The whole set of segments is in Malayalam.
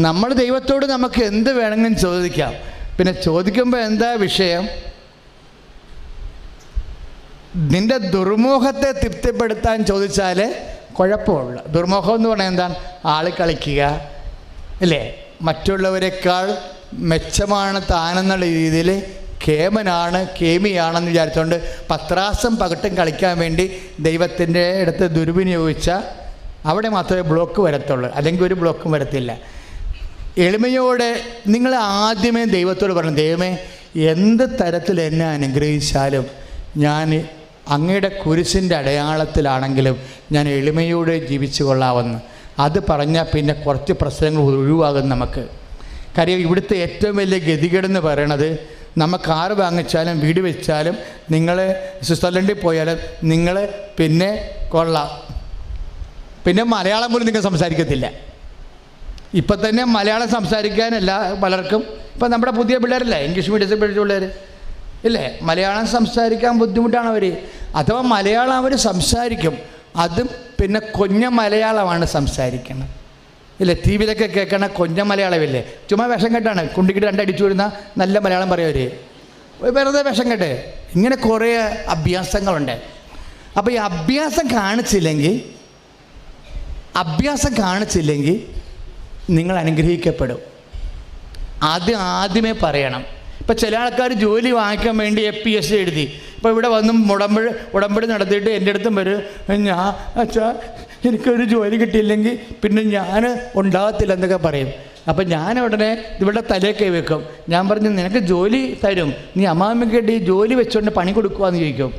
നമ്മൾ ദൈവത്തോട് നമുക്ക് എന്ത് വേണമെങ്കിലും ചോദിക്കാം. പിന്നെ ചോദിക്കുമ്പോൾ എന്താ വിഷയം? നിൻ്റെ ദുർമോഹത്തെ തൃപ്തിപ്പെടുത്താൻ ചോദിച്ചാൽ കുഴപ്പമുള്ള. ദുർമോഹം എന്ന് പറഞ്ഞാൽ എന്താണ്? ആൾ കളിക്കുക അല്ലേ, മറ്റുള്ളവരെക്കാൾ മെച്ചമാണ് താനെന്നുള്ള രീതിയിൽ കേമനാണ് കേമിയാണെന്ന് വിചാരിച്ചുകൊണ്ട് പത്രാസം പകട്ടും കളിക്കാൻ വേണ്ടി ദൈവത്തിൻ്റെ അടുത്ത് ദുർവിനിയോഗിച്ചാൽ അവിടെ മാത്രമേ ബ്ലോക്ക് വരത്തുള്ളൂ, അല്ലെങ്കിൽ ഒരു ബ്ലോക്കും വരത്തില്ല. എളിമയോടെ നിങ്ങൾ ആദ്യമേ ദൈവത്തോട് പറഞ്ഞു, ദൈവമേ എന്ത് തരത്തിൽ എന്നെ അനുഗ്രഹിച്ചാലും ഞാൻ അങ്ങയുടെ കുരിശിൻ്റെ അടയാളത്തിലാണെങ്കിലും ഞാൻ എളിമയോടെ ജീവിച്ചു കൊള്ളാമെന്ന്. അത് പറഞ്ഞാൽ പിന്നെ കുറച്ച് പ്രശ്നങ്ങൾ ഒഴിവാകും നമുക്ക്. കാര്യം ഇവിടുത്തെ ഏറ്റവും വലിയ ഗതികേടെന്ന് പറയണത്, നമുക്ക് കാറ് വാങ്ങിച്ചാലും വീട് വെച്ചാലും നിങ്ങൾ സ്വിറ്റ്സർലൻഡിൽ പോയാലും നിങ്ങൾ പിന്നെ കൊള്ളാം, പിന്നെ മലയാളം പോലും നിങ്ങൾ സംസാരിക്കത്തില്ല. ഇപ്പം തന്നെ മലയാളം സംസാരിക്കാനല്ല പലർക്കും. ഇപ്പം നമ്മുടെ പുതിയ പിള്ളേരല്ലേ, ഇംഗ്ലീഷ് മീഡിയത്തിൽ പഠിച്ച പിള്ളേർ ഇല്ലേ, മലയാളം സംസാരിക്കാൻ ബുദ്ധിമുട്ടാണ് അവർ. അഥവാ മലയാളം അവർ സംസാരിക്കും, അതും പിന്നെ കൊഞ്ഞ മലയാളമാണ് സംസാരിക്കുന്നത് ഇല്ലേ. ടി വിയിലൊക്കെ കേൾക്കണ കൊഞ്ഞ മലയാളമില്ലേ, ചുമ്മാ വിഷം കെട്ടാണ്, കുണ്ടിക്കിട്ട് രണ്ടടിച്ചു വരുന്ന നല്ല മലയാളം പറയവർ, വെറുതെ വിഷം കെട്ട്. ഇങ്ങനെ കുറേ അഭ്യാസങ്ങളുണ്ട്. അപ്പോൾ ഈ അഭ്യാസം കാണിച്ചില്ലെങ്കിൽ നിങ്ങൾ അനുഗ്രഹിക്കപ്പെടും. ആദ്യമേ പറയണം. ഇപ്പോൾ ചില ആൾക്കാർ ജോലി വാങ്ങിക്കാൻ വേണ്ടി APS എഴുതി, ഇപ്പോൾ ഇവിടെ വന്നും ഉടമ്പടി നടത്തിയിട്ട് എൻ്റെ അടുത്തും വരും, അച്ഛാ എനിക്കൊരു ജോലി കിട്ടിയില്ലെങ്കിൽ പിന്നെ ഞാൻ ഉണ്ടാകത്തില്ല എന്നൊക്കെ പറയും. അപ്പം ഞാൻ ഉടനെ ഇവിടെ തലയിൽ കൈ വെക്കും. ഞാൻ പറഞ്ഞു, നിനക്ക് ജോലി തരും, നീ അമ്മാമ്മയ്ക്ക് ഈ ജോലി വെച്ചുകൊണ്ട് പണി കൊടുക്കുവാന്ന് ചോദിക്കും.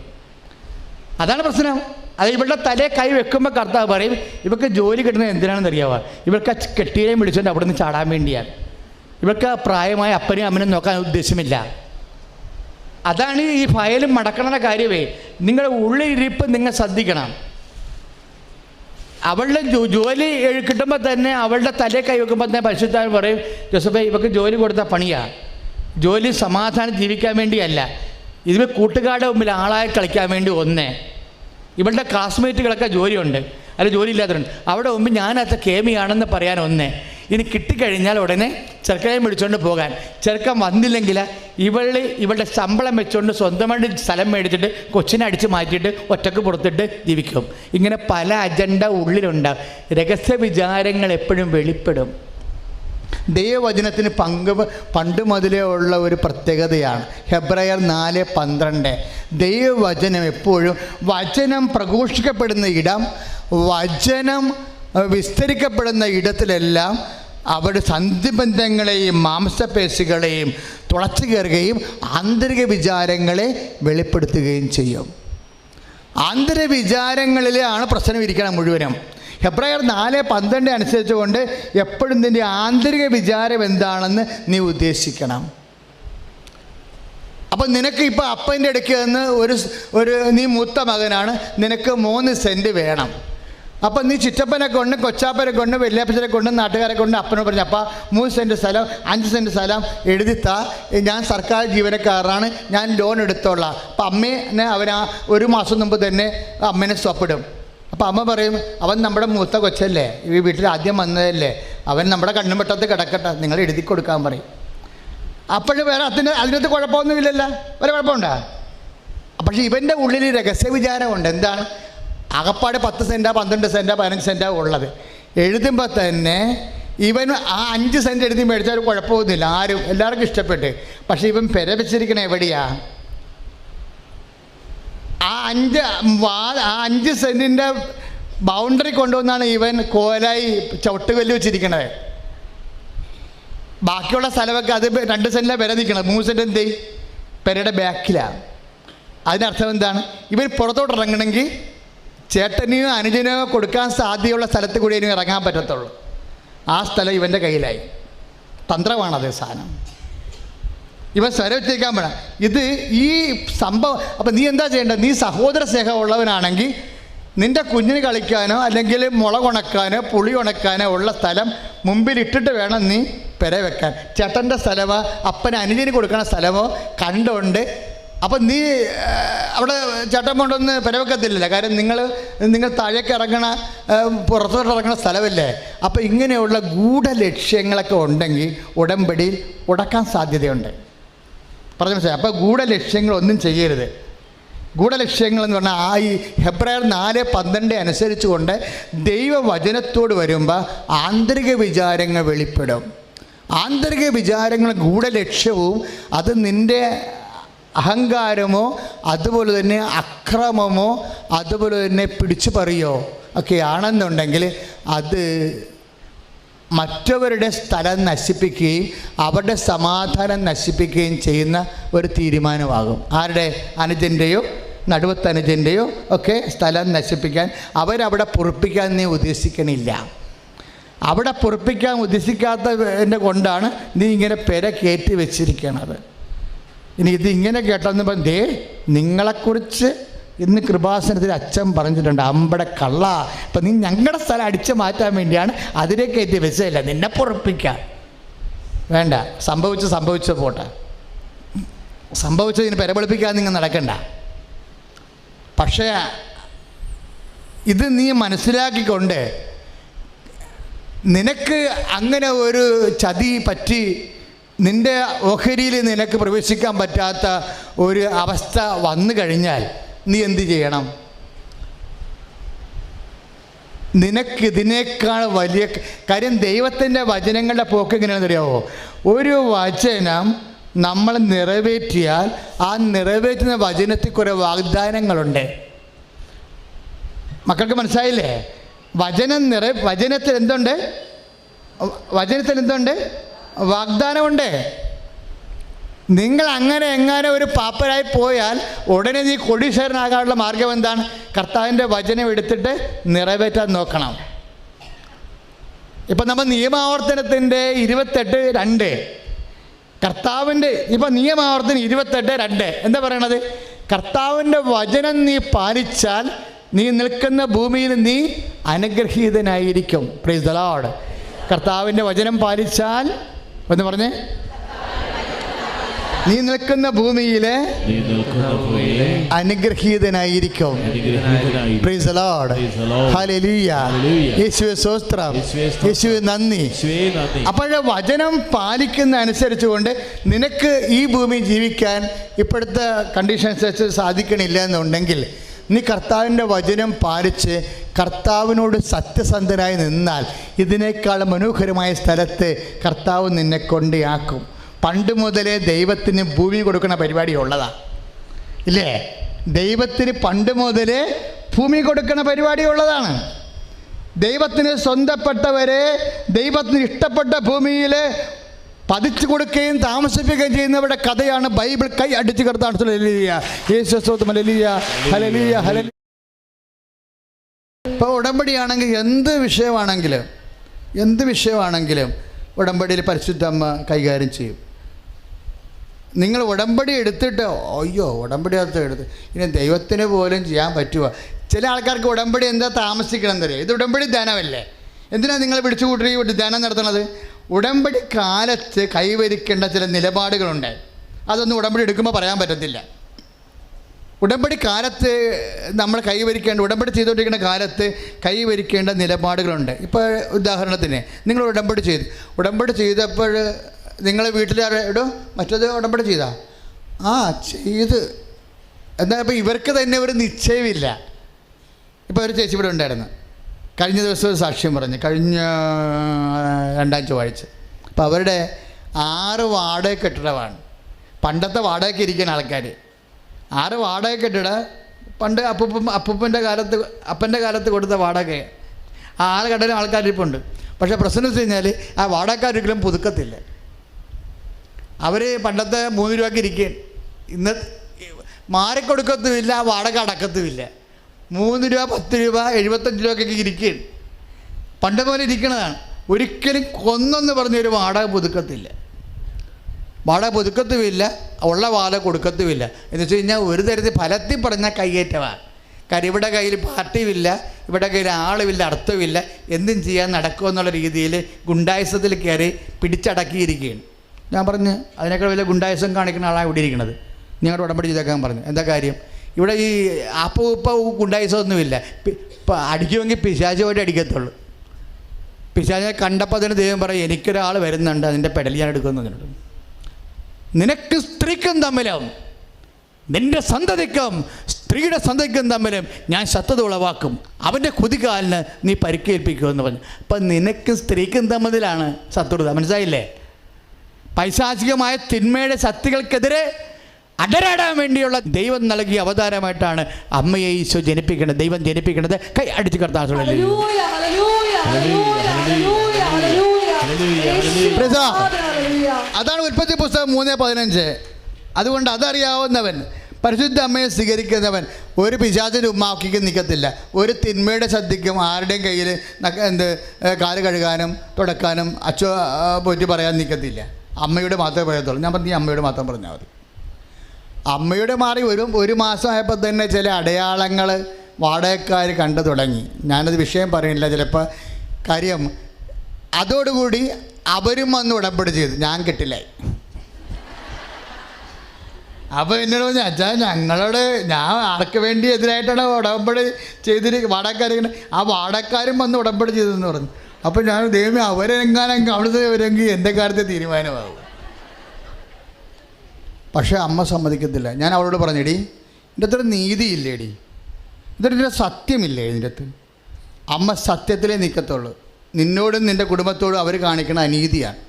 അതാണ് പ്രശ്നം. അത് ഇവളുടെ തലയെ കൈ വെക്കുമ്പോൾ കർത്താവ് പറയും, ഇവർക്ക് ജോലി കിട്ടുന്നത് എന്തിനാണെന്ന് അറിയാവുക, ഇവർക്ക് ആ കെട്ടിയേയും വിളിച്ചുകൊണ്ട് അവിടെ നിന്ന് ചാടാൻ വേണ്ടിയാണ്. ഇവർക്ക് പ്രായമായ അപ്പനെയും അമ്മനും നോക്കാൻ ഉദ്ദേശമില്ല. അതാണ് ഈ ഫയലും മടക്കണ കാര്യമേ. നിങ്ങളുടെ ഉള്ളിലിരിപ്പ് നിങ്ങൾ ശ്രദ്ധിക്കണം. അവളുടെ ജോലി കിട്ടുമ്പോൾ തന്നെ അവളുടെ തലയെ കൈ വെക്കുമ്പോൾ തന്നെ പരിശുദ്ധാത്മാവ് പറയും, ജോസഫേ ഇവർക്ക് ജോലി കൊടുത്ത പണിയാണ്, ജോലി സമാധാനം ജീവിക്കാൻ വേണ്ടിയല്ല, ഇതിൽ കൂട്ടുകാരുടെ മുമ്പിൽ ആളായി കളിക്കാൻ വേണ്ടി. ഇവളുടെ ക്ലാസ്മേറ്റുകളൊക്കെ ജോലിയുണ്ട്, അല്ല ജോലി ഇല്ലാത്തവരുണ്ട്, അവിടെ മുമ്പ് ഞാനത് കേമിയാണെന്ന് പറയാൻ. ഇനി കിട്ടിക്കഴിഞ്ഞാൽ ഉടനെ ചെറുക്കനെ വിളിച്ചുകൊണ്ട് പോകാൻ. ചെറുക്കൻ വന്നില്ലെങ്കിൽ ഇവളുടെ ശമ്പളം വെച്ചുകൊണ്ട് സ്വന്തമായിട്ട് സ്ഥലം മേടിച്ചിട്ട് കൊച്ചിനെ അടിച്ച് മാറ്റിയിട്ട് ഒറ്റക്ക് പുറത്തിട്ട് ജീവിക്കും. ഇങ്ങനെ പല അജണ്ട ഉള്ളിലുണ്ടാകും. രഹസ്യ വിചാരങ്ങൾ എപ്പോഴും വെളിപ്പെടും. ദൈവവചനത്തിന് പണ്ട് മുതലേ ഉള്ള ഒരു പ്രത്യേകതയാണ്. ഹെബ്രായർ 4:12. ദൈവവചനം എപ്പോഴും വചനം പ്രഘോഷിക്കപ്പെടുന്ന ഇടം, വചനം വിസ്തരിക്കപ്പെടുന്ന ഇടത്തിലെല്ലാം അവരുടെ സന്ധിബന്ധങ്ങളെയും മാംസപേശികളെയും തുളച്ചു കയറുകയും ആന്തരിക വിചാരങ്ങളെ വെളിപ്പെടുത്തുകയും ചെയ്യും. ആന്തരിക വിചാരങ്ങളിലാണ് പ്രശ്നം ഇരിക്കണം മുഴുവനും. ഹെബ്രായർ 4:12 അനുസരിച്ചുകൊണ്ട് എപ്പോഴും നിൻ്റെ ആന്തരിക വിചാരം എന്താണെന്ന് നീ ഉദ്ദേശിക്കണം. അപ്പം നിനക്ക് ഇപ്പോൾ അപ്പൻ്റെ അടുക്ക് നിന്ന് നീ മൂത്ത മകനാണ്, നിനക്ക് 3 സെൻറ്റ് വേണം. അപ്പം നീ ചിറ്റപ്പനെ കൊണ്ട് കൊച്ചാപ്പനെ കൊണ്ട് വല്യാപ്പച്ചനെ കൊണ്ട് നാട്ടുകാരെ കൊണ്ട് അപ്പനോട് പറഞ്ഞു, അപ്പ 3 സെൻറ്റ് സ്ഥലം 5 സെൻറ്റ് സ്ഥലം എഴുതിത്താ, ഞാൻ സർക്കാർ ജീവനക്കാരനാണ്, ഞാൻ ലോൺ എടുത്തോളാം. അപ്പം അമ്മേനെ അവൻ 1 മാസം മുമ്പ് തന്നെ അമ്മേനെ സ്വപ്പിടും. അപ്പം അമ്മ പറയും, അവൻ നമ്മുടെ മൂത്ത കൊച്ചല്ലേ, ഈ വീട്ടിൽ ആദ്യം വന്നതല്ലേ, അവൻ നമ്മുടെ കണ്ണുംപെട്ടത്ത് കിടക്കട്ടെ, നിങ്ങൾ എഴുതി കൊടുക്കാൻ പറയും. അപ്പോഴും വേറെ അതിനകത്ത് കുഴപ്പമൊന്നുമില്ലല്ലോ, വേറെ കുഴപ്പമുണ്ടോ? പക്ഷേ ഇവൻ്റെ ഉള്ളിൽ രഹസ്യ വിചാരമുണ്ട്. എന്താണ്? അകപ്പാട് 10 സെൻറ്റാ 12 സെൻറ്റാ 15 സെൻറ്റാ ഉള്ളത് എഴുതുമ്പോൾ തന്നെ ഇവൻ ആ 5 സെൻറ്റ് എഴുതി മേടിച്ചാൽ കുഴപ്പമൊന്നുമില്ല, എല്ലാവർക്കും ഇഷ്ടപ്പെട്ട്. പക്ഷേ ഇവൻ പെരവെച്ചിരിക്കണ എവിടെയാ? ആ 5 സെൻറ്റിൻ്റെ ബൗണ്ടറി കൊണ്ടുവന്നാണ് ഇവൻ കോലായി ചവിട്ടുകല്ല് വെച്ചിരിക്കണത്. ബാക്കിയുള്ള സ്ഥലമൊക്കെ അത് 2 സെൻറ്റിലാണ് പെര നിൽക്കണത്, 3 സെൻറ്റ് എന്ത് പെരയുടെ ബാക്കിലാണ്. അതിനർത്ഥം എന്താണ്? ഇവൻ പുറത്തോട്ട് ഇറങ്ങണമെങ്കിൽ ചേട്ടനെയോ അനുജനെയോ കൊടുക്കാൻ സാധ്യതയുള്ള സ്ഥലത്ത് കൂടി ഇനി ഇറങ്ങാൻ പറ്റത്തുള്ളൂ. ആ സ്ഥലം ഇവൻ്റെ കയ്യിലായി. തന്ത്രമാണത് സാധനം. ഇവൻ സ്വരം വെച്ചേക്കാൻ വേണം. ഈ സംഭവം. അപ്പം നീ എന്താ ചെയ്യേണ്ടത്? നീ സഹോദര സ്നേഹമുള്ളവനാണെങ്കിൽ നിൻ്റെ കുഞ്ഞിന് കളിക്കാനോ അല്ലെങ്കിൽ മുളക് ഉണക്കാനോ പുളി ഉണക്കാനോ ഉള്ള സ്ഥലം മുമ്പിൽ ഇട്ടിട്ട് വേണം നീ പെര വെക്കാൻ. ചേട്ടൻ്റെ സ്ഥലമോ അപ്പന് അനുജന് കൊടുക്കുന്ന സ്ഥലമോ കണ്ടുകൊണ്ട് അപ്പം നീ അവിടെ ചട്ടം കൊണ്ടൊന്ന് പെരവെക്കത്തില്ല. കാര്യം നിങ്ങൾ താഴേക്ക് ഇറങ്ങണ പുറത്തോട്ട് ഇറങ്ങണ സ്ഥലമല്ലേ. അപ്പം ഇങ്ങനെയുള്ള ഗൂഢലക്ഷ്യങ്ങളൊക്കെ ഉണ്ടെങ്കിൽ ഉടമ്പടിയിൽ ഉടക്കാൻ സാധ്യതയുണ്ട്. പറഞ്ഞു മനസ്സിലായി? അപ്പോൾ ഗൂഢലക്ഷ്യങ്ങളൊന്നും ചെയ്യരുത്. ഗൂഢലക്ഷ്യങ്ങളെന്ന് പറഞ്ഞാൽ ഈ ഹെബ്രായർ 4:12 അനുസരിച്ചുകൊണ്ട് ദൈവവചനത്തോട് വരുമ്പോൾ ആന്തരിക വിചാരങ്ങൾ വെളിപ്പെടും. ആന്തരിക വിചാരങ്ങൾ ഗൂഢലക്ഷ്യവും അത് നിൻ്റെ അഹങ്കാരമോ അതുപോലെ തന്നെ അക്രമമോ അതുപോലെ തന്നെ പിടിച്ചു പറയോ ഒക്കെ ആണെന്നുണ്ടെങ്കിൽ അത് മറ്റവരുടെ സ്ഥലം നശിപ്പിക്കുകയും അവരുടെ സമാധാനം നശിപ്പിക്കുകയും ചെയ്യുന്ന ഒരു തീരുമാനമാകും. ആരുടെ? അനുജൻ്റെയോ നടുവത്ത് അനുജൻ്റെയോ ഒക്കെ സ്ഥലം നശിപ്പിക്കാൻ അവരവിടെ പൊറുപ്പിക്കാൻ നീ ഉദ്ദേശിക്കണില്ല. അവിടെ പൊറുപ്പിക്കാൻ ഉദ്ദേശിക്കാത്തതിൻ്റെ കൊണ്ടാണ് നീ ഇങ്ങനെ പെര കയറ്റി വെച്ചിരിക്കണത്. ഇനി ഇതിങ്ങനെ കേട്ടെന്ന് പറഞ്ഞേ, നിങ്ങളെക്കുറിച്ച് ഇന്ന് കൃപാസനത്തിൽ അച്ഛൻ പറഞ്ഞിട്ടുണ്ട്, അമ്പടെ കള്ള. ഇപ്പം നീ ഞങ്ങളുടെ സ്ഥലം അടിച്ചു മാറ്റാൻ വേണ്ടിയാണ് അതിനെ കയറ്റി വെച്ചതല്ല, നിന്നെ പൊറപ്പിക്കാൻ വേണ്ട. സംഭവിച്ച പോട്ടെ, സംഭവിച്ചതിന് പെരപെളിപ്പിക്കാൻ നിങ്ങൾ നടക്കണ്ട. പക്ഷേ ഇത് നീ മനസ്സിലാക്കിക്കൊണ്ട് നിനക്ക് അങ്ങനെ ഒരു ചതി പറ്റി നിൻ്റെ ഓഹരിയിൽ നിനക്ക് പ്രവേശിക്കാൻ പറ്റാത്ത ഒരു അവസ്ഥ വന്നു കഴിഞ്ഞാൽ നീ എന്ത് ചെയ്യണം? നിനക്കിതിനേക്കാൾ വലിയ കാര്യം ദൈവത്തിൻ്റെ വചനങ്ങളുടെ പോക്ക് എങ്ങനെയാണെന്ന് അറിയാമോ? ഒരു വചനം നമ്മൾ നിറവേറ്റിയാൽ ആ നിറവേറ്റുന്ന വചനത്തിൽ കുറേ വാഗ്ദാനങ്ങളുണ്ട്. മക്കൾക്ക് മനസ്സിലായില്ലേ? വചനത്തിൽ എന്തുണ്ട്? വചനത്തിൽ എന്തുണ്ട്? വാഗ്ദാനമുണ്ട്. നിങ്ങൾ അങ്ങനെ എങ്ങനെ ഒരു പാപ്പരായി പോയാൽ ഉടനെ നീ കോടീശ്വരനാകാനുള്ള മാർഗം എന്താണ്? കർത്താവിൻ്റെ വചനം എടുത്തിട്ട് നിറവേറ്റാൻ നോക്കണം. ഇപ്പം നമ്മൾ നിയമാവർത്തനത്തിൻ്റെ 28:2 കർത്താവിൻ്റെ ഇപ്പം നിയമാവർത്തനം 28:2 എന്താ പറയണത്? കർത്താവിൻ്റെ വചനം നീ പാലിച്ചാൽ നീ നിൽക്കുന്ന ഭൂമിയിൽ നീ അനുഗ്രഹീതനായിരിക്കും. Praise the Lord. കർത്താവിൻ്റെ വചനം പാലിച്ചാൽ എന്ന് പറഞ്ഞേ, നീ നിൽക്കുന്ന ഭൂമിയിലെ അനുഗ്രഹീതനായിരിക്കും. Praise the lord. ഹല്ലേലൂയ. യേശുവേ സ്തോത്രം, യേശുവേ നന്ദി. അപ്പോൾ വചനം പാലിക്കുന്ന അനുസരിച്ചുകൊണ്ട് നിനക്ക് ഈ ഭൂമി ജീവിക്കാൻ ഇപ്പോഴത്തെ കണ്ടീഷൻസ് വെച്ച് സാധിക്കണില്ല എന്നുണ്ടെങ്കിൽ നീ കർത്താവിൻ്റെ വചനം പാലിച്ച് കർത്താവിനോട് സത്യസന്ധനായി നിന്നാൽ ഇതിനേക്കാൾ മനോഹരമായ സ്ഥലത്ത് കർത്താവ് നിന്നെ കൊണ്ടാക്കും. പണ്ട് മുതലേ ദൈവത്തിന് ഭൂമി കൊടുക്കുന്ന പരിപാടി ഉള്ളതാണ്, ഇല്ലേ? ദൈവത്തിന് പണ്ട് മുതലേ ഭൂമി കൊടുക്കുന്ന പരിപാടി ഉള്ളതാണ്. ദൈവത്തിന് സ്വന്തപ്പെട്ടവരെ ദൈവത്തിന് ഇഷ്ടപ്പെട്ട ഭൂമിയിൽ പതിച്ചു കൊടുക്കുകയും താമസിപ്പിക്കുകയും ചെയ്യുന്നവരുടെ കഥയാണ് ബൈബിൾ. കൈ അടിച്ച് കിടത്താണ്. ഇപ്പോൾ ഉടമ്പടിയാണെങ്കിൽ എന്ത് വിഷയമാണെങ്കിലും ഉടമ്പടിയിൽ പരിശുദ്ധമ്മ കൈകാര്യം ചെയ്യും. നിങ്ങൾ ഉടമ്പടി എടുത്തിട്ട് ഉടമ്പടി എടുത്ത് ഇനി ദൈവത്തിന് പോലും ചെയ്യാൻ പറ്റുമോ? ചില ആൾക്കാർക്ക് ഉടമ്പടി എന്താ താമസിക്കണം എന്നറിയാം. ഇത് ഉടമ്പടി ധ്യാനമല്ലേ? എന്തിനാണ് നിങ്ങൾ പിടിച്ചു കൂട്ടി ധ്യാനം നടത്തുന്നത്? ഉടമ്പടി കാലത്ത് കൈവരിക്കേണ്ട ചില നിലപാടുകളുണ്ട്. അതൊന്നും ഉടമ്പടി എടുക്കുമ്പോൾ പറയാൻ പറ്റത്തില്ല. ഉടമ്പടി കാലത്ത് നമ്മൾ ഉടമ്പടി ചെയ്തുകൊണ്ടിരിക്കുന്ന കാലത്ത് കൈവരിക്കേണ്ട നിലപാടുകളുണ്ട്. ഇപ്പോൾ ഉദാഹരണത്തിന് നിങ്ങൾ ഉടമ്പടി ചെയ്തപ്പോൾ നിങ്ങൾ വീട്ടിലാരോ മറ്റത് ഉടമ്പടി ചെയ്താ ചെയ്ത് എന്നാൽ ഇപ്പോൾ ഇവർക്ക് തന്നെ ഒരു നിശ്ചയമില്ല. ഇപ്പോൾ ഒരു ചേച്ചി ഇവിടെ ഉണ്ടായിരുന്നു, കഴിഞ്ഞ ദിവസം ഒരു സാക്ഷ്യം പറഞ്ഞ്, കഴിഞ്ഞ 2 ചൊവ്വാഴ്ച. അപ്പോൾ അവരുടെ 6 വാടക കെട്ടിടമാണ്. പണ്ടത്തെ വാടകയ്ക്ക് ഇരിക്കുന്ന ആൾക്കാർ 6 വാടക കെട്ടിട പണ്ട് അപ്പൻ്റെ കാലത്ത് കൊടുത്ത വാടക 6 കെട്ടിടം ആൾക്കാരിപ്പുണ്ട്. പക്ഷേ പ്രശ്നം വെച്ച് കഴിഞ്ഞാൽ ആ വാടകക്കാരൊരിക്കലും പുതുക്കത്തില്ല. അവർ പണ്ടത്തെ 3 രൂപയ്ക്ക് ഇരിക്കുക, ഇന്ന് മാറിക്കൊടുക്കത്തുമില്ല, വാടക അടക്കത്തുമില്ല. 3 രൂപ 10 രൂപ 75 രൂപയ്ക്കൊക്കെ ഇരിക്കുകയാണ്. പണ്ട് പോലെ ഇരിക്കണതാണ്. ഒരിക്കലും കൊന്നെന്ന് പറഞ്ഞൊരു വാടക പുതുക്കത്തുമില്ല, ഉള്ള വാടക കൊടുക്കത്തുമില്ല. എന്ന് വെച്ച് കഴിഞ്ഞാൽ ഒരു തരത്തിൽ ഫലത്തിൽ പറഞ്ഞാൽ കയ്യേറ്റമാണ്. കാര്യം ഇവിടെ കയ്യിൽ പാർട്ടിയുമില്ല, ഇവിടെ കയ്യിൽ ആളുമില്ല, അർത്ഥമില്ല, എന്തും ചെയ്യാൻ നടക്കുമെന്നുള്ള രീതിയിൽ ഗുണ്ടായുസത്തിൽ കയറി പിടിച്ചടക്കിയിരിക്കുകയാണ്. ഞാൻ പറഞ്ഞ് അതിനേക്കാൾ വലിയ ഗുണ്ടായുസം കാണിക്കുന്ന ആളാണ് ഇവിടെ ഇരിക്കുന്നത്. ഞങ്ങളുടെ ഉടമ്പടി ചെയ്തേക്കാൻ പറഞ്ഞു. എന്താ കാര്യം? ഇവിടെ ഈ ഉപ്പ ഗുണ്ടായിസമൊന്നുമില്ല. അടിക്കുമെങ്കിൽ പിശാചുമായിട്ട് അടിക്കത്തുള്ളൂ. പിശാചിനെ കണ്ടപ്പോൾ അതിന് ദൈവം പറയും, എനിക്കൊരാൾ വരുന്നുണ്ട്, അതിൻ്റെ പെടൽ ഞാൻ എടുക്കുമെന്ന് പറഞ്ഞിട്ട്. നിനക്ക് സ്ത്രീക്കും തമ്മിലും നിൻ്റെ സന്തതിക്കും സ്ത്രീയുടെ സന്തതിക്കും തമ്മിലും ഞാൻ ശത്രുത ഉളവാക്കും, അവൻ്റെ കുതികാലിന് നീ പരിക്കേൽപ്പിക്കുമെന്ന് പറഞ്ഞു. അപ്പം നിനക്കും സ്ത്രീക്കും തമ്മിലാണ് ശത്രുത. മനസ്സിലായില്ലേ? പൈശാചികമായ തിന്മയുടെ ശക്തികൾക്കെതിരെ അടരാടാൻ വേണ്ടിയുള്ള ദൈവം നൽകിയ അവതാരമായിട്ടാണ് അമ്മയെ ഈശോ ജനിപ്പിക്കുന്നത്, ദൈവം ജനിപ്പിക്കുന്നത്. കൈ അടിച്ച് കർത്താവ്. അതാണ് ഉൽപ്പത്തി പുസ്തകം 3:15. അതുകൊണ്ട് അതറിയാവുന്നവൻ, പരിശുദ്ധ അമ്മയെ സ്വീകരിക്കുന്നവൻ ഒരു പിശാചിൻ്റെ ഉമ്മാക്കിക്ക് നിൽക്കത്തില്ല. ഒരു തിന്മയുടെ ശ്രദ്ധിക്കും ആരുടെയും കയ്യിൽ കാല് കഴുകാനും തുടക്കാനും അച്ഛോ പോറ്റി പറയാൻ നിൽക്കത്തില്ല. അമ്മയുടെ മാത്രമേ പറയത്തുള്ളൂ. ഞാൻ പറഞ്ഞു, അമ്മയുടെ മാത്രം പറഞ്ഞാൽ മതി. അമ്മയുടെ മാറി ഒരു മാസമായപ്പോൾ തന്നെ ചില അടയാളങ്ങൾ വാടകക്കാർ കണ്ടു തുടങ്ങി. ഞാനത് വിഷയം പറയുന്നില്ല ചിലപ്പോൾ. കാര്യം അതോടുകൂടി അവരും വന്ന് ഉടമ്പടി ചെയ്തു. ഞാൻ കെട്ടില്ലായി. അപ്പോൾ എന്നോട് പറഞ്ഞു, അച്ഛാ ഞങ്ങളോട് ഞാൻ ആർക്ക് വേണ്ടി എതിരായിട്ടാണ് ഉടമ്പടി ചെയ്തിരിക്കുന്നത്, വാടകക്കാർ. ആ വാടകക്കാരും വന്ന് ഉടമ്പടി ചെയ്തതെന്ന് പറഞ്ഞു. അപ്പോൾ ഞാൻ ദൈവമേ അവരെങ്ങാനും അവിടുത്തെ വരെങ്കിൽ എൻ്റെ കാര്യത്തിൽ തീരുമാനമാകും. പക്ഷേ അമ്മ സമ്മതിക്കത്തില്ല. ഞാൻ അവളോട് പറഞ്ഞെടി, ഇതിൻ്റെ അത്ര നീതിയില്ലേടി, ഇതിൻ്റെ സത്യമില്ലേ ഇതിൻ്റെ അകത്ത്? അമ്മ സത്യത്തിലേ നിൽക്കത്തുള്ളൂ. നിന്നോടും നിൻ്റെ കുടുംബത്തോടും അവർ കാണിക്കുന്ന അനീതിയാണ്.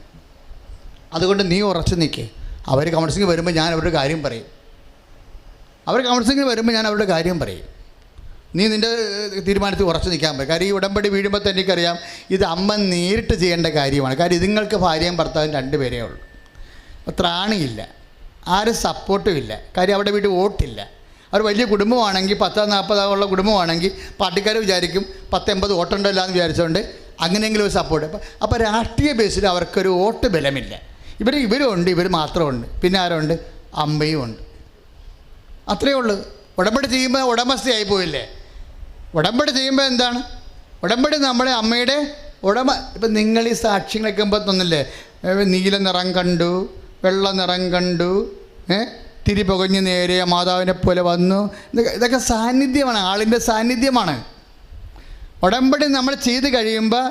അതുകൊണ്ട് നീ ഉറച്ചു നിൽക്കേ. അവർ കൗൺസിലിംഗ് വരുമ്പോൾ ഞാൻ അവരുടെ കാര്യം പറയും. അവർ കൗൺസിലിംഗ് വരുമ്പോൾ ഞാൻ അവരുടെ കാര്യം പറയും. നീ നിൻ്റെ തീരുമാനത്തിൽ ഉറച്ചു നിൽക്കാൻ പറയും. കാര്യം ഈ ഉടമ്പടി വീഴുമ്പോൾ തന്നെ എനിക്കറിയാം ഇത് അമ്മ നേരിട്ട് ചെയ്യേണ്ട കാര്യമാണ്. കാര്യം ഇതുങ്ങൾക്ക് ഭാര്യയും ഭർത്താവും 2 പേരേ ഉള്ളൂ. ത്രാണിയില്ല, ആരും സപ്പോർട്ടും ഇല്ല. കാര്യം അവിടെ വീട്ടിൽ വോട്ടില്ല. അവർ വലിയ കുടുംബമാണെങ്കിൽ 10-40 ഉള്ള കുടുംബമാണെങ്കിൽ പാർട്ടിക്കാർ വിചാരിക്കും 10-80 വോട്ടുണ്ടല്ലോ എന്ന് വിചാരിച്ചുകൊണ്ട് അങ്ങനെയെങ്കിലും ഒരു സപ്പോർട്ട്. അപ്പോൾ രാഷ്ട്രീയ ബേസിൽ അവർക്കൊരു വോട്ട് ബലമില്ല. ഇവരുണ്ട്, ഇവർ മാത്രമുണ്ട്. പിന്നെ ആരുണ്ട്? അമ്മയും ഉണ്ട്. അത്രയേ ഉള്ളൂ. ഉടമ്പടി ചെയ്യുമ്പോൾ ഉടമസ്ഥയായി പോയില്ലേ? ഉടമ്പടി ചെയ്യുമ്പോൾ എന്താണ്? ഉടമ്പടി നമ്മളെ അമ്മയുടെ ഉടമ. ഇപ്പം നിങ്ങൾ ഈ സാക്ഷ്യങ്ങളൊക്കെ തോന്നില്ലേ, നീല നിറം കണ്ടു, വെള്ള നിറം കണ്ടു, തിരി പുകഞ്ഞ് നേരെ മാതാവിനെ പോലെ വന്നു. ഇതൊക്കെ സാന്നിധ്യമാണ്, ആളിൻ്റെ സാന്നിധ്യമാണ്. ഉടമ്പടി നമ്മൾ ചെയ്ത് കഴിയുമ്പോൾ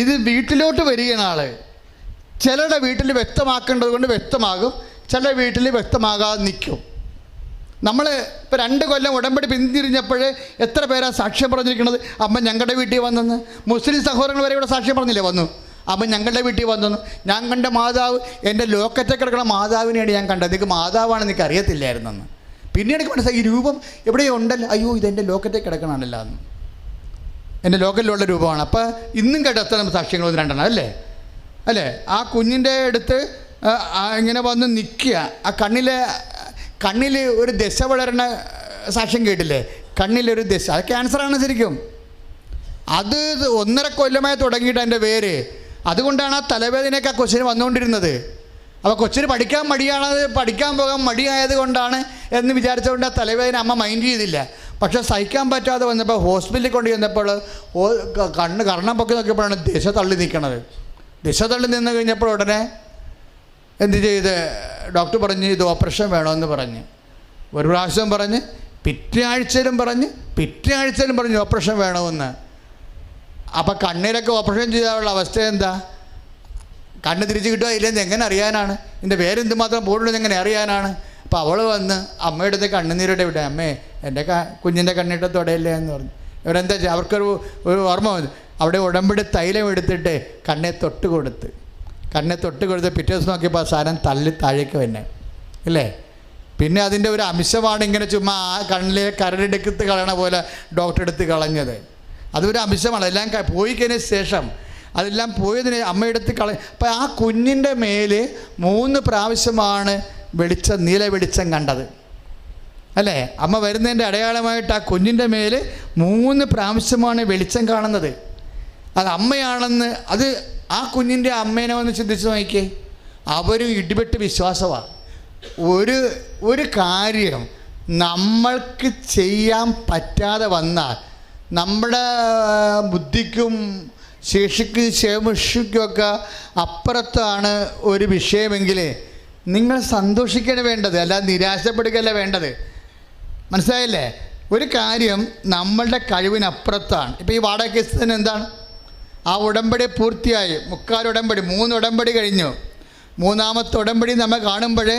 ഇത് വീട്ടിലോട്ട് വരികയാണ് ആൾ. ചിലരുടെ വീട്ടിൽ വ്യക്തമാക്കേണ്ടത് കൊണ്ട് വ്യക്തമാകും, ചില വീട്ടിൽ വ്യക്തമാകാതെ നിൽക്കും. നമ്മൾ ഇപ്പോൾ 2 കൊല്ലം ഉടമ്പടി പിന്തിരിഞ്ഞപ്പോൾ എത്ര പേരാണ് സാക്ഷ്യം പറഞ്ഞിരിക്കുന്നത്? അമ്മ ഞങ്ങളുടെ വീട്ടിൽ വന്നെന്ന്. മുസ്ലിം സഹോദരങ്ങൾ വരെ ഇവിടെ സാക്ഷ്യം പറഞ്ഞില്ലേ? വന്നു. അമ്മ ഞങ്ങളുടെ വീട്ടിൽ വന്നെന്ന്. ഞാൻ കണ്ട മാതാവ്, എൻ്റെ ലോക്കറ്റ് കിടക്കുന്ന മാതാവിനെയാണ് ഞാൻ കണ്ടത്. എനിക്ക് മാതാവാണ് എനിക്ക് അറിയത്തില്ലായിരുന്നെന്ന്. പിന്നീട് എനിക്ക് മനസ്സിലായി ഈ രൂപം എവിടെയോ ഉണ്ടല്ലോ. അയ്യോ ഇതെൻ്റെ ലോക്കറ്റിൽ കിടക്കണമല്ലോ എന്ന്. എൻ്റെ ലോക്കറ്റിലുള്ള രൂപമാണ്. അപ്പോൾ ഇന്നും കേട്ടോ എത്ര സാക്ഷ്യങ്ങൾ 2 അല്ലേ? ആ കുഞ്ഞിൻ്റെ അടുത്ത് ഇങ്ങനെ വന്ന് നിൽക്കുക. ആ കണ്ണിൽ ഒരു ദശ വളരണ സാക്ഷ്യം കേട്ടില്ലേ? കണ്ണിലൊരു ദശ, അത് ക്യാൻസറാണ് ശരിക്കും. അത് 1.5 കൊല്ലമായി തുടങ്ങിയിട്ട് എൻ്റെ പേര്. അതുകൊണ്ടാണ് ആ തലവേദനയൊക്കെ ആ കൊച്ചിന് വന്നുകൊണ്ടിരുന്നത്. അപ്പോൾ കൊച്ചിന് പഠിക്കാൻ പോകാൻ മടിയായത് കൊണ്ടാണ് എന്ന് വിചാരിച്ചുകൊണ്ട് ആ തലവേദന അമ്മ മൈൻഡ് ചെയ്തില്ല. പക്ഷേ സഹിക്കാൻ പറ്റാതെ വന്നപ്പോൾ ഹോസ്പിറ്റലിൽ കൊണ്ട് ചെന്നപ്പോൾ കർണം പൊക്കി നോക്കിയപ്പോഴാണ് ദശ തള്ളി നിൽക്കണത്. ദിശ തള്ളി നിന്ന് കഴിഞ്ഞപ്പോൾ ഉടനെ എന്ത് ചെയ്ത് ഡോക്ടർ പറഞ്ഞ് ഇത് ഓപ്പറേഷൻ വേണമെന്ന് പറഞ്ഞ് ഒരു പ്രാവശ്യം പറഞ്ഞ് പിറ്റേ ആഴ്ചയിലും പറഞ്ഞ് ഓപ്പറേഷൻ വേണമെന്ന്. അപ്പോൾ കണ്ണിലൊക്കെ ഓപ്പറേഷൻ ചെയ്താലുള്ള അവസ്ഥ എന്താ? കണ്ണ് തിരിച്ച് കിട്ടുക ഇല്ലെന്ന് എങ്ങനെ അറിയാനാണ്? എൻ്റെ പേരെന്തുമാത്രം പോയിട്ടുള്ളത് എങ്ങനെ അറിയാനാണ്? അപ്പോൾ അവൾ വന്ന് അമ്മയുടെ അടുത്ത് കണ്ണുനീരുടെ വിട്ടേ, അമ്മേ എൻ്റെ കുഞ്ഞിൻ്റെ കണ്ണിട്ട് തൊടയില്ലേ എന്ന് പറഞ്ഞു. ഇവരെന്താ ചെയ്യുക? അവർക്കൊരു ഓർമ്മ വന്നു. അവിടെ ഉടമ്പടി തൈലം എടുത്തിട്ട് കണ്ണെ തൊട്ട് കൊടുത്ത് പിറ്റേ ദിവസം നോക്കിയപ്പോൾ ആ സാധനം തള്ളി താഴേക്ക് തന്നെ ഇല്ലേ. പിന്നെ അതിൻ്റെ ഒരു അംശമാണ് ഇങ്ങനെ ചുമ്മാ ആ കണ്ണിലെ കരടെടുത്ത് കളയണ പോലെ ഡോക്ടർ എടുത്ത് കളഞ്ഞത്. അതൊരു അംശമാണ്. എല്ലാം പോയി കഴിഞ്ഞ ശേഷം അതെല്ലാം പോയതിന് അമ്മയെടുത്ത് അപ്പം ആ കുഞ്ഞിൻ്റെ മേൽ 3 പ്രാവശ്യമാണ് നീല വെളിച്ചം കണ്ടത് അല്ലേ? അമ്മ വരുന്നതിൻ്റെ അടയാളമായിട്ട് ആ കുഞ്ഞിൻ്റെ മേൽ 3 പ്രാവശ്യമാണ് വെളിച്ചം കാണുന്നത്. അത് അമ്മയാണെന്ന് അത് ആ കുഞ്ഞിൻ്റെ അമ്മേനെ വന്ന് ചിന്തിച്ച് നോക്കിയേ. അവരും ഇടിപെട്ട് വിശ്വാസമാണ്. ഒരു കാര്യം നമ്മൾക്ക് ചെയ്യാൻ പറ്റാതെ വന്നാൽ നമ്മുടെ ബുദ്ധിക്കും ശേഷിക്കും ശേഷിക്കുമൊക്കെ അപ്പുറത്താണ് ഒരു വിഷയമെങ്കിൽ നിങ്ങൾ സന്തോഷിക്കുകയാണ് വേണ്ടത്, അല്ലാതെ നിരാശപ്പെടുകയല്ല വേണ്ടത്. മനസ്സിലായില്ലേ? ഒരു കാര്യം നമ്മളുടെ കഴിവിനപ്പുറത്താണ്. ഇപ്പോൾ ഈ വാടക കേസ് തന്നെ എന്താണ്? ആ ഉടമ്പടി പൂർത്തിയായി, 3 ഉടമ്പടി, 3 ഉടമ്പടി കഴിഞ്ഞു. 3ാമത്തെ ഉടമ്പടി നമ്മൾ കാണുമ്പോഴേ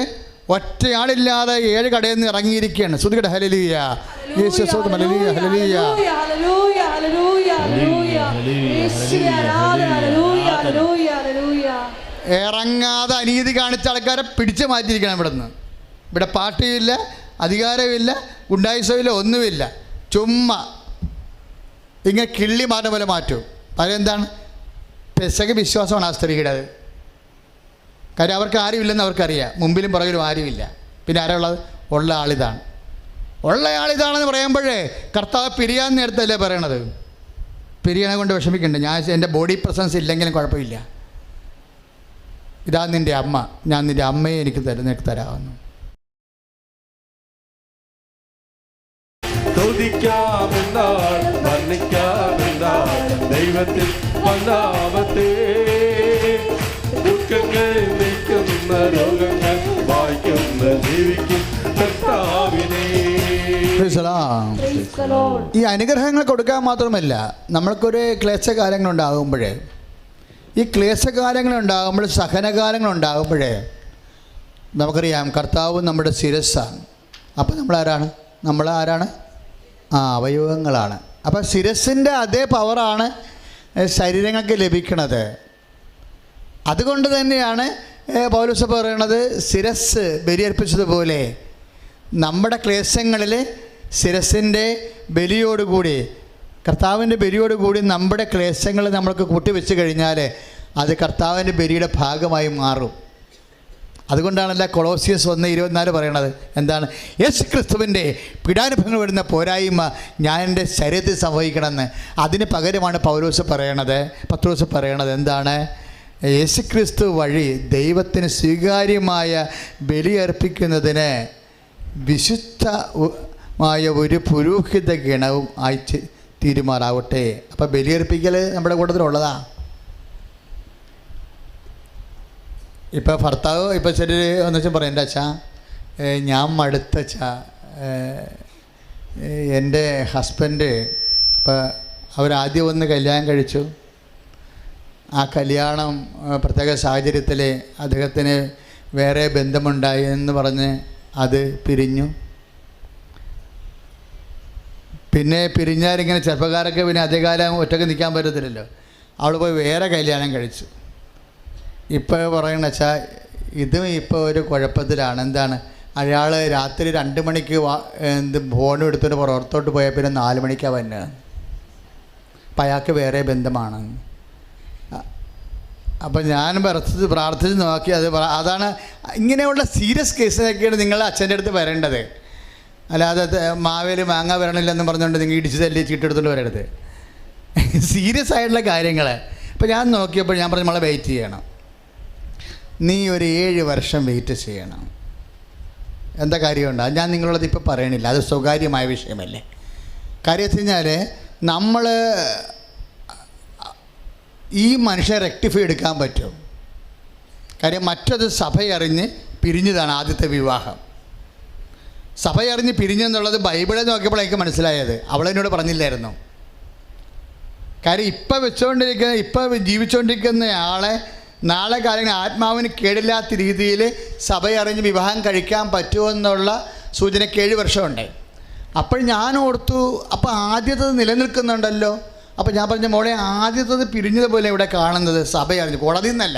ഒറ്റയാളില്ലാതെ 7 കടയിൽ നിന്ന് ഇറങ്ങിയിരിക്കുകയാണ്. ശ്രുതികട ഹല്ലേലൂയ, യേശുവേ സ്തോത്രം, ഹല്ലേലൂയ, ഹല്ലേലൂയ, ഹല്ലേലൂയ, ഹല്ലേലൂയ. ഇറങ്ങാതെ അനീതി കാണിച്ച ആൾക്കാരെ പിടിച്ചു മാറ്റിയിരിക്കണം ഇവിടുന്ന്. ഇവിടെ പാർട്ടിയില്ല, അധികാരമില്ല, ഗുണ്ടായുസമില്ല, ഒന്നുമില്ല. ചുമ്മാ ഇങ്ങനെ കിള്ളി മാറ്റം പോലെ മാറ്റും. അതെന്താണ്? പെസക വിശ്വാസമാണ് ആ സ്ത്രീയുടെ. അത് കാര്യം അവർക്ക് ആരുമില്ലെന്ന് അവർക്കറിയാം, മുമ്പിലും പുറകിലും ആരുമില്ല. പിന്നെ ആരാ ഉള്ളത്? ഉള്ള ആളിതാണ്. ഉള്ള ആളിതാണെന്ന് പറയുമ്പോഴേ കർത്താവ് പിരിയാൻ നേരത്തല്ലേ പറയണത്? പിരിയണെ കൊണ്ട് വിഷമിക്കണ്ട, ഞാൻ എൻ്റെ ബോഡി പ്രസൻസ് ഇല്ലെങ്കിലും കുഴപ്പമില്ല, ഇതാ നിൻ്റെ അമ്മ, ഞാൻ നിൻ്റെ അമ്മയെ എനിക്ക് നിനക്ക് തരാമെന്ന്. ദൈവത്തിൽ രോഗങ്ങൾ വായിക്കുന്ന ജീവിക്കും കർത്താവിനെ. ഈ അനുഗ്രഹങ്ങൾ കൊടുക്കാൻ മാത്രമല്ല, നമ്മൾക്കൊരു ക്ലേശകാലങ്ങളുണ്ടാകുമ്പോഴേ, ഈ ക്ലേശകാലങ്ങളുണ്ടാകുമ്പോൾ, സഹനകാലങ്ങളുണ്ടാകുമ്പോഴേ നമുക്കറിയാം കർത്താവ് നമ്മുടെ ശിരസ്സാണ്. അപ്പോൾ നമ്മളാരാണ്? നമ്മളാരാണ്? അവയവങ്ങളാണ്. അപ്പോൾ ശിരസ്സിൻ്റെ അതേ പവറാണ് ശരീരങ്ങൾക്ക് ലഭിക്കണത്. അതുകൊണ്ട് തന്നെയാണ് പൗലോസ് പറയണത്, ശിരസ് ബലിയർപ്പിച്ചതുപോലെ നമ്മുടെ ക്ലേശങ്ങളിൽ ശിരസിൻ്റെ ബലിയോടുകൂടി, കർത്താവിൻ്റെ ബലിയോടുകൂടി നമ്മുടെ ക്ലേശങ്ങൾ നമ്മൾക്ക് കൂട്ടിവെച്ച് കഴിഞ്ഞാൽ അത് കർത്താവിൻ്റെ ബലിയുടെ ഭാഗമായി മാറും. അതുകൊണ്ടാണല്ല കൊളോസിയസ് 1:24 പറയണത് എന്താണ്? യേശു ക്രിസ്തുവിൻ്റെ പീഡാനുഭവങ്ങൾ വരുന്ന പോരായ്മ ഞാൻ എൻ്റെ ശരീരത്തിൽ സംഭവിക്കണമെന്ന്. അതിന് പകരമാണ് പൗലോസ് പറയണത്, പത്രോസ് പറയണത് എന്താണ്? യേശുക്രിസ്തു വഴി ദൈവത്തിന് സ്വീകാര്യമായ ബലിയർപ്പിക്കുന്നതിന് വിശുദ്ധമായ ഒരു പുരോഹിത ഗണവും ആയി തീരുമാറാവട്ടെ. അപ്പോൾ ബലിയർപ്പിക്കൽ നമ്മുടെ കൂട്ടത്തിലുള്ളതാ. ഇപ്പോൾ ഭർത്താവ് ഇപ്പോൾ ശരി എന്ന് വെച്ചാൽ പറയും, എൻ്റെ അച്ഛാ ഞാൻ മടുത്തച്ഛാ, എൻ്റെ ഹസ്ബൻഡ് ഇപ്പോൾ അവരാദ്യം ഒന്ന് കല്യാണം കഴിച്ചു, ആ കല്യാണം പ്രത്യേക സാഹചര്യത്തിൽ അദ്ദേഹത്തിന് വേറെ ബന്ധമുണ്ടായി എന്ന് പറഞ്ഞ് അത് പിരിഞ്ഞു. പിന്നെ പിരിഞ്ഞാലിങ്ങനെ ചെറുപ്പക്കാരൊക്കെ പിന്നെ അധികകാലം ഒറ്റയ്ക്ക് നിൽക്കാൻ പറ്റത്തില്ലല്ലോ, അവൾ പോയി വേറെ കല്യാണം കഴിച്ചു. ഇപ്പോൾ പറയണ വെച്ചാൽ ഇതും ഇപ്പോൾ ഒരു കുഴപ്പത്തിലാണ്. എന്താണ്? അയാൾ രാത്രി 2 മണിക്ക് ഫോണും എടുത്തിട്ട് പുറത്തോട്ട് പോയാൽ പിന്നെ 4 മണിക്കാണ് വന്നത്. അപ്പം അയാൾക്ക് വേറെ ബന്ധമാണ്. അപ്പം ഞാൻ പ്രാർത്ഥിച്ച് നോക്കി, അതാണ് ഇങ്ങനെയുള്ള സീരിയസ് കേസിനൊക്കെയാണ് നിങ്ങൾ അച്ഛൻ്റെ അടുത്ത് വരേണ്ടത്. അല്ലാതെ മാവേൽ മാങ്ങ വരണില്ലെന്ന് പറഞ്ഞുകൊണ്ട് നിങ്ങൾ ഇടിച്ച് തല്ലി ചീട്ടെടുത്തുകൊണ്ട് വരരുത്. സീരിയസ് ആയിട്ടുള്ള കാര്യങ്ങൾ. അപ്പോൾ ഞാൻ നോക്കിയപ്പോൾ ഞാൻ പറഞ്ഞു, നമ്മളെ വെയിറ്റ് ചെയ്യണം, നീ ഒരു 7 വർഷം വെയിറ്റ് ചെയ്യണം. എന്താ കാര്യമുണ്ട്? അത് ഞാൻ നിങ്ങളോടത് ഇപ്പോൾ പറയണില്ല, അത് സ്വകാര്യമായ വിഷയമല്ലേ. കാര്യം വെച്ച് കഴിഞ്ഞാൽ നമ്മൾ ഈ മനുഷ്യനെ റെക്ടിഫൈ എടുക്കാൻ പറ്റും. കാര്യം മറ്റത് സഭയറിഞ്ഞ് പിരിഞ്ഞതാണ് ആദ്യത്തെ വിവാഹം. സഭയറിഞ്ഞ് പിരിഞ്ഞെന്നുള്ളത് ബൈബിളിൽ നോക്കിയപ്പോൾ എനിക്ക് മനസ്സിലായത്. അവളെന്നോട് പറഞ്ഞില്ലായിരുന്നു. കാര്യം ഇപ്പം ജീവിച്ചുകൊണ്ടിരിക്കുന്ന ആളെ നാളെ കാലങ്ങളിൽ ആത്മാവിന് കേടില്ലാത്ത രീതിയിൽ സഭയറിഞ്ഞ് വിവാഹം കഴിക്കാൻ പറ്റുമെന്നുള്ള സൂചനയ്ക്ക് 7 വർഷമുണ്ട്. അപ്പോൾ ഞാൻ ഓർത്തു, അപ്പോൾ ആദ്യത്തത് നിലനിൽക്കുന്നുണ്ടല്ലോ. അപ്പോൾ ഞാൻ പറഞ്ഞ മോളെ, ആദ്യത്തത് പിരിഞ്ഞതുപോലെ ഇവിടെ കാണുന്നത് സഭയറിഞ്ഞ്, കോടതിയിൽ നിന്നല്ല.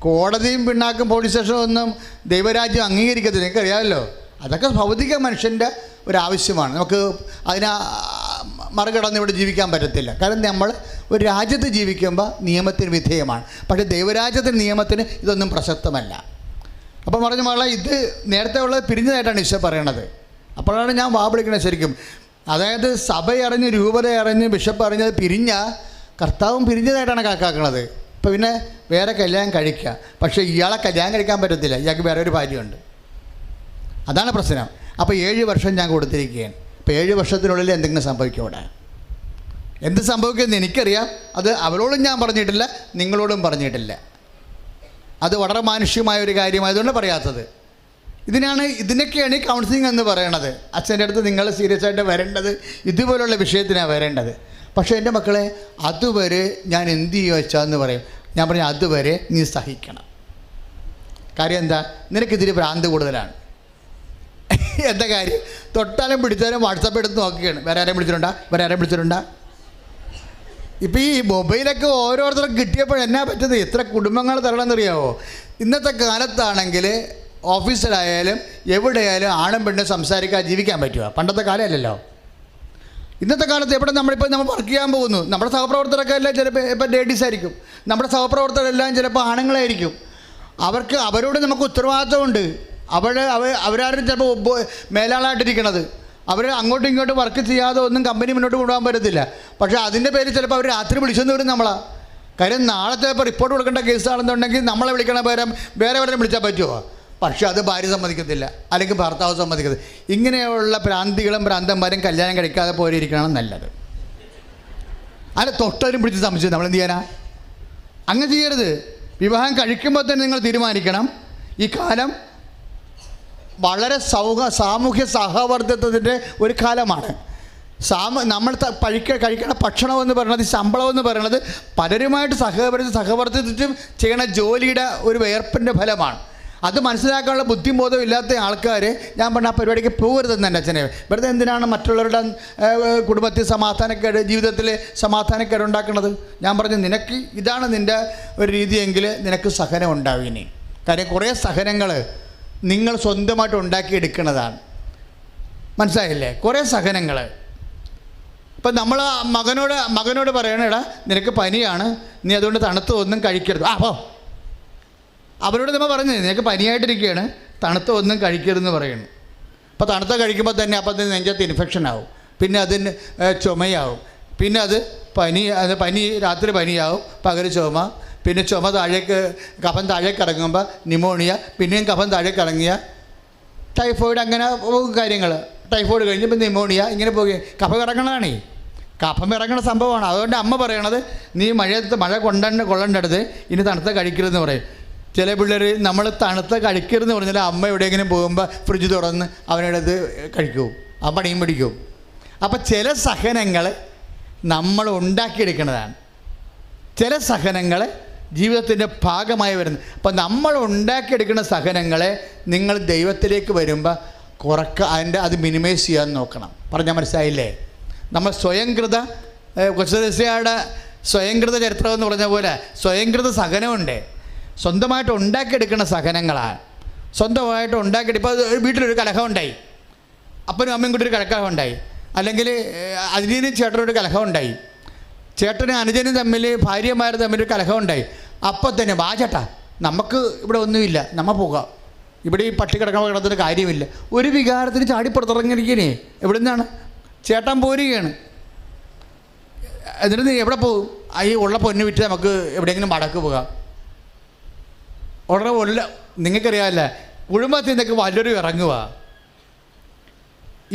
കോടതിയും പിണ്ണാക്കും പോലീസ് സ്റ്റേഷനും ഒന്നും ദൈവരാജ്യം അംഗീകരിക്കത്തില്ല, നിങ്ങൾക്കറിയാമല്ലോ. അതൊക്കെ ഭൗതിക മനുഷ്യൻ്റെ ഒരാവശ്യമാണ്. നമുക്ക് അതിനെ മറികടന്ന് ഇവിടെ ജീവിക്കാൻ പറ്റത്തില്ല. കാരണം നമ്മൾ ഒരു രാജ്യത്ത് ജീവിക്കുമ്പോൾ നിയമത്തിന് വിധേയമാണ്. പക്ഷേ ദൈവരാജ്യത്തിൻ്റെ നിയമത്തിന് ഇതൊന്നും പ്രസക്തമല്ല. അപ്പം പറഞ്ഞ മകളെ, ഇത് നേരത്തെ ഉള്ളത് പിരിഞ്ഞതായിട്ടാണ് ഈശോ പറയണത്. അപ്പോഴാണ് ഞാൻ വാവിളിക്കണത് ശരിക്കും. അതായത് സഭയറിഞ്ഞ്, രൂപത അറിഞ്ഞ്, ബിഷപ്പ് അറിഞ്ഞത് പിരിഞ്ഞ കർത്താവും പിരിഞ്ഞതായിട്ടാണ് കണക്കാക്കുന്നത്. ഇപ്പോൾ പിന്നെ വേറെ കല്യാണം കഴിക്കുക. പക്ഷേ ഇയാളെ കല്യാണം കഴിക്കാൻ പറ്റത്തില്ല, ഇയാൾക്ക് വേറെ ഒരു ഭാര്യയുണ്ട്. അതാണ് പ്രശ്നം. അപ്പോൾ 7 വർഷം ഞാൻ കൊടുത്തിരിക്കുകയാണ്. അപ്പോൾ 7 വർഷത്തിനുള്ളിൽ എന്തെങ്കിലും സംഭവിക്കും. അവിടെ എന്ത് സംഭവിക്കുമെന്ന് എനിക്കറിയാം. അത് അവളോടും ഞാൻ പറഞ്ഞിട്ടില്ല, നിങ്ങളോടും പറഞ്ഞിട്ടില്ല. അത് വളരെ മാനുഷ്യമായ ഒരു കാര്യമായതുകൊണ്ട് പറയാത്തത്. ഇതിനൊക്കെയാണ് ഈ കൗൺസിലിംഗ് എന്ന് പറയണത്. അച്ഛൻ്റെ അടുത്ത് നിങ്ങൾ സീരിയസ് ആയിട്ട് വരേണ്ടത് ഇതുപോലുള്ള വിഷയത്തിനാണ് വരേണ്ടത്. പക്ഷേ എൻ്റെ മക്കളെ, അതുവരെ ഞാൻ എന്ത് ചെയ്യുക വെച്ചാന്ന് പറയും. ഞാൻ പറഞ്ഞു, അതുവരെ നീ സഹിക്കണം. കാര്യം എന്താ? നിനക്കിതിരി ഭ്രാന്ത് കൂടുതലാണ്. എന്താ കാര്യം? തൊട്ടാലും പിടിച്ചാലും വാട്സപ്പ് എടുത്ത് നോക്കുകയാണ്. വേറെ ആരെയും വിളിച്ചിട്ടുണ്ടാ? ഇപ്പോൾ ഈ മൊബൈലൊക്കെ ഓരോരുത്തർക്കും കിട്ടിയപ്പോൾ എന്നാ പറ്റുന്നത്? എത്ര കുടുംബങ്ങൾ തരണമെന്നറിയാമോ? ഇന്നത്തെ കാലത്താണെങ്കിൽ ഓഫീസിലായാലും എവിടെയായാലും ആണും പെണ്ണും സംസാരിക്കാൻ ജീവിക്കാൻ പറ്റുമോ? പണ്ടത്തെ കാലമല്ലല്ലോ. ഇന്നത്തെ കാലത്ത് എവിടെ നമ്മൾ വർക്ക് ചെയ്യാൻ പോകുന്നു, നമ്മുടെ സഹപ്രവർത്തകരൊക്കെ എല്ലാം ചിലപ്പോൾ ഇപ്പം ലേഡീസ് ആയിരിക്കും, നമ്മുടെ സഹപ്രവർത്തകരെല്ലാം ചിലപ്പോൾ ആണുങ്ങളായിരിക്കും. അവരോട് നമുക്ക് ഉത്തരവാദിത്തമുണ്ട്. അവരാരും ചിലപ്പോൾ മേലാളായിട്ടിരിക്കണത്. അവർ അങ്ങോട്ടും ഇങ്ങോട്ടും വർക്ക് ചെയ്യാതെ ഒന്നും കമ്പനി മുന്നോട്ട് കൊണ്ടുപോകാൻ പറ്റത്തില്ല. പക്ഷേ അതിൻ്റെ പേരിൽ ചിലപ്പോൾ അവർ രാത്രി വിളിച്ചെന്ന് വരും നമ്മളാണ്. കാര്യം നാളത്തെ ഇപ്പോൾ റിപ്പോർട്ട് കൊടുക്കേണ്ട കേസാണെന്നുണ്ടെങ്കിൽ നമ്മളെ വിളിക്കണ പകരം വേറെ എവിടെയും വിളിച്ചാൽ പറ്റുമോ? പക്ഷേ അത് ഭാര്യ സമ്മതിക്കത്തില്ല, അല്ലെങ്കിൽ ഭർത്താവ് സമ്മതിക്കത്തില്ല. ഇങ്ങനെയുള്ള ഭ്രാന്തികളും ഭ്രാന്തന്മാരും കല്യാണം കഴിക്കാതെ പോയിരിക്കണം നല്ലത്. അല്ല, തൊട്ടവരും പിടിച്ച് സംശയം നമ്മൾ എന്ത് ചെയ്യാനാ? അങ്ങനെ ചെയ്യരുത്. വിവാഹം കഴിക്കുമ്പോൾ തന്നെ നിങ്ങൾ തീരുമാനിക്കണം, ഈ കാലം വളരെ സാമൂഹ്യ സഹവർത്തിത്വത്തിൻ്റെ ഒരു കാലമാണ്. നമ്മൾ കഴിക്കണ ഭക്ഷണമെന്ന് പറയുന്നത്, ശമ്പളമെന്ന് പറയുന്നത് പലരുമായിട്ട് സഹവർത്തിത്വം ചെയ്യണ ജോലിയുടെ ഒരു വേർപ്പിൻ്റെ ഫലമാണ്. അത് മനസ്സിലാക്കാനുള്ള ബുദ്ധിബോധം ഇല്ലാത്ത ആൾക്കാർ ഞാൻ പറഞ്ഞ ആ പരിപാടിക്ക് പോകരുതെന്ന് എൻ്റെ അച്ഛനെ. വെറുതെ എന്തിനാണ് മറ്റുള്ളവരുടെ കുടുംബത്തിൽ സമാധാനക്കേട്, ജീവിതത്തിൽ സമാധാനക്കേട് ഉണ്ടാക്കുന്നത്? ഞാൻ പറഞ്ഞു, നിനക്ക് ഇതാണ് നിൻ്റെ ഒരു രീതിയെങ്കിൽ നിനക്ക് സഹനം ഉണ്ടാവും. ഇനി കാര്യം കുറേ സഹനങ്ങൾ നിങ്ങൾ സ്വന്തമായിട്ട് ഉണ്ടാക്കിയെടുക്കുന്നതാണ്. മനസ്സിലായില്ലേ? കുറേ സഹനങ്ങൾ. ഇപ്പം നമ്മൾ മകനോട് പറയണേടാ, നിനക്ക് പനിയാണ്, നീ അതുകൊണ്ട് തണുത്തൊന്നും കഴിക്കരുത്. അവരോട് നമ്മൾ പറഞ്ഞു, നിനക്ക് പനിയായിട്ടിരിക്കുകയാണ്, തണുത്തൊന്നും കഴിക്കരുതെന്ന് പറയുന്നു. അപ്പോൾ തണുത്ത കഴിക്കുമ്പോൾ തന്നെ അപ്പം നെഞ്ചത്ത് ഇൻഫെക്ഷൻ ആവും, പിന്നെ അതിന് ചുമയാവും, പിന്നെ അത് പനി രാത്രി പനിയാവും, പകൽ ചുമ, പിന്നെ ചുമ കഫം താഴേക്ക് ഇറങ്ങുമ്പോൾ ന്യൂമോണിയ, പിന്നെയും കഫം താഴേക്ക് ഇറങ്ങിയ ടൈഫോയിഡ്, അങ്ങനെ കാര്യങ്ങൾ. ടൈഫോയിഡ് കഴിഞ്ഞപ്പോൾ ന്യൂമോണിയ, ഇങ്ങനെ പോകുക. കഫം ഇറങ്ങണതാണേ, കഫം ഇറങ്ങണ സംഭവമാണ്. അതുകൊണ്ട് അമ്മ പറയണത്, നീ മഴ കൊള്ളേണ്ടടുത്ത് ഇനി തണുത്ത കഴിക്കരുതെന്ന് പറയും. ചില പിള്ളേർ നമ്മൾ തണുത്ത കഴിക്കരുതെന്ന് പറഞ്ഞാൽ അമ്മ എവിടെയെങ്കിലും പോകുമ്പോൾ ഫ്രിഡ്ജ് തുറന്ന് അവനടുത്ത് കഴിക്കും, ആ പണിയും പിടിക്കും. അപ്പം ചില സഹനങ്ങൾ നമ്മൾ ഉണ്ടാക്കിയെടുക്കുന്നതാണ്. ചില സഹനങ്ങൾ ജീവിതത്തിൻ്റെ ഭാഗമായി വരുന്നത്. അപ്പം നമ്മൾ ഉണ്ടാക്കിയെടുക്കുന്ന സഹനങ്ങളെ നിങ്ങൾ ദൈവത്തിലേക്ക് വരുമ്പോൾ അത് മിനിമൈസ് ചെയ്യാൻ നോക്കണം. പറഞ്ഞാൽ മനസ്സിലായില്ലേ? നമ്മൾ കൊച്ചുദേശയുടെ സ്വയംകൃത ചരിത്രം എന്ന് പറഞ്ഞ പോലെ സ്വയംകൃത സഹനമുണ്ട്. സ്വന്തമായിട്ട് ഉണ്ടാക്കിയെടുക്കുന്ന സഹനങ്ങളാണ്. സ്വന്തമായിട്ട് ഉണ്ടാക്കിയിട്ട് ഇപ്പോൾ വീട്ടിലൊരു കലഹം ഉണ്ടായി, അപ്പനും അമ്മയും കൂടി ഒരു കലഹം ഉണ്ടായി, അല്ലെങ്കിൽ അനുജനും ചേട്ടനൊരു കലഹം ഉണ്ടായി, ചേട്ടനും അനുജനും തമ്മിൽ ഭാര്യമാർ തമ്മിൽ ഒരു കലഹം ഉണ്ടായി. അപ്പം തന്നെ ചേട്ടാ, നമുക്ക് ഇവിടെ ഒന്നുമില്ല, നമ്മൾ പോകാം, ഇവിടെ ഈ പട്ടി കിടക്കുന്ന കാര്യമില്ല. ഒരു വികാരത്തിന് ചാടിപ്പുറത്തിറങ്ങിയിരിക്കണേ. എവിടെ നിന്നാണ്? ചേട്ടൻ പോരുകയാണ്. എന്നിട്ട് നീ എവിടെ പോകും? ഈ ഉള്ള പൊന്നു വിറ്റ് നമുക്ക് എവിടെയെങ്കിലും വടക്ക് പോകാം. ഉടനെ നിങ്ങൾക്കറിയാമല്ല, കുടുംബത്തിൽ നിന്നൊക്കെ വല്ലൊരു ഇറങ്ങുക.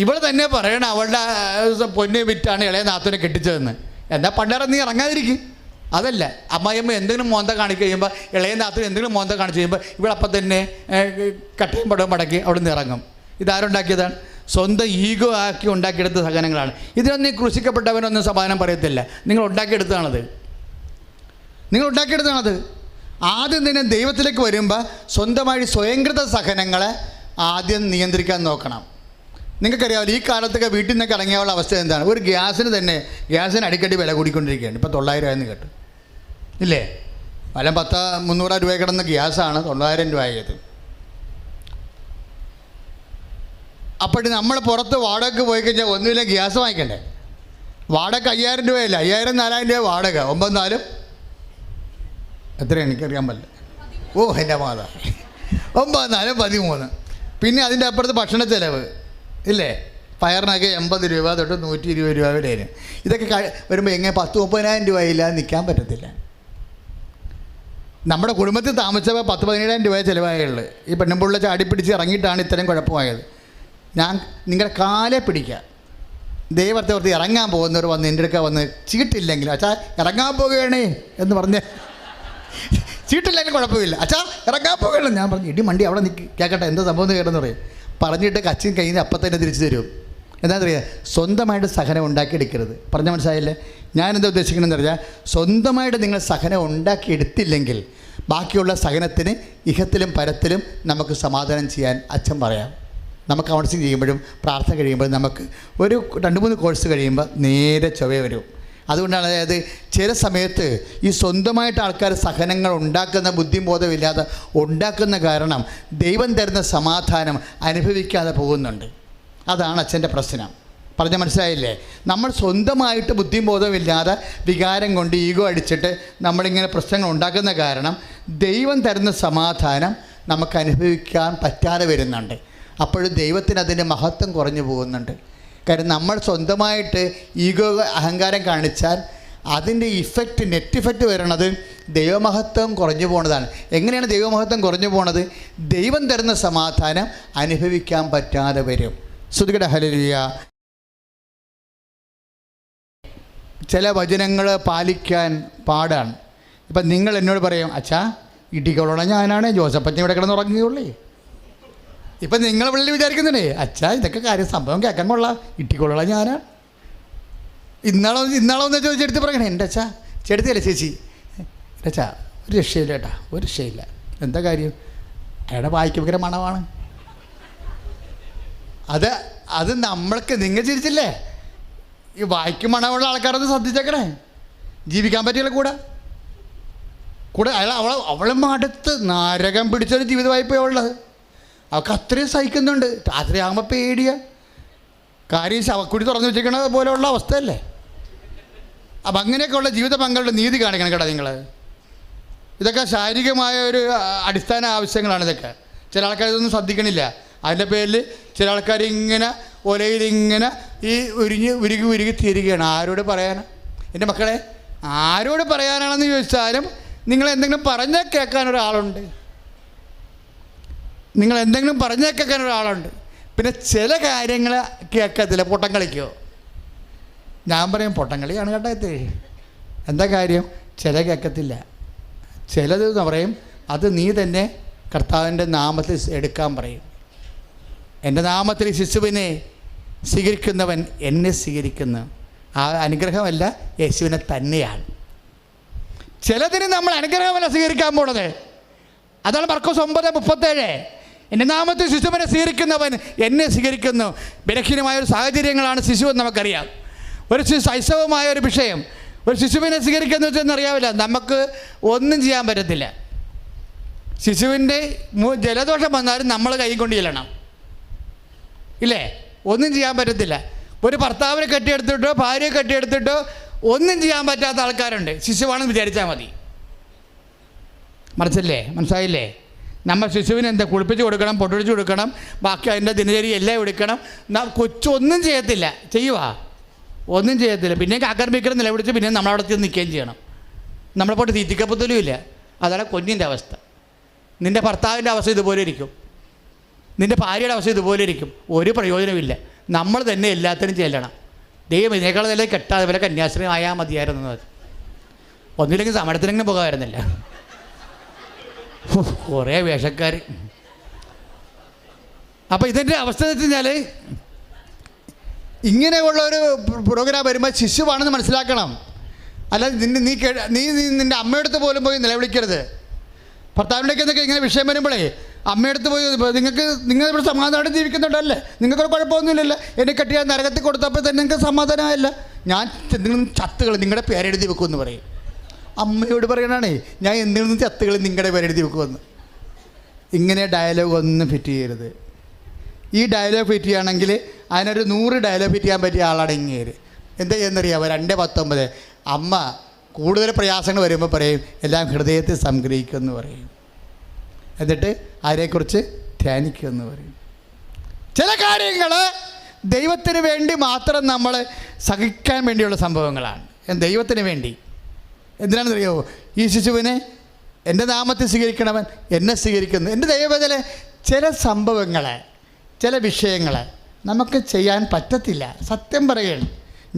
ഇവിടെ തന്നെ പറയണം അവളുടെ പൊന്ന് വിറ്റാണ് ഇളയ നാത്തൂനെ കെട്ടിച്ചതെന്ന്. എന്നാൽ പണ്ടേറെ നീ ഇറങ്ങാതിരിക്കും. അതല്ല, അമ്മായിയമ്മ എന്തെങ്കിലും മോന്ത കാണിച്ച് കഴിയുമ്പോൾ, ഇളയ നാത്തൂൻ എന്തെങ്കിലും മോന്ത കാണിച്ച് കഴിയുമ്പോൾ ഇവളപ്പം തന്നെ കട്ടയും പടവും മടക്കി അവിടെ നിന്ന് ഇറങ്ങും. ഇതാരുണ്ടാക്കിയതാണ്? സ്വന്തം ഈഗോ ആക്കി ഉണ്ടാക്കിയെടുത്ത സഹനങ്ങളാണ്. ഇതിനൊന്നും ക്രൂശിക്കപ്പെട്ടവനൊന്നും സമാധാനം പറയത്തില്ല. നിങ്ങൾ ഉണ്ടാക്കിയെടുത്താണത്. ആദ്യം തന്നെ ദൈവത്തിലേക്ക് വരുമ്പോൾ സ്വന്തമായി സ്വയംകൃത സഹനങ്ങളെ ആദ്യം നിയന്ത്രിക്കാൻ നോക്കണം. നിങ്ങൾക്കറിയാമല്ലോ, ഈ കാലത്തൊക്കെ വീട്ടിൽ നിന്നൊക്കെ ഇറങ്ങിയുള്ള അവസ്ഥ എന്താണ്? ഒരു ഗ്യാസിന് അടിക്കടി വില കൂടിക്കൊണ്ടിരിക്കുകയാണ്. ഇപ്പോൾ 900 എന്ന് കേട്ടു ഇല്ലേ? വല്ല 300 രൂപ കിടന്ന ഗ്യാസാണ് 900 രൂപ ആയത്. അപ്പോൾ നമ്മൾ പുറത്ത് വാടകയ്ക്ക് പോയി കഴിഞ്ഞാൽ ഒന്നുമില്ല, ഗ്യാസ് വാങ്ങിക്കണ്ടേ? വാടക 5000 രൂപയല്ല, 5000-4000 രൂപ വാടക. 9-4 എത്ര എനിക്കറിയാൻ പറ്റില്ല. എൻ്റെ മാതാ, 9-4 13. പിന്നെ അതിൻ്റെ അപ്പുറത്ത് ഭക്ഷണ ചിലവ് ഇല്ലേ? പയറിനൊക്കെ 80 രൂപ തൊട്ട് 120 രൂപ വരെ. ഇതൊക്കെ വരുമ്പോൾ എങ്ങനെ 10-30,000 രൂപയില്ലാതെ നിൽക്കാൻ പറ്റത്തില്ല. നമ്മുടെ കുടുംബത്തിൽ താമസിച്ചപ്പോൾ 10-17,000 രൂപ ചിലവായുള്ളൂ. ഈ പെണ്ണുമ്പുള്ള ചാടിപ്പിടിച്ച് ഇറങ്ങിയിട്ടാണ് ഇത്രയും കുഴപ്പമായത്. ഞാൻ നിങ്ങളുടെ കാലെ പിടിക്കുക. ദൈവത്തെ ഇറങ്ങാൻ പോകുന്നവർ വന്ന് എൻ്റെ അടുക്ക വന്ന് ചീട്ടില്ലെങ്കിൽ അച്ഛാ ഇറങ്ങാൻ പോകുകയാണേ എന്ന് പറഞ്ഞ് സീറ്റില്ലെങ്കിൽ കുഴപ്പമില്ല, അച്ഛാ ഇറങ്ങാൻ പോകണം. ഞാൻ പറഞ്ഞു ഇടി മണ്ടി അവിടെ നിൽക്കി കേൾക്കട്ടെ എന്താ സംഭവം എന്ന് കേട്ടെന്ന് പറയും. പറഞ്ഞിട്ട് കച്ചിൻ കയ്യിൽ നിന്ന് അപ്പം തന്നെ തിരിച്ചു തരും. എന്താണെന്ന് അറിയാം, സ്വന്തമായിട്ട് സഹനം ഉണ്ടാക്കിയെടുക്കരുത്. പറഞ്ഞ മനസ്സിലായില്ലേ? ഞാനെന്താ ഉദ്ദേശിക്കണമെന്ന് പറഞ്ഞാൽ, സ്വന്തമായിട്ട് നിങ്ങൾ സഹനം ഉണ്ടാക്കിയെടുത്തില്ലെങ്കിൽ ബാക്കിയുള്ള സഹനത്തിന് ഇഹത്തിലും പരത്തിലും നമുക്ക് സമാധാനം ചെയ്യാൻ അച്ഛൻ പറയാം. നമുക്ക് കൗൺസിലിംഗ് ചെയ്യുമ്പോഴും പ്രാർത്ഥന കഴിയുമ്പോഴും നമുക്ക് ഒരു 2-3 കോഴ്സ് കഴിയുമ്പോൾ നേരെ ചൊവ്വ വരും. അതുകൊണ്ടാണ്, അതായത് ചില സമയത്ത് ഈ സ്വന്തമായിട്ട് ആൾക്കാർ സഹനങ്ങൾ ഉണ്ടാക്കുന്ന ബുദ്ധിബോധമില്ലാതെ ഉണ്ടാക്കുന്ന കാരണം ദൈവം തരുന്ന സമാധാനം അനുഭവിക്കാതെ പോകുന്നുണ്ട്. അതാണ് അച്ഛൻ്റെ പ്രശ്നം. പറഞ്ഞ മനസ്സിലായില്ലേ? നമ്മൾ സ്വന്തമായിട്ട് ബുദ്ധിബോധമില്ലാതെ വികാരം കൊണ്ട് ഈഗോ അടിച്ചിട്ട് നമ്മളിങ്ങനെ പ്രശ്നങ്ങൾ ഉണ്ടാക്കുന്ന കാരണം ദൈവം തരുന്ന സമാധാനം നമുക്ക് അനുഭവിക്കാൻ പറ്റാതെ വരുന്നുണ്ട്. അപ്പോഴും ദൈവത്തിന് അതിൻ്റെ മഹത്വം കുറഞ്ഞു പോകുന്നുണ്ട്. കാര്യം നമ്മൾ സ്വന്തമായിട്ട് ഈഗോ അഹങ്കാരം കാണിച്ചാൽ അതിൻ്റെ ഇഫക്റ്റ്, നെറ്റ് ഇഫക്റ്റ് വരണത് ദൈവമഹത്വം കുറഞ്ഞു പോകുന്നതാണ്. എങ്ങനെയാണ് ദൈവമഹത്വം കുറഞ്ഞു പോകുന്നത്? ദൈവം തരുന്ന സമാധാനം അനുഭവിക്കാൻ പറ്റാതെ വരും. ശ്രുതികട ഹല്ലേലൂയ. ചില വചനങ്ങൾ പാലിക്കാൻ പാടാണ്. ഇപ്പം നിങ്ങൾ എന്നോട് പറയും, അച്ഛാ ഇടികൊള്ളണം ഞാനാണ്, ജോസഫച്ചൻ ഇവിടെ കിടന്നുറങ്ങുകയുള്ളേ. ഇപ്പം നിങ്ങൾ പുള്ളി വിചാരിക്കുന്നുണ്ടേ, അച്ഛാ ഇതൊക്കെ കാര്യം സംഭവം കേൾക്കാൻ കൊള്ളാം, ഇട്ടിക്കൊള്ളാം ഞാനാണ്. ഇന്നാളോ എന്ന് ചോദിച്ചെടുത്ത് പറയണേ, എൻ്റെ അച്ഛാ ചെടുത്തല്ലേ ചേച്ചി, എൻ്റെ അച്ഛാ ഒരു രക്ഷയില്ല കേട്ടാ, ഒരു രക്ഷയില്ല. എന്താ കാര്യം? അയാളുടെ വായിക്ക് ഭയങ്കര മണമാണ്. അത് നമ്മൾക്ക്, നിങ്ങൾ ചിരിച്ചില്ലേ, ഈ വായിക്ക് മണമുള്ള ആൾക്കാരൊന്ന് ശ്രദ്ധിച്ചേക്കണേ. ജീവിക്കാൻ പറ്റില്ല കൂടെ അവളെ മടുത്ത് നരകം പിടിച്ചൊരു ജീവിത വായ്പയാണ് ഉള്ളത്. അവൾക്ക് അത്രയും സഹിക്കുന്നുണ്ട്. രാത്രിയാകുമ്പോൾ പേടിയാണ്. കാര്യം ശവക്കുടി തുറന്നു വെച്ചിരിക്കണ പോലെയുള്ള അവസ്ഥയല്ലേ. അപ്പം അങ്ങനെയൊക്കെയുള്ള ജീവിത പങ്കാളിയുടെ നീതി കാണിക്കണം കേട്ടോ നിങ്ങൾ. ഇതൊക്കെ ശാരീരികമായ ഒരു അടിസ്ഥാന ആവശ്യങ്ങളാണ് ഇതൊക്കെ. ചില ആൾക്കാർ ഇതൊന്നും ശ്രദ്ധിക്കണില്ല. അതിൻ്റെ പേരിൽ ചില ആൾക്കാർ ഇങ്ങനെ ഒലയിലിങ്ങനെ ഈ ഉരുകി തീരുകയാണ്. ആരോട് പറയാനാണ് എൻ്റെ മക്കളെ? ആരോട് പറയാനാണെന്ന് ചോദിച്ചാലും നിങ്ങൾ എന്തെങ്കിലും പറഞ്ഞാൽ കേൾക്കാൻ ഒരാളുണ്ട്. പിന്നെ ചില കാര്യങ്ങൾ കേൾക്കത്തില്ല. പൊട്ടം കളിക്കോ? ഞാൻ പറയും പൊട്ടം കളിയാണ് കേട്ടോ. എന്താ കാര്യം? ചില കേൾക്കത്തില്ല. ചിലത് എന്ന് പറയും, അത് നീ തന്നെ കർത്താവിൻ്റെ നാമത്തിൽ എടുക്കാൻ പറയും. എൻ്റെ നാമത്തിൽ ശിശുവിനെ സ്വീകരിക്കുന്നവൻ എന്നെ സ്വീകരിക്കുന്നു. ആ അനുഗ്രഹമല്ല, യേശുവിനെ തന്നെയാണ്. ചിലതിന് നമ്മൾ അനുഗ്രഹമല്ല സ്വീകരിക്കാൻ പോണത്. അതാണ് മർക്കോസ് 9:37. എൻ്റെ നാമത്തിൽ ശിശുവിനെ സ്വീകരിക്കുന്നവൻ എന്നെ സ്വീകരിക്കുന്നു. ബലഹീനമായ ഒരു സാഹചര്യങ്ങളാണ് ശിശു എന്ന് നമുക്കറിയാം. ഒരു ശൈശവമായ ഒരു വിഷയം, ഒരു ശിശുവിനെ സ്വീകരിക്കുന്നത് വെച്ചെന്നറിയാവില്ല. നമുക്ക് ഒന്നും ചെയ്യാൻ പറ്റത്തില്ല. ശിശുവിൻ്റെ ജലദോഷം വന്നാലും നമ്മൾ കൈ കൊണ്ട് ചെല്ലണം, ഇല്ലേ? ഒന്നും ചെയ്യാൻ പറ്റത്തില്ല. ഒരു ഭർത്താവിനെ കെട്ടിയെടുത്തിട്ടോ ഭാര്യയെ കെട്ടിയെടുത്തിട്ടോ ഒന്നും ചെയ്യാൻ പറ്റാത്ത ആൾക്കാരുണ്ട്. ശിശുവാണെന്ന് വിചാരിച്ചാൽ മതി. മറിച്ചല്ലേ? മനസ്സിലായില്ലേ? നമ്മൾ ശിശുവിന് എന്താ കുളിപ്പിച്ച് കൊടുക്കണം, പൊട്ടൊടിച്ച് കൊടുക്കണം, ബാക്കി അതിൻ്റെ ദിനചര്യ എല്ലാം എടുക്കണം. കൊച്ചൊന്നും ചെയ്യത്തില്ല. ചെയ്യുവാ? ഒന്നും ചെയ്യത്തില്ല. പിന്നെ ആക്രമിക്കണം, നിലവിളിച്ച് പിന്നെ നമ്മളവിടെ ചെന്ന് നിൽക്കുകയും ചെയ്യണം. നമ്മളെ പോയിട്ട് തീറ്റിക്കപ്പത്തലും ഇല്ല. അതാണ് കുഞ്ഞിൻ്റെ അവസ്ഥ. നിൻ്റെ ഭർത്താവിൻ്റെ അവസ്ഥ ഇതുപോലെ ഇരിക്കും, നിൻ്റെ ഭാര്യയുടെ അവസ്ഥ ഇതുപോലെ ഇരിക്കും. ഒരു പ്രയോജനമില്ല. നമ്മൾ തന്നെ എല്ലാത്തിനും ചെല്ലണം. ദൈവം ഇതിനേക്കാൾ നല്ല കെട്ടാതെ പോലെ കന്യാസ്ത്രീ ആയാൽ മതിയായിരുന്നു. ഒന്നില്ലെങ്കിൽ സമരത്തിനെങ്കിലും പോകാമായിരുന്നില്ല. കുറേ വേഷക്കാർ. അപ്പോൾ ഇതിൻ്റെ അവസ്ഥ എന്ന് വെച്ച് കഴിഞ്ഞാൽ, ഇങ്ങനെയുള്ളൊരു പ്രോഗ്രാം വരുമ്പോൾ ശിശുവാണെന്ന് മനസ്സിലാക്കണം. അല്ലാതെ നീ നിൻ്റെ അമ്മയടുത്ത് പോലും പോയി നിലവിളിക്കരുത്. ഭർത്താവിൻ്റെയൊക്കെ എന്തൊക്കെ ഇങ്ങനെ വിഷയം വരുമ്പോഴേ അമ്മയടുത്ത് പോയി, നിങ്ങളിവിടെ സമാധാനം ജീവിക്കുന്നുണ്ടല്ലേ, നിങ്ങൾക്കൊരു കുഴപ്പമൊന്നുമില്ലല്ലോ, എന്നെ കെട്ടിയാൽ നരകത്തിൽ കൊടുത്തപ്പോൾ തന്നെ നിങ്ങൾക്ക് സമാധാനമായില്ല, ഞാൻ എന്തെങ്കിലും ചത്തുകൾ നിങ്ങളുടെ പേരെഴുതി വെക്കുമെന്ന് പറയും. അമ്മയോട് പറയണാണേ, ഞാൻ എന്തെങ്കിലും ചത്തുകൾ നിങ്ങളുടെ പേരെഴുതി വെക്കുമെന്ന്. ഇങ്ങനെ ഡയലോഗ് ഒന്നും ഫിറ്റ് ചെയ്യരുത്. ഈ ഡയലോഗ് ഫിറ്റ് ചെയ്യുകയാണെങ്കിൽ അതിനൊരു 100 ഡയലോഗ് ഫിറ്റ് ചെയ്യാൻ പറ്റിയ ആളാണ് ഇങ്ങേര്. എന്താ ചെയ്യുന്നറിയാമോ? 2:19 അമ്മ കൂടുതൽ പ്രയാസങ്ങൾ വരുമ്പോൾ പറയും, എല്ലാം ഹൃദയത്തിൽ സംഗ്രഹിക്കുമെന്ന് പറയും. എന്നിട്ട് അതിനെക്കുറിച്ച് ധ്യാനിക്കുമെന്ന് പറയും. ചില കാര്യങ്ങൾ ദൈവത്തിന് വേണ്ടി മാത്രം നമ്മൾ സഹിക്കാൻ വേണ്ടിയുള്ള സംഭവങ്ങളാണ്. ദൈവത്തിന് വേണ്ടി. എന്തിനാണെന്നറിയാമോ? ഈ ശിശുവിനെ എൻ്റെ നാമത്തിൽ സ്വീകരിക്കണവൻ എന്നെ സ്വീകരിക്കുന്നു. എൻ്റെ ദൈവത്തിലെ ചില സംഭവങ്ങൾ, ചില വിഷയങ്ങൾ നമുക്ക് ചെയ്യാൻ പറ്റത്തില്ല. സത്യം പറയുകയാണ്.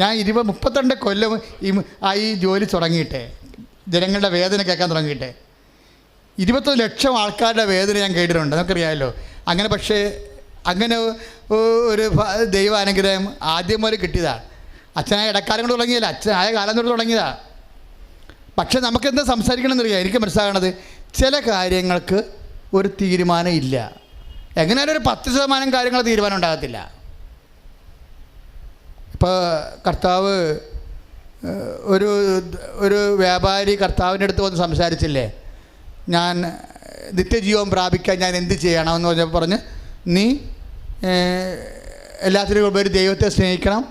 ഞാൻ 32 കൊല്ലം ഈ ജോലി തുടങ്ങിയിട്ട്, ജനങ്ങളുടെ വേദന കേൾക്കാൻ തുടങ്ങിയിട്ട്, 21 ലക്ഷം ആൾക്കാരുടെ വേദന ഞാൻ കേട്ടിട്ടുണ്ട്, നമുക്കറിയാമല്ലോ. അങ്ങനെ പക്ഷേ അങ്ങനെ ഒരു ദൈവാനുഗ്രഹം ആദ്യം മുതൽ കിട്ടിയതാണ്. അച്ഛനായ ഇടക്കാലം കൊണ്ട് തുടങ്ങിയല്ല, അച്ഛനായ കാലം കൊണ്ട് തുടങ്ങിയതാണ്. പക്ഷെ നമുക്കെന്താ സംസാരിക്കണമെന്നറിയാം. എനിക്ക് മനസ്സിലാകണത് ചില കാര്യങ്ങൾക്ക് ഒരു തീരുമാനം ഇല്ല. എങ്ങനെയാലും ഒരു 10% കാര്യങ്ങൾ തീരുമാനം ഉണ്ടാകത്തില്ല. ഇപ്പോൾ കർത്താവ് ഒരു വ്യാപാരി കർത്താവിൻ്റെ അടുത്ത് വന്ന് സംസാരിച്ചില്ലേ, ഞാൻ നിത്യജീവൻ പ്രാപിക്കാൻ ഞാൻ എന്ത് ചെയ്യണമെന്ന് പറഞ്ഞപ്പോൾ പറഞ്ഞ്, നീ എല്ലാത്തിനും ഉപരി ദൈവത്തെ സ്നേഹിക്കണം,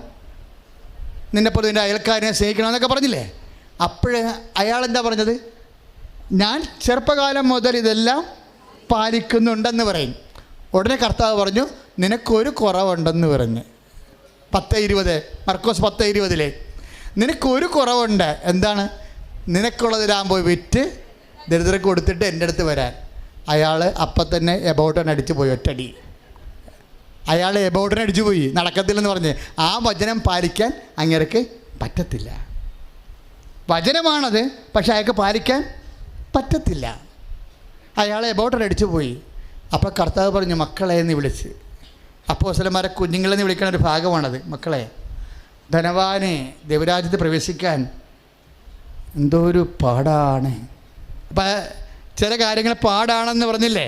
നിന്നെപ്പോലെ നിൻ്റെ അയൽക്കാരനെ സ്നേഹിക്കണം എന്നൊക്കെ പറഞ്ഞില്ലേ. അപ്പോഴേ അയാളെന്താ പറഞ്ഞത്? ഞാൻ ചെറുപ്പകാലം മുതൽ ഇതെല്ലാം പാലിക്കുന്നുണ്ടെന്ന് പറയും. ഉടനെ കർത്താവ് പറഞ്ഞു, നിനക്കൊരു കുറവുണ്ടെന്ന് പറഞ്ഞ്. 10:20 മർക്കോസ് 10:20 നിനക്കൊരു കുറവുണ്ട്. എന്താണ്? നിനക്കുള്ളതെല്ലാം പോയി വിറ്റ് ദരിദ്രർക്ക് കൊടുത്തിട്ട് എൻ്റെ അടുത്ത് വരാൻ. അയാൾ അപ്പം തന്നെ എബൗട്ടൻ അടിച്ചു പോയി, ഒറ്റടി. അയാൾ എബൗട്ടൻ അടിച്ചു പോയി, നടക്കത്തില്ലെന്ന് പറഞ്ഞ്. ആ വചനം പാലിക്കാൻ അങ്ങേർക്ക് പറ്റത്തില്ല. വചനമാണത്, പക്ഷെ അയാൾക്ക് പാലിക്കാൻ പറ്റത്തില്ല. അയാൾ എബൗട്ടൻ അടിച്ചു പോയി. അപ്പോൾ കർത്താവ് പറഞ്ഞു, മക്കളെ എന്ന് വിളിച്ച്. അപ്പോസ്തലന്മാരെ കുഞ്ഞുങ്ങളെന്ന് വിളിക്കുന്ന ഒരു ഭാഗമാണത്. മക്കളെ, ധനവാനെ ദൈവരാജ്യത്ത് പ്രവേശിക്കാൻ എന്തോ ഒരു പാടാണ്. അപ്പം ചില കാര്യങ്ങൾ പാടാണെന്ന് പറഞ്ഞില്ലേ.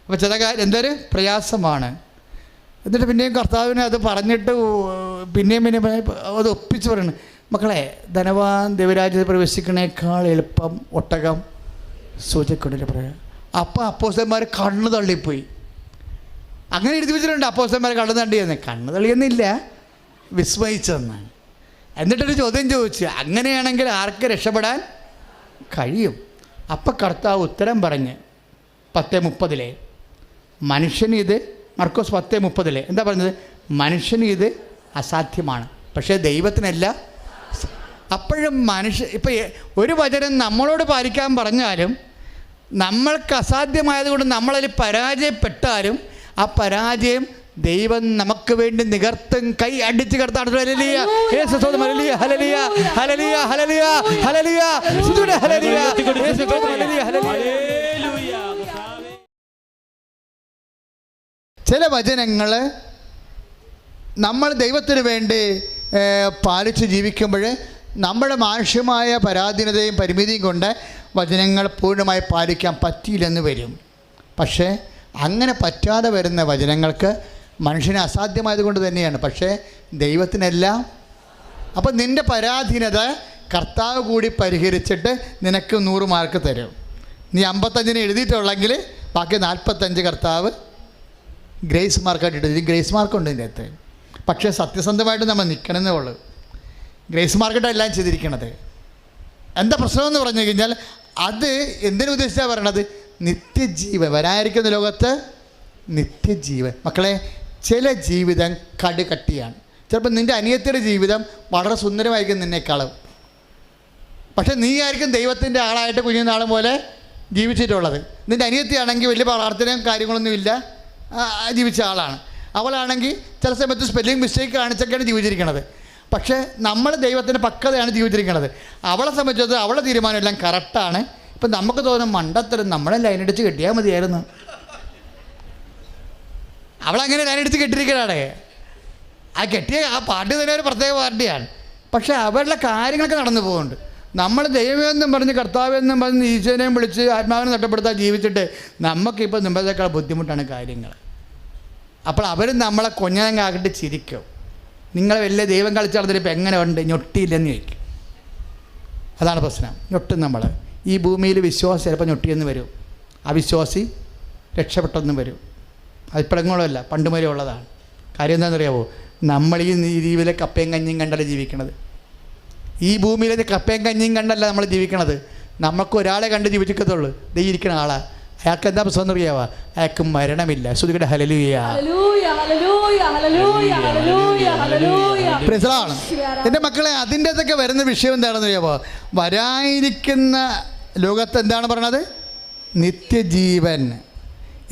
അപ്പോൾ ചില കാര്യം എന്തൊരു പ്രയാസമാണ്. എന്നിട്ട് പിന്നെയും കർത്താവിനെ അത് പറഞ്ഞിട്ട് പിന്നെയും അത് ഒപ്പിച്ച് പറയണം. മക്കളെ, ധനവാൻ ദൈവരാജ്യത്ത് പ്രവേശിക്കണേക്കാൾ എളുപ്പം ഒട്ടകം സൂചിക്കൊണ്ടിട്ട് പറയാം. അപ്പം അപ്പോസ്തലന്മാർ കണ്ണ് തള്ളിപ്പോയി. അങ്ങനെ എഴുതി വെച്ചിട്ടുണ്ട്, അപ്പോസ്തലന്മാർ കണ്ണ് തള്ളിയെന്ന്. കണ്ണ് തള്ളിയെന്നില്ല, വിസ്മയിച്ചെന്ന്. എന്നിട്ടൊരു ചോദ്യം ചോദിച്ചു, അങ്ങനെയാണെങ്കിൽ ആർക്ക് രക്ഷപ്പെടാൻ കഴിയും? അപ്പം കർത്താവ് ഉത്തരം പറഞ്ഞ് 10:30 മനുഷ്യന് ഇത്, മർക്കോസ് 10:30 എന്താ പറഞ്ഞത്? മനുഷ്യന് ഇത് അസാധ്യമാണ്, പക്ഷേ ദൈവത്തിനല്ല. അപ്പോഴും ഇപ്പം ഒരു വചനം നമ്മളോട് പാലിക്കാൻ പറഞ്ഞാലും നമ്മൾക്ക് അസാധ്യമായതുകൊണ്ട് നമ്മളതിൽ പരാജയപ്പെട്ടാലും ആ പരാജയം ദൈവം നമുക്ക് വേണ്ടി നികർത്തും. കൈ അടിച്ച് കർത്താൻ. ചില വചനങ്ങൾ നമ്മൾ ദൈവത്തിന് വേണ്ടി പാലിച്ച് ജീവിക്കുമ്പോൾ നമ്മുടെ മാനുഷ്യമായ പരാധീനതയും പരിമിതിയും കൊണ്ട് വചനങ്ങൾ പൂർണ്ണമായി പാലിക്കാൻ പറ്റിയില്ലെന്ന് വരും. പക്ഷേ അങ്ങനെ പറ്റാതെ വരുന്ന വചനങ്ങൾക്ക് മനുഷ്യന് അസാധ്യമായതുകൊണ്ട് തന്നെയാണ്, പക്ഷേ ദൈവത്തിനെല്ലാം. അപ്പം നിൻ്റെ പരാധീനത കർത്താവ് കൂടി പരിഹരിച്ചിട്ട് നിനക്ക് 100 മാർക്ക് തരും. നീ 55 എഴുതിയിട്ടുള്ളെങ്കിൽ ബാക്കി 45 കർത്താവ് ഗ്രേസ് മാർക്കായിട്ട് ഇട്ടു. ഗ്രേസ് മാർക്കുണ്ട് ഇതിൻ്റെ അകത്ത്. പക്ഷേ സത്യസന്ധമായിട്ട് നമ്മൾ നിൽക്കണമെന്നേ ഉള്ളൂ. ഗ്രേസ് മാർക്കിട്ടാണ് എല്ലാം ചെയ്തിരിക്കണത്. എന്താ പ്രശ്നമെന്ന് പറഞ്ഞു കഴിഞ്ഞാൽ അത് എന്തിനുദ്ദേശിച്ചാണ് പറയണത്? നിത്യജീവൻ, വരാനിരിക്കുന്ന ലോകത്ത് നിത്യജീവൻ. മക്കളെ, ചില ജീവിതം കടുകട്ടിയാണ്. ചിലപ്പോൾ നിൻ്റെ അനിയത്തിയുടെ ജീവിതം വളരെ സുന്ദരമായിരിക്കും നിന്നേക്കാളും. പക്ഷെ നീ ആയിരിക്കും ദൈവത്തിൻ്റെ ആളായിട്ട് കുഞ്ഞുനാളും പോലെ ജീവിച്ചിട്ടുള്ളത്. നിൻ്റെ അനിയത്തിയാണെങ്കിൽ വലിയ പ്രാർത്ഥനയും കാര്യങ്ങളൊന്നുമില്ല, ജീവിച്ച ആളാണ്. അവളാണെങ്കിൽ ചില സമയത്ത് സ്പെല്ലിംഗ് മിസ്റ്റേക്ക് കാണിച്ചൊക്കെയാണ് ജീവിച്ചിരിക്കുന്നത്. പക്ഷേ നമ്മൾ ദൈവത്തിൻ്റെ പക്വതയാണ് ജീവിച്ചിരിക്കുന്നത്. അവളെ സംബന്ധിച്ചത് അവളുടെ തീരുമാനം എല്ലാം കറക്റ്റാണ്. ഇപ്പം നമുക്ക് തോന്നും മണ്ടത്തരം, നമ്മളെ ലൈനടിച്ച് കെട്ടിയാൽ മതിയായിരുന്നു. അവളങ്ങനെ ലൈനടിച്ച് കെട്ടിയിരിക്കണാണ്. ആ കെട്ടിയ ആ പാർട്ടി തന്നെ ഒരു പ്രത്യേക പാർട്ടിയാണ്. പക്ഷേ അവരുടെ കാര്യങ്ങളൊക്കെ നടന്നു പോകുന്നുണ്ട്. നമ്മൾ ദൈവമെന്നും പറഞ്ഞ് കർത്താവെന്നും പറഞ്ഞ് ഈശ്വരനെയും വിളിച്ച് ആത്മാവിനെ നഷ്ടപ്പെടുത്താൻ ജീവിച്ചിട്ട് നമുക്കിപ്പോൾ മുമ്പത്തേക്കാൾ ബുദ്ധിമുട്ടാണ് കാര്യങ്ങൾ. അപ്പോൾ അവർ നമ്മളെ കൊഞ്ഞങ്ങാക്കിട്ട് ചിരിക്കും. നിങ്ങൾ വലിയ ദൈവം കളിച്ച് നടന്നിട്ട് ഇപ്പം എങ്ങനെ ഉണ്ട്, ഞൊട്ടിയില്ലെന്ന് ചോദിക്കും. അതാണ് പ്രശ്നം. ഞൊട്ടും നമ്മൾ ഈ ഭൂമിയിൽ വിശ്വാസി ചിലപ്പോൾ ഞൊട്ടിയെന്ന് വരും, അവിശ്വാസി രക്ഷപ്പെട്ടെന്നും വരും. അതിപ്പോഴെങ്ങോളമല്ല, പണ്ട് വരെ ഉള്ളതാണ്. കാര്യം എന്താണെന്നറിയാമോ? നമ്മൾ ഈ രീതിയിലെ കപ്പയും കഞ്ഞിയും കണ്ടല്ല ജീവിക്കണത്. ഈ ഭൂമിയിലെ കപ്പയും കഞ്ഞിയും കണ്ടല്ല നമ്മൾ ജീവിക്കണത്. നമുക്ക് ഒരാളെ കണ്ട് ജീവിച്ചിക്കത്തുള്ളൂ. ദേ ഇരിക്കുന്ന ആളാ. അയാൾക്ക് എന്താ പ്രശ്നം എന്നറിയാവോ? അയാൾക്ക് മരണമില്ല. ശ്രുതിയുടെ ഹല്ലേലൂയ. എൻ്റെ മക്കളെ, അതിൻ്റെ അതൊക്കെ വരുന്ന വിഷയം എന്താണെന്ന് അറിയാമോ? വരാനിരിക്കുന്ന ലോകത്ത് എന്താണ് പറയണത്? നിത്യജീവൻ.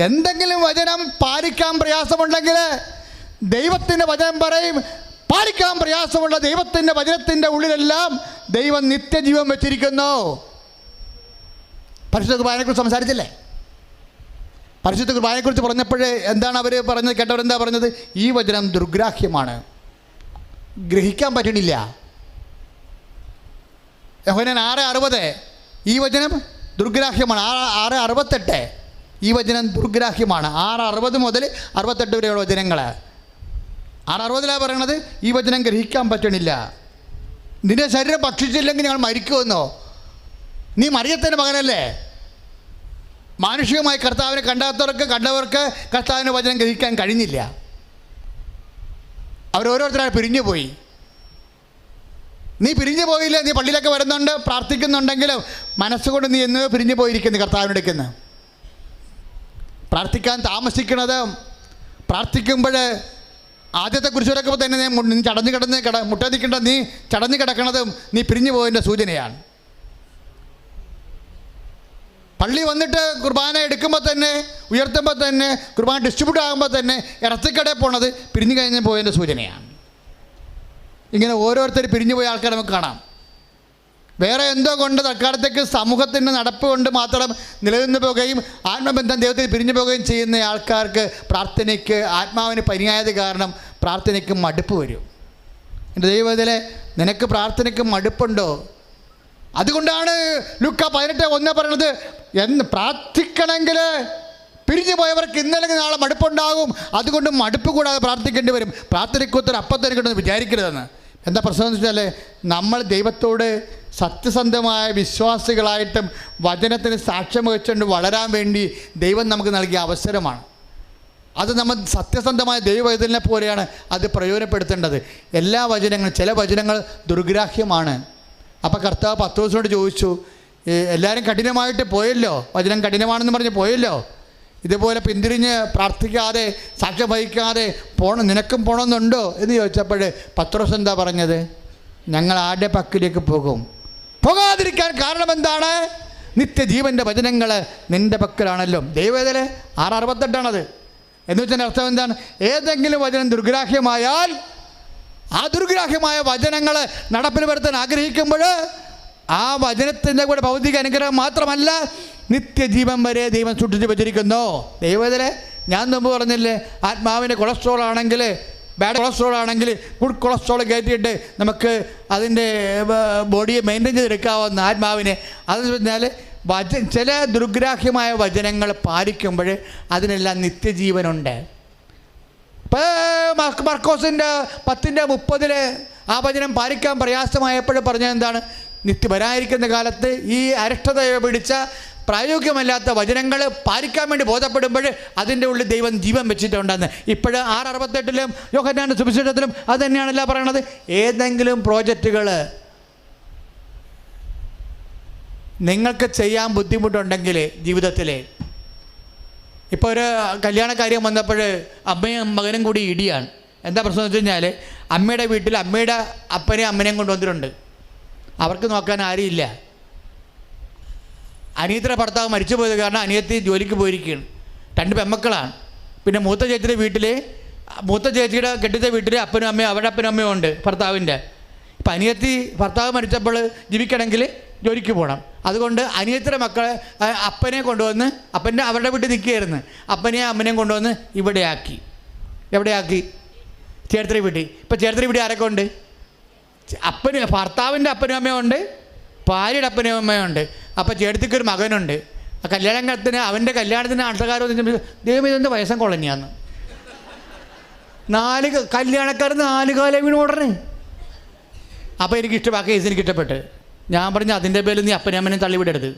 എന്തെങ്കിലും വചനം പാലിക്കാൻ പ്രയാസമുണ്ടെങ്കിൽ ദൈവത്തിൻ്റെ വചനം പറയും. പാലിക്കാൻ പ്രയാസമുള്ള ദൈവത്തിൻ്റെ വചനത്തിൻ്റെ ഉള്ളിലെല്ലാം ദൈവം നിത്യജീവൻ വെച്ചിരിക്കുന്നു. പരിശുദ്ധ കുർബാനയെക്കുറിച്ച് സംസാരിച്ചില്ലേ? പരിശുദ്ധ കുർബാനയെക്കുറിച്ച് പറഞ്ഞപ്പോൾ എന്താണ് അവർ പറഞ്ഞത്? കേട്ടവരെന്താ പറഞ്ഞത്? ഈ വചനം ദുർഗ്രാഹ്യമാണ്, ഗ്രഹിക്കാൻ പറ്റണില്ല. യോഹന്നാൻ 6:60 ഈ വചനം ദുർഗ്രാഹ്യമാണ്. 6:68 ഈ വചനം ദുർഗ്രാഹ്യമാണ്. 6:60 മുതൽ 68 വരെയുള്ള വചനങ്ങൾ. 6:60 പറയണത് ഈ വചനം ഗ്രഹിക്കാൻ പറ്റണില്ല. നിന്റെ ശരീരം ഭക്ഷിച്ചില്ലെങ്കിൽ ഞങ്ങൾ മരിക്കുമെന്നോ? നീ മറിയത്തിൻ്റെ മകനല്ലേ? മാനുഷികമായി കർത്താവിനെ കണ്ടവർക്ക് കർത്താവിൻ്റെ വചനം ഗ്രഹിക്കാൻ കഴിഞ്ഞില്ല. അവരോരോരുത്തരായി പിരിഞ്ഞു പോയി. നീ പിരിഞ്ഞു പോയില്ല. നീ പള്ളിയിലൊക്കെ വരുന്നുണ്ട്, പ്രാർത്ഥിക്കുന്നുണ്ടെങ്കിലും മനസ്സുകൊണ്ട് നീ എന്ന് പിരിഞ്ഞു പോയിരിക്കുന്നു കർത്താവിൻ്റെ അടുക്കുന്ന. പ്രാർത്ഥിക്കാൻ താമസിക്കുന്നത്, പ്രാർത്ഥിക്കുമ്പോൾ ആദ്യത്തെ കുരിശുരക്കുമ്പോൾ തന്നെ നീ ചടഞ്ഞു കിടന്ന് മുട്ട നിൽക്കേണ്ട നീ ചടഞ്ഞു കിടക്കുന്നതും നീ പിരിഞ്ഞു പോയതിൻ്റെ സൂചനയാണ്. പള്ളി വന്നിട്ട് കുർബാന എടുക്കുമ്പോൾ തന്നെ, ഉയർത്തുമ്പോൾ തന്നെ, കുർബാന ഡിസ്ട്രിബ്യൂട്ട് ആകുമ്പോൾ തന്നെ ഇറച്ചിക്കടയിൽ പോണത് പിരിഞ്ഞു കഴിഞ്ഞ് പോയതിൻ്റെ സൂചനയാണ്. ഇങ്ങനെ ഓരോരുത്തർ പിരിഞ്ഞു പോയ ആൾക്കാരെ നമുക്ക് കാണാം. വേറെ എന്തോ കൊണ്ട് തൽക്കാലത്തേക്ക് സമൂഹത്തിൻ്റെ നടപ്പ് കൊണ്ട് മാത്രം നിലനിന്ന് പോകുകയും ആത്മബന്ധം ദൈവത്തിൽ പിരിഞ്ഞു പോവുകയും ചെയ്യുന്ന ആൾക്കാർക്ക് പ്രാർത്ഥനയ്ക്ക്, ആത്മാവിന് പനിയായത് കാരണം പ്രാർത്ഥനയ്ക്ക് മടുപ്പ് വരും. എൻ്റെ ദൈവത്തിലെ നിനക്ക് പ്രാർത്ഥനയ്ക്ക് മടുപ്പുണ്ടോ? അതുകൊണ്ടാണ് ലൂക്കാ 18:1 പറയണത്, പ്രാർത്ഥിക്കണമെങ്കിൽ പിരിഞ്ഞു പോയവർക്ക് ഇന്നല്ലെങ്കിൽ നാളെ മടുപ്പുണ്ടാകും, അതുകൊണ്ട് മടുപ്പ് കൂടാതെ പ്രാർത്ഥിക്കേണ്ടി വരും. പ്രാർത്ഥനയ്ക്കൊത്തൊരു അപ്പത്തരക്കിട്ടെന്ന് വിചാരിക്കരുതെന്ന്. എന്താ പ്രശ്നം എന്ന് വെച്ചാൽ, നമ്മൾ ദൈവത്തോട് സത്യസന്ധമായ വിശ്വാസികളായിട്ടും വചനത്തിന് സാക്ഷ്യം വഹിച്ചുകൊണ്ട് വളരാൻ വേണ്ടി ദൈവം നമുക്ക് നൽകിയ അവസരമാണ്. അത് നമ്മൾ സത്യസന്ധമായ ദൈവവചനെ പോലെയാണ് അത് പ്രയോജനപ്പെടുത്തേണ്ടത്. എല്ലാ വചനങ്ങളും, ചില വചനങ്ങൾ ദുർഗ്രാഹ്യമാണ്. അപ്പോൾ കർത്താവ് പത്രോസിനോട് ചോദിച്ചു, എല്ലാവരും കഠിനമായിട്ട് പോയല്ലോ, വചനം കഠിനമാണെന്ന് പറഞ്ഞ് പോയല്ലോ, ഇതുപോലെ പിന്തിരിഞ്ഞ് പ്രാർത്ഥിക്കാതെ സാക്ഷ്യം വഹിക്കാതെ നിനക്കും പോകണമെന്നുണ്ടോ എന്ന് ചോദിച്ചപ്പോൾ പത്രോസ് എന്താ പറഞ്ഞത്? ഞങ്ങൾ ആരുടെ പക്കലേക്ക് പോകും? പോകാതിരിക്കാൻ കാരണം എന്താണ്? നിത്യജീവൻ്റെ വചനങ്ങൾ നിൻ്റെ പക്കലാണല്ലോ. ദൈവവേദന 6:68 എന്ന് വെച്ചതിൻ്റെ അർത്ഥം എന്താണ്? ഏതെങ്കിലും വചനം ദുർഗ്രാഹ്യമായാൽ ആ ദുർഗ്രാഹ്യമായ വചനങ്ങൾ നടപ്പിൽ വരുത്താൻ ആഗ്രഹിക്കുമ്പോൾ ആ വചനത്തിൻ്റെ കൂടെ ഭൗതിക അനുഗ്രഹം മാത്രമല്ല, നിത്യജീവൻ വരെ ദൈവം സൂക്ഷിച്ച് വെച്ചിരിക്കുന്നു. ദൈവത്തിലെ ഞാൻ മുമ്പ് പറഞ്ഞില്ലേ, ആത്മാവിൻ്റെ കൊളസ്ട്രോൾ ആണെങ്കിൽ, ബാഡ് കൊളസ്ട്രോൾ ആണെങ്കിൽ ഗുഡ് കൊളസ്ട്രോൾ കയറ്റിയിട്ട് നമുക്ക് അതിൻ്റെ ബോഡിയെ മെയിൻറ്റെയിൻ ചെയ്തെടുക്കാവുന്ന ആത്മാവിനെ. അതെന്ന് പറഞ്ഞാൽ ചില ദുർഗ്രാഹ്യമായ വചനങ്ങൾ പാലിക്കുമ്പോൾ അതിനെല്ലാം നിത്യജീവനുണ്ട്. ഇപ്പോൾ മർക്കോസിൻ്റെ 10:30 ആ വചനം പാലിക്കാൻ പ്രയാസമായപ്പോൾ പറഞ്ഞത് എന്താണ്? വരാനിരിക്കുന്ന കാലത്ത് ഈ അരിഷ്ടതയെ പിടിച്ച പ്രായോഗികമല്ലാത്ത വചനങ്ങൾ പാലിക്കാൻ വേണ്ടി ബോധപ്പെടുമ്പോൾ അതിൻ്റെ ഉള്ളിൽ ദൈവം ജീവൻ വെച്ചിട്ടുണ്ടെന്ന്. ഇപ്പോൾ 6:68 യോഹന്നാന്റെ സുവിശേഷത്തിലും അത് തന്നെയാണല്ലോ പറയണത്. ഏതെങ്കിലും പ്രോജക്റ്റുകൾ നിങ്ങൾക്ക് ചെയ്യാൻ ബുദ്ധിമുട്ടുണ്ടെങ്കിൽ ജീവിതത്തിൽ, ഇപ്പോൾ ഒരു കല്യാണക്കാര്യം വന്നപ്പോൾ അമ്മയും മകനും കൂടി ഇടിയാണ്. എന്താ പ്രശ്നം എന്ന് വെച്ച് കഴിഞ്ഞാൽ, അമ്മയുടെ വീട്ടിൽ അമ്മയുടെ അപ്പനെയും അമ്മനെയും കൊണ്ടുവന്നിട്ടുണ്ട്. അവർക്ക് നോക്കാൻ ആരുമില്ല. അനിയത്തിയുടെ ഭർത്താവ് മരിച്ചു പോയത് കാരണം അനിയത്തി ജോലിക്ക് പോയിരിക്കുകയാണ്. 2 പെമ്മക്കളാണ്. പിന്നെ മൂത്ത ചേച്ചിയുടെ കെട്ടിച്ച വീട്ടിൽ അപ്പനും അമ്മയും, അവരുടെ അപ്പനും അമ്മയും ഉണ്ട് ഭർത്താവിൻ്റെ. ഇപ്പം അനിയത്തി ഭർത്താവ് മരിച്ചപ്പോൾ ജീവിക്കണമെങ്കിൽ ജോലിക്ക് പോകണം. അതുകൊണ്ട് അനിയത്തിയുടെ മക്കളെ അപ്പനെ കൊണ്ടുവന്ന്, അവരുടെ വീട്ടിൽ നിൽക്കുകയായിരുന്നു, അപ്പനെയും അമ്മനെയും കൊണ്ടുവന്ന് ഇവിടെയാക്കി. എവിടെയാക്കി? ചേർത്തല വീട്ടിൽ. ഇപ്പം ചേർത്തല വീട്ടിൽ ആരൊക്കെ ഉണ്ട്? ഭർത്താവിൻ്റെ അപ്പനും അമ്മയും ഉണ്ട്, ഭാര്യയുടെ അപ്പനും അമ്മയും ഉണ്ട്. അപ്പോൾ ചേട്ടത്തിക്കൊരു മകനുണ്ട്. ആ അവൻ്റെ കല്യാണത്തിന് ആൾക്കാർ ദൈവം ഇതെന്ത് വയസ്സം കോളനിയാന്ന് 4 കല്യാണക്കാർ 4 കാലം വീണ് ഓടണേ. അപ്പോൾ എനിക്കിഷ്ടം, ആ കേസ് എനിക്കിഷ്ടപ്പെട്ട്. ഞാൻ പറഞ്ഞു, അതിൻ്റെ പേരിൽ നീ അപ്പനും അമ്മനെയും തള്ളിവിടരുത്.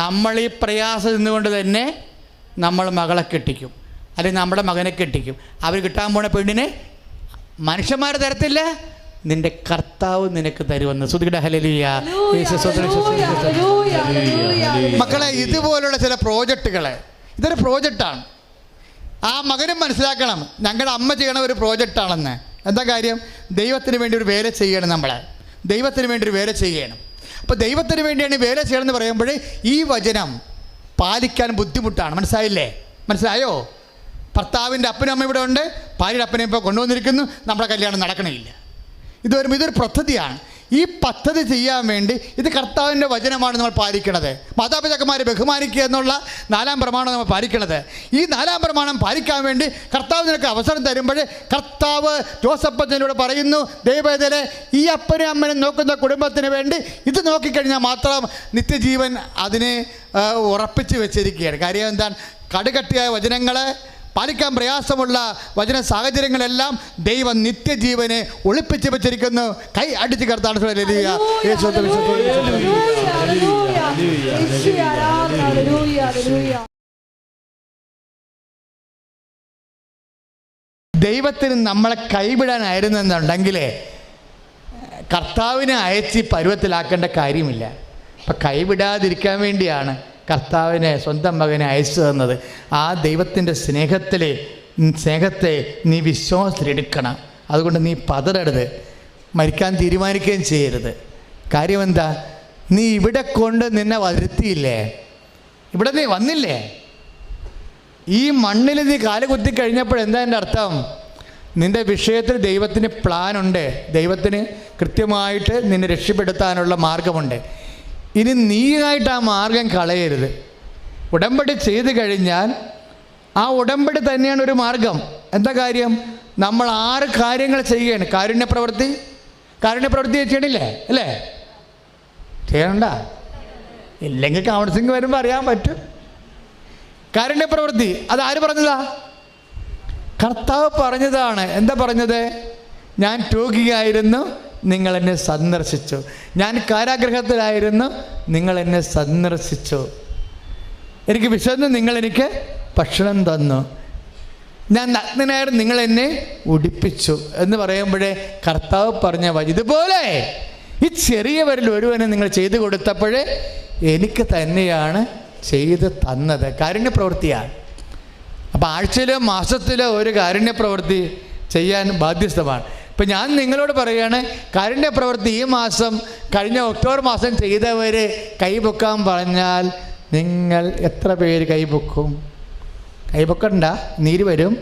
നമ്മൾ ഈ പ്രയാസം നിന്നുകൊണ്ട് തന്നെ നമ്മൾ മകളെ കെട്ടിക്കും, അല്ലെങ്കിൽ നമ്മുടെ മകനെ കെട്ടിക്കും. അവർ കിട്ടാൻ പോണ പെണ്ണിനെ മനുഷ്യന്മാർ തരത്തില്ല, നിന്റെ കർത്താവ് നിനക്ക് തരുമെന്ന്. ശ്രുതിയുടെ ഹല്ലേലൂയ. മക്കളെ, ഇതുപോലുള്ള ചില പ്രോജക്റ്റുകൾ, ഇതൊരു പ്രോജക്റ്റാണ്. ആ മകനും മനസ്സിലാക്കണം, ഞങ്ങളുടെ അമ്മ ചെയ്യണ ഒരു പ്രോജക്റ്റാണെന്ന്. എന്താ കാര്യം? ദൈവത്തിന് വേണ്ടി ഒരു വേല ചെയ്യണം. ദൈവത്തിന് വേണ്ടി ഒരു വേല ചെയ്യണം. അപ്പോൾ ദൈവത്തിന് വേണ്ടിയാണ് വേല ചെയ്യണമെന്ന് പറയുമ്പോൾ ഈ വചനം പാലിക്കാൻ ബുദ്ധിമുട്ടാണ്. മനസ്സിലായോ? ഭർത്താവിൻ്റെ അപ്പനും അമ്മ ഇവിടെ ഉണ്ട്, ഭാര്യയുടെ അപ്പനെ ഇപ്പോൾ കൊണ്ടുവന്നിരിക്കുന്നു, നമ്മുടെ കല്യാണം നടക്കണമില്ല. ഇതൊരു പദ്ധതിയാണ്. ഈ പദ്ധതി ചെയ്യാൻ വേണ്ടി ഇത് കർത്താവിൻ്റെ വചനമാണ് നമ്മൾ പാലിക്കണത്. മാതാപിതാക്കന്മാരെ ബഹുമാനിക്കുക എന്നുള്ള 4-ാം പ്രമാണം നമ്മൾ പാലിക്കണത്. ഈ 4-ാം പ്രമാണം പാലിക്കാൻ വേണ്ടി കർത്താവ് നിനക്ക് അവസരം തരുമ്പോൾ കർത്താവ് ജോസഫ് അച്ഛനോട് പറയുന്നു, ദൈവവേദന ഈ അപ്പനും അമ്മനും നോക്കുന്ന കുടുംബത്തിന് വേണ്ടി ഇത് നോക്കിക്കഴിഞ്ഞാൽ മാത്രം നിത്യജീവൻ അതിനെ ഉറപ്പിച്ച് വെച്ചിരിക്കുകയാണ്. കാര്യം എന്താണ്? കടുകട്ടിയായ വചനങ്ങൾ, പാലിക്കാൻ പ്രയാസമുള്ള വചന സാഹചര്യങ്ങളെല്ലാം ദൈവം നിത്യജീവനെ ഒളിപ്പിച്ച് വെച്ചിരിക്കുന്നു. കൈ അടിച്ച് കർത്താൻ ദൈവത്തിന് നമ്മളെ കൈവിടാനായിരുന്നെന്നുണ്ടെങ്കിൽ കർത്താവിനെ അയച്ച് പരുവത്തിലാക്കേണ്ട കാര്യമില്ല. അപ്പം കൈവിടാതിരിക്കാൻ വേണ്ടിയാണ് കർത്താവിനെ സ്വന്തം മകനെ അയച്ചു തന്നത്. ആ ദൈവത്തിൻ്റെ സ്നേഹത്തെ നീ വിശ്വാസത്തിലെടുക്കണം. അതുകൊണ്ട് നീ പതറരുത്, മരിക്കാൻ തീരുമാനിക്കുകയും ചെയ്യരുത്. കാര്യം എന്താ? നീ ഇവിടെ കൊണ്ട് നിന്നെ വരുത്തിയില്ലേ, ഇവിടെ നീ വന്നില്ലേ, ഈ മണ്ണിൽ നീ കാല് കുത്തി കഴിഞ്ഞപ്പോൾ എന്താ എൻ്റെ അർത്ഥം? നിൻ്റെ വിഷയത്തിൽ ദൈവത്തിന് പ്ലാനുണ്ട്. ദൈവത്തിന് കൃത്യമായിട്ട് നിന്നെ രക്ഷപ്പെടുത്താനുള്ള മാർഗമുണ്ട്. ഇനി നീയായിട്ട് ആ മാർഗം കളയരുത്. ഉടമ്പടി ചെയ്ത് കഴിഞ്ഞാൽ ആ ഉടമ്പടി തന്നെയാണ് ഒരു മാർഗം. എന്താ കാര്യം? നമ്മൾ 6 കാര്യങ്ങൾ ചെയ്യുകയാണ്. കാരുണ്യപ്രവൃത്തി ചെയ്യണില്ലേ? അല്ലേ? ചെയ്യണ്ട. ഇല്ലെങ്കിൽ കൗൺസിലിംഗ് വരുമ്പോൾ അറിയാൻ പറ്റും. കാരുണ്യപ്രവൃത്തി അതാര് പറഞ്ഞതാ? കർത്താവ് പറഞ്ഞതാണ്. എന്താ പറഞ്ഞത്? ഞാൻ രോഗിയായിരുന്നു, നിങ്ങൾ എന്നെ സന്ദർശിച്ചു. ഞാൻ കാരാഗ്രഹത്തിലായിരുന്നു, നിങ്ങൾ എന്നെ സന്ദർശിച്ചു. എനിക്ക് വിശന്ന്, നിങ്ങൾ എനിക്ക് ഭക്ഷണം തന്നു. ഞാൻ നഗ്നനായിരുന്നു, നിങ്ങൾ എന്നെ ഉടുപ്പിച്ചു എന്ന് പറയുമ്പോഴേ കർത്താവ് പറഞ്ഞ ഇതുപോലെ ഈ ചെറിയവരിൽ ഒരുവനെ നിങ്ങൾ ചെയ്തു കൊടുത്തപ്പോഴേ എനിക്ക് തന്നെയാണ് ചെയ്ത് തന്നത്. കാരുണ്യപ്രവൃത്തിയാണ്. അപ്പോൾ ആഴ്ചയിലോ മാസത്തിലോ ഒരു കാരുണ്യപ്രവൃത്തി ചെയ്യാൻ ബാധ്യസ്ഥമാണ്. ഇപ്പം ഞാൻ നിങ്ങളോട് പറയുകയാണ്, കാരുണ്യപ്രവൃത്തി ഈ മാസം, കഴിഞ്ഞ ഒക്ടോബർ മാസം ചെയ്തവർ കൈപൊക്കാൻ പറഞ്ഞാൽ നിങ്ങൾ എത്ര പേര് കൈപൊക്കും? കൈപൊക്കണ്ട, നീര് വരും.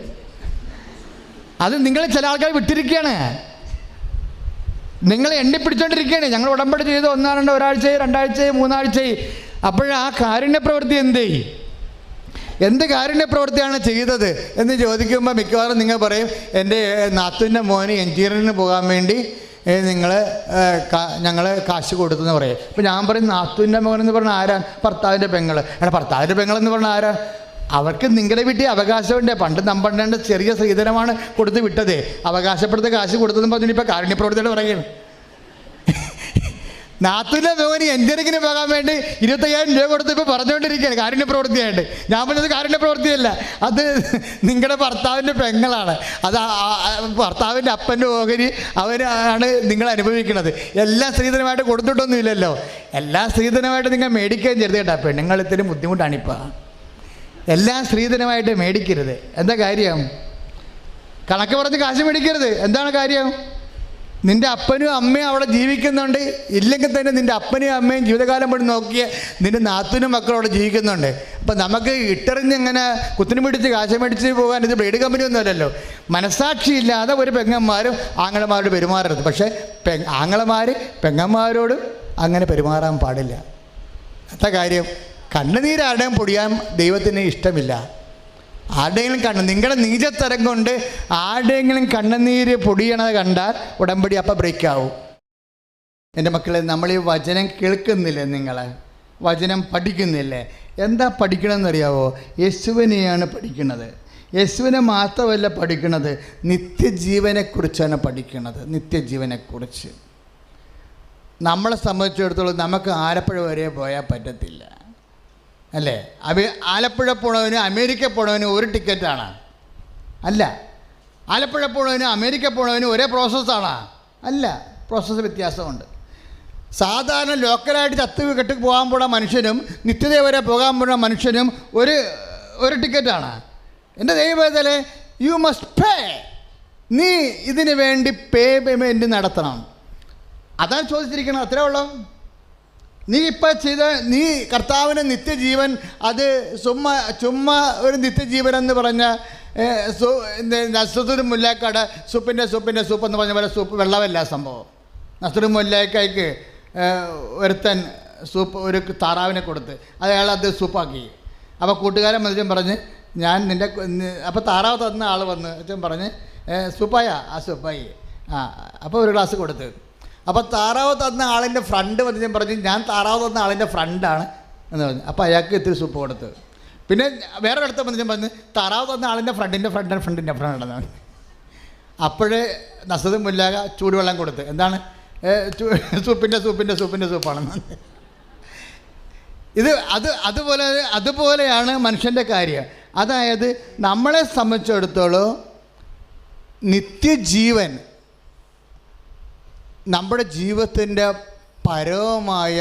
അത് നിങ്ങൾ ചില ആൾക്കാർ വിട്ടിരിക്കുകയാണ്, നിങ്ങൾ എണ്ണിപ്പിടിച്ചോണ്ടിരിക്കുകയാണ്. ഞങ്ങൾ ഉടമ്പടി ചെയ്ത് 1, 2, ഒരാഴ്ചയായി, 2 ആഴ്ചയായി, 3 ആഴ്ചയായി. അപ്പോഴാ കാരുണ്യപ്രവൃത്തി എന്ത് കാരുണ്യപ്രവൃത്തിയാണ് ചെയ്തത് എന്ന് ചോദിക്കുമ്പോൾ മിക്കവാറും നിങ്ങൾ പറയും, എൻ്റെ നാത്തൂൻ്റെ മോന് എഞ്ചിനീയറിങ്ങിന് പോകാൻ വേണ്ടി ഞങ്ങൾ കാശ് കൊടുത്തെന്ന് പറയും. അപ്പോൾ ഞാൻ പറയും, നാത്തൂൻ്റെ മോനെന്ന് പറഞ്ഞാൽ ആരാണ്? ഭർത്താവിൻ്റെ പെങ്ങൾ. ഭർത്താവിൻ്റെ പെങ്ങളെന്ന് പറഞ്ഞാൽ ആരാ? അവർക്ക് നിങ്ങളുടെ വീട്ടിൽ അവകാശമുണ്ട്. പണ്ട് നമ്മളുടെ ചെറിയ സ്ത്രീധനമാണ് കൊടുത്ത് വിട്ടത്, അവകാശപ്പെടുത്ത കാശ് കൊടുത്തതെന്ന് പറഞ്ഞു ഇപ്പോൾ കാരുണ്യപ്രവൃത്തിയോട് പറയുകയാണ്. നാത്തൂൻ്റെ മോന് എഞ്ചിനീയറിങ്ങിന് പോകാൻ വേണ്ടി 25,000 രൂപ കൊടുത്ത് ഇപ്പോൾ പറഞ്ഞുകൊണ്ടിരിക്കുകയാണ് കാരുണ്യപ്രവൃത്തിയായിട്ട്. ഞാൻ പറഞ്ഞത് കാരുണ്യപ്രവൃത്തിയല്ല, അത് നിങ്ങളുടെ ഭർത്താവിൻ്റെ പെങ്ങളാണ്. അത് ഭർത്താവിൻ്റെ അപ്പൻ്റെ ഓഹരി അവരാണ് നിങ്ങൾ അനുഭവിക്കുന്നത്. എല്ലാം സ്ത്രീധനമായിട്ട് കൊടുത്തിട്ടൊന്നുമില്ലല്ലോ. എല്ലാം സ്ത്രീധനമായിട്ട് നിങ്ങൾ മേടിക്കുകയും ചെയ്ത് കേട്ടോ. പെണ്ണുങ്ങളിത്തിരി ബുദ്ധിമുട്ടാണിപ്പോൾ. എല്ലാം സ്ത്രീധനമായിട്ട് മേടിക്കരുത്. എന്താ കാര്യം? കണക്ക് പറഞ്ഞ് കാശ് മേടിക്കരുത്. എന്താണ് കാര്യം? നിൻ്റെ അപ്പനും അമ്മയും അവിടെ ജീവിക്കുന്നുണ്ട്. ഇല്ലെങ്കിൽ തന്നെ നിൻ്റെ അപ്പനെയും അമ്മയും ജീവിതകാലം മുഴുവൻ നോക്കിയ നിൻ്റെ നാത്തൂനും മക്കളും അവിടെ ജീവിക്കുന്നുണ്ട്. അപ്പം നമുക്ക് ഇട്ടെറിഞ്ഞിങ്ങനെ കുത്തിനും പിടിച്ച് കാശ് മേടിച്ച് പോകാൻ ഇത് ബ്ലേഡ് കമ്പനി ഒന്നുമല്ലല്ലോ. മനസാക്ഷിയില്ലാതെ ഒരു പെങ്ങന്മാരും ആങ്ങളമാരോട് പെരുമാറരുത്. പക്ഷേ ആങ്ങളമാർ പെങ്ങന്മാരോട് അങ്ങനെ പെരുമാറാൻ പാടില്ല. എന്താ കാര്യം? കണ്ണുനീരാരുടെയും പൊടിയാൻ ദൈവത്തിന് ഇഷ്ടമില്ല. ആരുടെയെങ്കിലും നിങ്ങളുടെ നീചത്തരം കൊണ്ട് ആരുടെയെങ്കിലും കണ്ണുനീര് പൊടിയണത് കണ്ടാൽ ഉടമ്പടി അപ്പം ബ്രേക്കാവും. എൻ്റെ മക്കളെ, നമ്മൾ ഈ വചനം കേൾക്കുന്നില്ലേ? നിങ്ങൾ വചനം പഠിക്കുന്നില്ലേ? എന്താ പഠിക്കണമെന്നറിയാവോ? യേശുവിനെയാണ് പഠിക്കുന്നത്. യേശുവിനെ മാത്രമല്ല പഠിക്കുന്നത്, നിത്യജീവനെക്കുറിച്ചാണ് പഠിക്കുന്നത്. നിത്യജീവനെക്കുറിച്ച് നമ്മളെ സംബന്ധിച്ചിടത്തോളം നമുക്ക് ആലപ്പുഴ വരെ പോയാൽ പറ്റത്തില്ല, അല്ലേ? ആലപ്പുഴ പോണവന് അമേരിക്ക പോണവന് ഒരു ടിക്കറ്റാണ്? അല്ല. ആലപ്പുഴ പോണവന് അമേരിക്ക പോണവന് ഒരേ പ്രോസസ്സാണ്? അല്ല, പ്രോസസ്സ് വ്യത്യാസമുണ്ട്. സാധാരണ ലോക്കലായിട്ട് കെട്ടി പോകാൻ പോണ മനുഷ്യനും നിത്യത വരെ പോകാൻ പോണ മനുഷ്യനും ഒരു ടിക്കറ്റാണ്. എൻ്റെ ദൈവവേദനേ, യു മസ്റ്റ് പേ. നീ ഇതിന് വേണ്ടി പേയ്മെൻറ്റ് നടത്തണം. അതാണ് ചോദിച്ചിരിക്കണം. അത്രേ ഉള്ളൂ. നീ ഇപ്പം നീ കർത്താവിന് നിത്യജീവൻ, അത് ചുമ്മാ ഒരു നിത്യജീവൻ എന്ന് പറഞ്ഞ നസ്രുദ്ദീൻ മുല്ലക്കാട് സൂപ്പ് എന്ന് പറഞ്ഞ പോലെ സൂപ്പ് വെള്ളമല്ല സംഭവം. നസ്രുൽ മുല്ലായ്ക്ക് ഒരുത്തൻ സൂപ്പ് ഒരു താറാവിനെ കൊടുത്ത് അത് സൂപ്പാക്കി. അപ്പോൾ കൂട്ടുകാരൻ മനുഷ്യൻ പറഞ്ഞ് ഞാൻ നിൻ്റെ അപ്പോൾ താറാവ് തന്ന ആൾ വന്ന് അച്ഛൻ പറഞ്ഞ് സൂപ്പായ സൂപ്പായി അപ്പോൾ ഒരു ഗ്ലാസ് കൊടുത്ത്. അപ്പോൾ താറാവ് തന്ന ആളിൻ്റെ ഫ്രണ്ട് മനുഷ്യൻ പറഞ്ഞ് ഞാൻ താറാവ് തന്ന ആളിൻ്റെ ഫ്രണ്ടാണ് എന്ന് പറഞ്ഞു. അപ്പോൾ അയാൾക്ക് ഇത്തിരി സൂപ്പ് കൊടുത്ത്. പിന്നെ വേറെ അടുത്ത മനുഷ്യൻ പറഞ്ഞ് താറാവ് തന്ന ആളിൻ്റെ ഫ്രണ്ടിൻ്റെ ഫ്രണ്ടാണെന്ന്. അപ്പോഴേ നസ്രുൽ മുല്ലാക ചൂടുവെള്ളം കൊടുത്ത്. എന്താണ് സൂപ്പാണെന്ന്. അതുപോലെയാണ് മനുഷ്യൻ്റെ കാര്യം. അതായത് നമ്മളെ സംബന്ധിച്ചിടത്തോളം നിത്യജീവൻ നമ്മുടെ ജീവിതത്തിൻ്റെ പരമമായ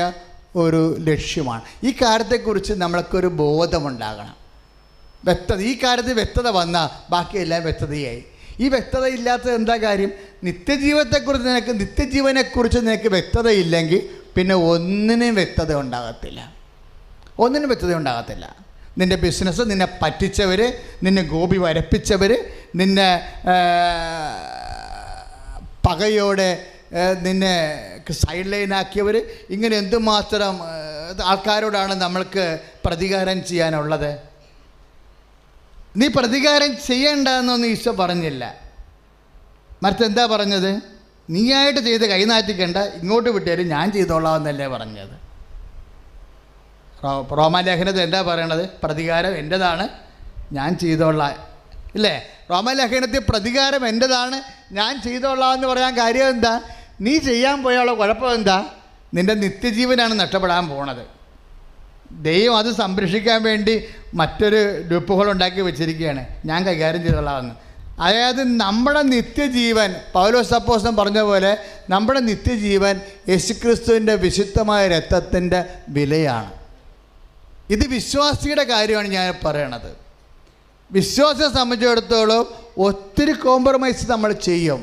ഒരു ലക്ഷ്യമാണ്. ഈ കാര്യത്തെക്കുറിച്ച് നമ്മൾക്കൊരു ബോധമുണ്ടാകണം. ഈ കാര്യത്തിൽ വ്യക്തത വന്നാൽ ബാക്കിയെല്ലാം വ്യക്തതയായി. ഈ വ്യക്തത ഇല്ലാത്തത് എന്താ കാര്യം? നിത്യജീവനെക്കുറിച്ച് നിനക്ക് വ്യക്തതയില്ലെങ്കിൽ പിന്നെ ഒന്നിനും വ്യക്തത ഉണ്ടാകത്തില്ല. നിൻ്റെ ബിസിനസ്, നിന്നെ പറ്റിച്ചവർ, നിന്നെ ഗോപി വരപ്പിച്ചവർ, നിന്നെ പകയോടെ നിന്നെ സൈഡ് ലൈനാക്കിയവർ, ഇങ്ങനെ എന്തുമാത്രം ആൾക്കാരോടാണ് നമ്മൾക്ക് പ്രതികാരം ചെയ്യാനുള്ളത്. നീ പ്രതികാരം ചെയ്യേണ്ടെന്നൊന്നും ഈശോ പറഞ്ഞില്ല. മറ്റെന്താ പറഞ്ഞത്? നീയായിട്ട് ചെയ്ത് കൈനാറ്റിക്കേണ്ട, ഇങ്ങോട്ട് വിട്ടേരും, ഞാൻ ചെയ്തോളാം എന്നല്ലേ പറഞ്ഞത്. റോമാലേഖനത്തിൽ എന്താ പറയണത്? പ്രതികാരം എൻ്റെതാണ്, ഞാൻ ചെയ്തോളാം. ഇല്ലേ? റോമാലേഖനത്തിൽ പ്രതികാരം എൻ്റെതാണ്, ഞാൻ ചെയ്തോളാം എന്ന് പറയാൻ കാര്യം എന്താ? നീ ചെയ്യാൻ പോയുള്ള കുഴപ്പം എന്താ? നിൻ്റെ നിത്യജീവനാണ് നഷ്ടപ്പെടാൻ പോണത്. ദൈവം അത് സംരക്ഷിക്കാൻ വേണ്ടി മറ്റൊരു ലൂപ്പുകൾ ഉണ്ടാക്കി വെച്ചിരിക്കുകയാണ്, ഞാൻ കൈകാര്യം ചെയ്തോളാമെന്ന്. അതായത് നമ്മുടെ നിത്യജീവൻ, പൗലോസ് അപ്പോസ്തലൻ പറഞ്ഞ പോലെ, നമ്മുടെ നിത്യജീവൻ യേശുക്രിസ്തുവിൻ്റെ വിശുദ്ധമായ രക്തത്തിൻ്റെ വിലയാണ്. ഇത് വിശ്വാസിയുടെ കാര്യമാണ് ഞാൻ പറയണത്. വിശ്വാസിയെ സംബന്ധിച്ചിടത്തോളം ഒത്തിരി കോംപ്രമൈസ് നമ്മൾ ചെയ്യും,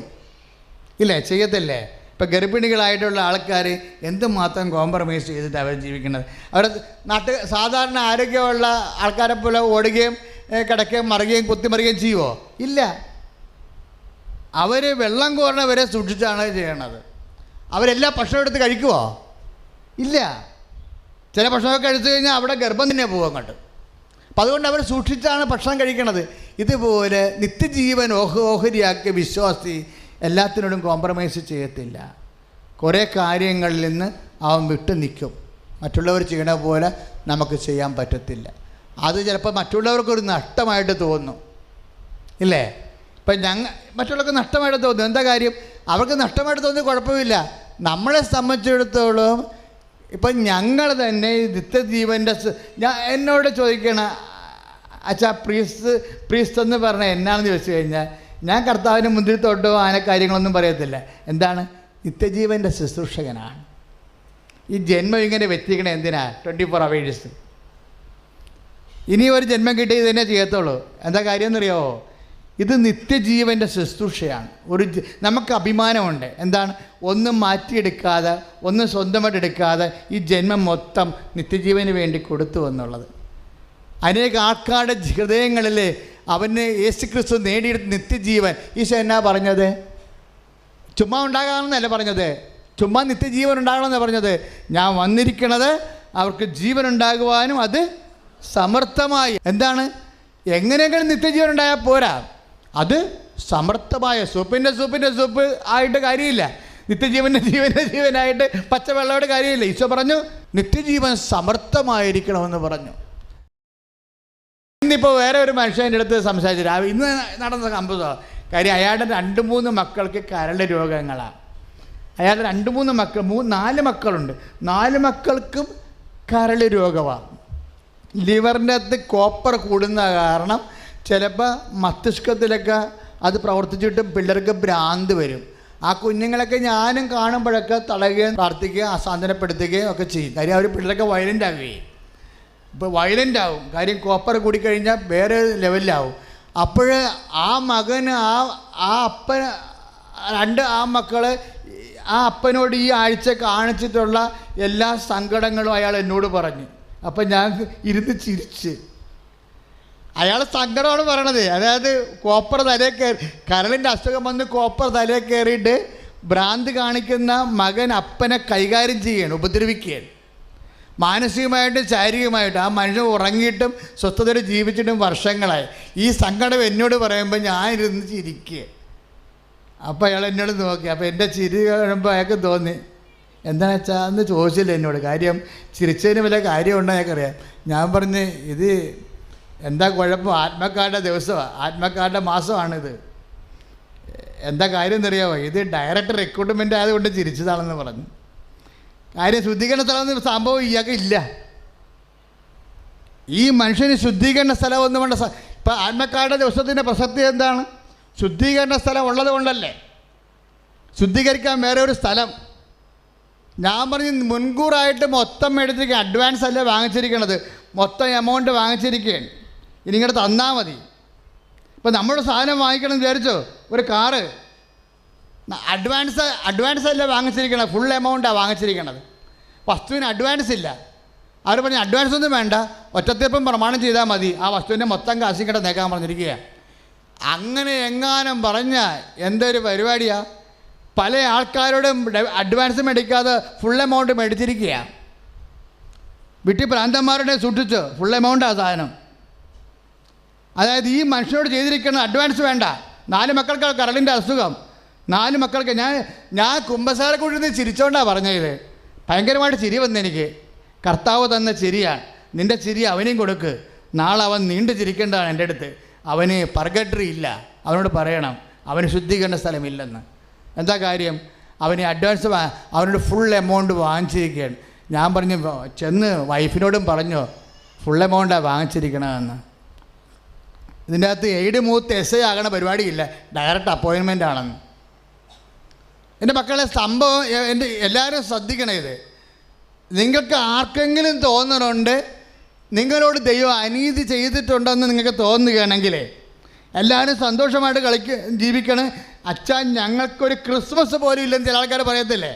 ഇല്ലേ? ചെയ്യത്തില്ലേ? ഇപ്പം ഗർഭിണികളായിട്ടുള്ള ആൾക്കാർ എന്തുമാത്രം കോംപ്രമൈസ് ചെയ്തിട്ട് അവർ ജീവിക്കുന്നത്. അവർ സാധാരണ ആരോഗ്യമുള്ള ആൾക്കാരെ പോലെ ഓടുകയും കിടക്കുകയും മറിയുകയും കുത്തിമറിയുകയും ചെയ്യുമോ? ഇല്ല. അവർ വെള്ളം കോരണവരെ സൂക്ഷിച്ചാണ് ചെയ്യണത്. അവരെല്ലാ ഭക്ഷണം എടുത്ത് കഴിക്കുമോ? ഇല്ല. ചില ഭക്ഷണമൊക്കെ കഴിച്ചു കഴിഞ്ഞാൽ അവിടെ ഗർഭം തന്നെ പോകും അങ്ങോട്ട്. അപ്പം അതുകൊണ്ട് അവർ സൂക്ഷിച്ചാണ് ഭക്ഷണം കഴിക്കണത്. ഇതുപോലെ നിത്യജീവൻ ഓഹരിയാക്കിയ വിശ്വാസി എല്ലാത്തിനോടും കോംപ്രമൈസ് ചെയ്യത്തില്ല. കുറേ കാര്യങ്ങളിൽ നിന്ന് അവൻ വിട്ടു നിൽക്കും. മറ്റുള്ളവർ ചെയ്യണ പോലെ നമുക്ക് ചെയ്യാൻ പറ്റത്തില്ല. അത് ചിലപ്പോൾ മറ്റുള്ളവർക്കൊരു നഷ്ടമായിട്ട് തോന്നും, ഇല്ലേ? ഇപ്പം മറ്റുള്ളവർക്ക് നഷ്ടമായിട്ട് തോന്നും. എന്താ കാര്യം? അവർക്ക് നഷ്ടമായിട്ട് തോന്നി കുഴപ്പമില്ല. നമ്മളെ സംബന്ധിച്ചിടത്തോളം ഇപ്പം ഞങ്ങൾ തന്നെ നിത്യജീവൻ്റെ എന്നോട് ചോദിക്കണ അച്ഛാ പ്രീസ്റ്റ് എന്ന് പറഞ്ഞാൽ എന്നാണെന്ന് ചോദിച്ചു കഴിഞ്ഞാൽ ഞാൻ കർത്താവിന് മുന്തിരിത്തോട്ടോ അങ്ങനെ കാര്യങ്ങളൊന്നും പറയത്തില്ല. എന്താണ്? നിത്യജീവൻ്റെ ശുശ്രൂഷകനാണ്. ഈ ജന്മം ഇങ്ങനെ വെച്ചിരിക്കണേ എന്തിനാ? 24 hours. ഇനി ഒരു ജന്മം കിട്ടി ഇത് തന്നെ ചെയ്യത്തുള്ളൂ. എന്താ കാര്യം എന്നറിയാമോ? ഇത് നിത്യജീവൻ്റെ ശുശ്രൂഷയാണ്. നമുക്ക് അഭിമാനമുണ്ട്. എന്താണ്? ഒന്നും മാറ്റിയെടുക്കാതെ, ഒന്നും സ്വന്തമായിട്ട് എടുക്കാതെ ഈ ജന്മം മൊത്തം നിത്യജീവന് വേണ്ടി കൊടുത്തു എന്നുള്ളത്. അനേക ആൾക്കാരുടെ ഹൃദയങ്ങളിൽ അവന് യേശുക്രിസ്തു നേടിയെടുത്ത നിത്യജീവൻ. ഈശോ എന്നാ പറഞ്ഞത്? ചുമ്മാ ഉണ്ടാകാമെന്നല്ല പറഞ്ഞത്, ചുമ്മാ നിത്യജീവൻ ഉണ്ടാകണമെന്നാണ് പറഞ്ഞത്. ഞാൻ വന്നിരിക്കണത് അവർക്ക് ജീവൻ ഉണ്ടാകുവാനും അത് സമർത്ഥമായി. എന്താണ്? എങ്ങനെയെങ്കിലും നിത്യജീവൻ ഉണ്ടായാൽ പോരാ, അത് സമർത്ഥമായ സൂപ്പിൻ്റെ സൂപ്പ് ആയിട്ട് കാര്യമില്ല. നിത്യജീവൻ്റെ ജീവനായിട്ട് പച്ചവെള്ളയുടെ കാര്യമില്ല. ഈശോ പറഞ്ഞു നിത്യജീവൻ സമർത്ഥമായിരിക്കണമെന്ന് പറഞ്ഞു. ഇന്നിപ്പോൾ വേറെ ഒരു മനുഷ്യൻ്റെ അടുത്ത് സംസാരിച്ചില്ല. ഇന്ന് നടന്ന സംഭവം കാര്യം, അയാളുടെ 2-3 മക്കൾക്ക് കരൾ രോഗങ്ങളാണ്. അയാളുടെ 2-3 മക്കൾ 4 മക്കളുണ്ട്. 4 മക്കൾക്കും കരൾ രോഗമാണ്. ലിവറിൻ്റെ അകത്ത് കോപ്പർ കൂടുന്ന കാരണം ചിലപ്പോൾ മസ്തിഷ്കത്തിലൊക്കെ അത് പ്രവർത്തിച്ചിട്ട് പിള്ളേർക്ക് ഭ്രാന്ത് വരും. ആ കുഞ്ഞുങ്ങളൊക്കെ ഞാനും കാണുമ്പോഴൊക്കെ തടയുകയും പ്രാർത്ഥിക്കുകയും അസാന്തനപ്പെടുത്തുകയും ഒക്കെ ചെയ്യും. കാര്യം അവർ പിള്ളേരൊക്കെ വയലൻ്റ് ആകുകയും ഇപ്പോൾ വയലൻ്റ് ആവും. കാര്യം കോപ്പർ കൂടിക്കഴിഞ്ഞാൽ വേറെ ലെവലിലാവും. അപ്പോൾ ആ മകന് ആ അപ്പൻ ആ മക്കളെ ആ അപ്പനോട് ഈ ആഴ്ച കാണിച്ചിട്ടുള്ള എല്ലാ സങ്കടങ്ങളും അയാൾ എന്നോട് പറഞ്ഞു. അപ്പം ഞാൻ ഇരുന്ന് ചിരിച്ച്. അയാൾ സങ്കടമാണ് പറയണത്. അതായത് കോപ്പർ തലയിൽ കയറി, കരളിൻ്റെ അസുഖം വന്ന് കോപ്പർ തലയിൽ കയറിയിട്ട് ഭ്രാന്ത് കാണിക്കുന്ന മകൻ അപ്പനെ കൈകാര്യം ചെയ്യുകയാണ്, ഉപദ്രവിക്കുകയാണ്. മാനസികമായിട്ടും ശാരീരികമായിട്ടും. ആ മനുഷ്യൻ ഉറങ്ങിയിട്ടും സ്വസ്ഥതയോടെ ജീവിച്ചിട്ടും വർഷങ്ങളായി. ഈ സങ്കടം എന്നോട് പറയുമ്പോൾ ഞാനിരുന്ന് ചിരിക്കുക. അപ്പോൾ അയാൾ എന്നോട് നോക്കി. അപ്പോൾ എൻ്റെ ചിരി കാണുമ്പോൾ അയാൾക്ക് തോന്നി, എന്താണെന്ന് വെച്ചാൽ അന്ന് ചോദിച്ചില്ല എന്നോട്. കാര്യം ചിരിച്ചതിന് വല്ല കാര്യമുണ്ടോ അയാൾക്കറിയാം. ഞാൻ പറഞ്ഞ് ഇത് എന്താ കുഴപ്പം, ആത്മക്കാരുടെ ദിവസമാണ്, ആത്മക്കാരുടെ മാസമാണിത്. എന്താ കാര്യം എന്നറിയാമോ, ഇത് ഡയറക്റ്റ് റിക്രൂട്ട്മെൻ്റ് ആയതുകൊണ്ട് ചിരിച്ചതാണെന്ന് പറഞ്ഞു. കാര്യം ശുദ്ധീകരണ സ്ഥലമൊന്നും സംഭവം ഇയാൾക്ക് ഇല്ല. ഈ മനുഷ്യന് ശുദ്ധീകരണ സ്ഥലമൊന്നും വേണ്ട. ഇപ്പം ആത്മക്കാരുടെ ദിവസത്തിൻ്റെ പ്രസക്തി എന്താണ്? ശുദ്ധീകരണ സ്ഥലം ഉള്ളത് കൊണ്ടല്ലേ. ശുദ്ധീകരിക്കാൻ വേറെ ഒരു സ്ഥലം. ഞാൻ പറഞ്ഞ് മുൻകൂറായിട്ട് മൊത്തം എടുത്തിരിക്കുക, അഡ്വാൻസ് അല്ലേ വാങ്ങിച്ചിരിക്കണത്, മൊത്തം എമൗണ്ട് വാങ്ങിച്ചിരിക്കുകയാണ്. ഇനി ഇങ്ങോട്ട് തന്നാൽ മതി. ഇപ്പം നമ്മുടെ സാധനം വാങ്ങിക്കണം വിചാരിച്ചോ, ഒരു കാറ് അഡ്വാൻസ് അല്ലേ വാങ്ങിച്ചിരിക്കണത്, ഫുൾ എമൗണ്ടാണ് വാങ്ങിച്ചിരിക്കണത്. വസ്തുവിന് അഡ്വാൻസ് ഇല്ല. അവർ പറഞ്ഞ് അഡ്വാൻസ് ഒന്നും വേണ്ട, ഒറ്റത്തീർപ്പം പ്രമാണം ചെയ്താൽ മതി, ആ വസ്തുവിൻ്റെ മൊത്തം കാശിക്കട്ടെ നേക്കാൻ പറഞ്ഞിരിക്കുക. അങ്ങനെ എങ്ങാനും പറഞ്ഞാൽ എന്തൊരു പരിപാടിയാണ്. പല ആൾക്കാരോടും അഡ്വാൻസ് മേടിക്കാതെ ഫുൾ എമൗണ്ട് മേടിച്ചിരിക്കുകയാണ്. വീട്ടിൽ പ്രാന്തന്മാരുടെ സൂക്ഷിച്ച് ഫുൾ എമൗണ്ടാണ് സാധനം. അതായത് ഈ മനുഷ്യനോട് ചെയ്തിരിക്കണം അഡ്വാൻസ് വേണ്ട. 4 മക്കൾക്ക് കരളിൻ്റെ അസുഖം, 4 മക്കൾക്ക്. ഞാൻ കുമ്പസാരക്കുഴിന്ന് ചിരിച്ചോണ്ടാണ് പറഞ്ഞത്. ഭയങ്കരമായിട്ട് ചിരി വന്നെനിക്ക്. കർത്താവ് തന്ന ചിരിയാണ്. നിൻ്റെ ചിരി അവനെയും കൊടുക്ക്. നാളെ അവൻ നീണ്ടു ചിരിക്കേണ്ടതാണ് എൻ്റെ അടുത്ത്. അവന് പർഗട്ടറി ഇല്ല, അവനോട് പറയണം അവന് ശുദ്ധീകരണ സ്ഥലമില്ലെന്ന്. എന്താ കാര്യം? അവന് അഡ്വാൻസ് അവനോട് ഫുൾ എമൗണ്ട് വാങ്ങിച്ചിരിക്കുകയാണ്. ഞാൻ പറഞ്ഞു, ചെന്ന് വൈഫിനോടും പറഞ്ഞോ ഫുൾ എമൗണ്ടാണ് വാങ്ങിച്ചിരിക്കണമെന്ന്. ഇതിൻ്റെ അകത്ത് എയ്ഡ് മൂത്ത് എസ് ആകണ പരിപാടിയില്ല, ഡയറക്റ്റ് അപ്പോയിൻമെൻ്റ് ആണെന്ന്. എൻ്റെ മക്കളെ സംഭവം എൻ്റെ എല്ലാവരും ശ്രദ്ധിക്കണേ. ഇത് നിങ്ങൾക്ക് ആർക്കെങ്കിലും തോന്നുന്നുണ്ട് നിങ്ങളോട് ദൈവം അനീതി ചെയ്തിട്ടുണ്ടെന്ന് നിങ്ങൾക്ക് തോന്നുകയാണെങ്കിൽ എല്ലാവരും സന്തോഷമായിട്ട് ജീവിക്കണം. അച്ഛാ ഞങ്ങൾക്കൊരു ക്രിസ്മസ് പോലും ഇല്ലെന്ന് ചില ആൾക്കാർ പറയത്തില്ലേ,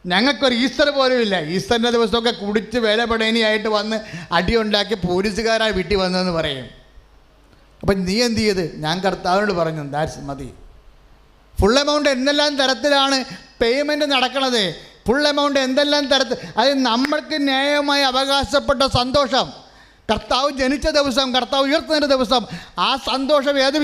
ഞങ്ങൾക്കൊരു ഈസ്റ്റർ പോലും ഇല്ല. ഈസ്റ്ററിൻ്റെ ദിവസമൊക്കെ കുടിച്ച് വേലപടേനിയായിട്ട് വന്ന് അടിയുണ്ടാക്കി പോലീസുകാരായി വീട്ടിൽ വന്നതെന്ന് പറയും. അപ്പം നീ എന്ത് ചെയ്ത്? ഞാൻ കർത്താവിനോട് പറഞ്ഞു ദാറ്റ്സ് മതി. ഫുൾ എമൗണ്ട് എന്തെല്ലാം തരത്തിലാണ് പേയ്മെൻറ്റ് നടക്കണത്, ഫുൾ എമൗണ്ട് എന്തെല്ലാം തരത്തിൽ, അത് നമ്മൾക്ക് ന്യായമായി അവകാശപ്പെട്ട സന്തോഷം. കർത്താവ് ജനിച്ച ദിവസം, കർത്താവ് ഉയർത്തുന്നതിൻ്റെ ദിവസം, ആ സന്തോഷം ഏത്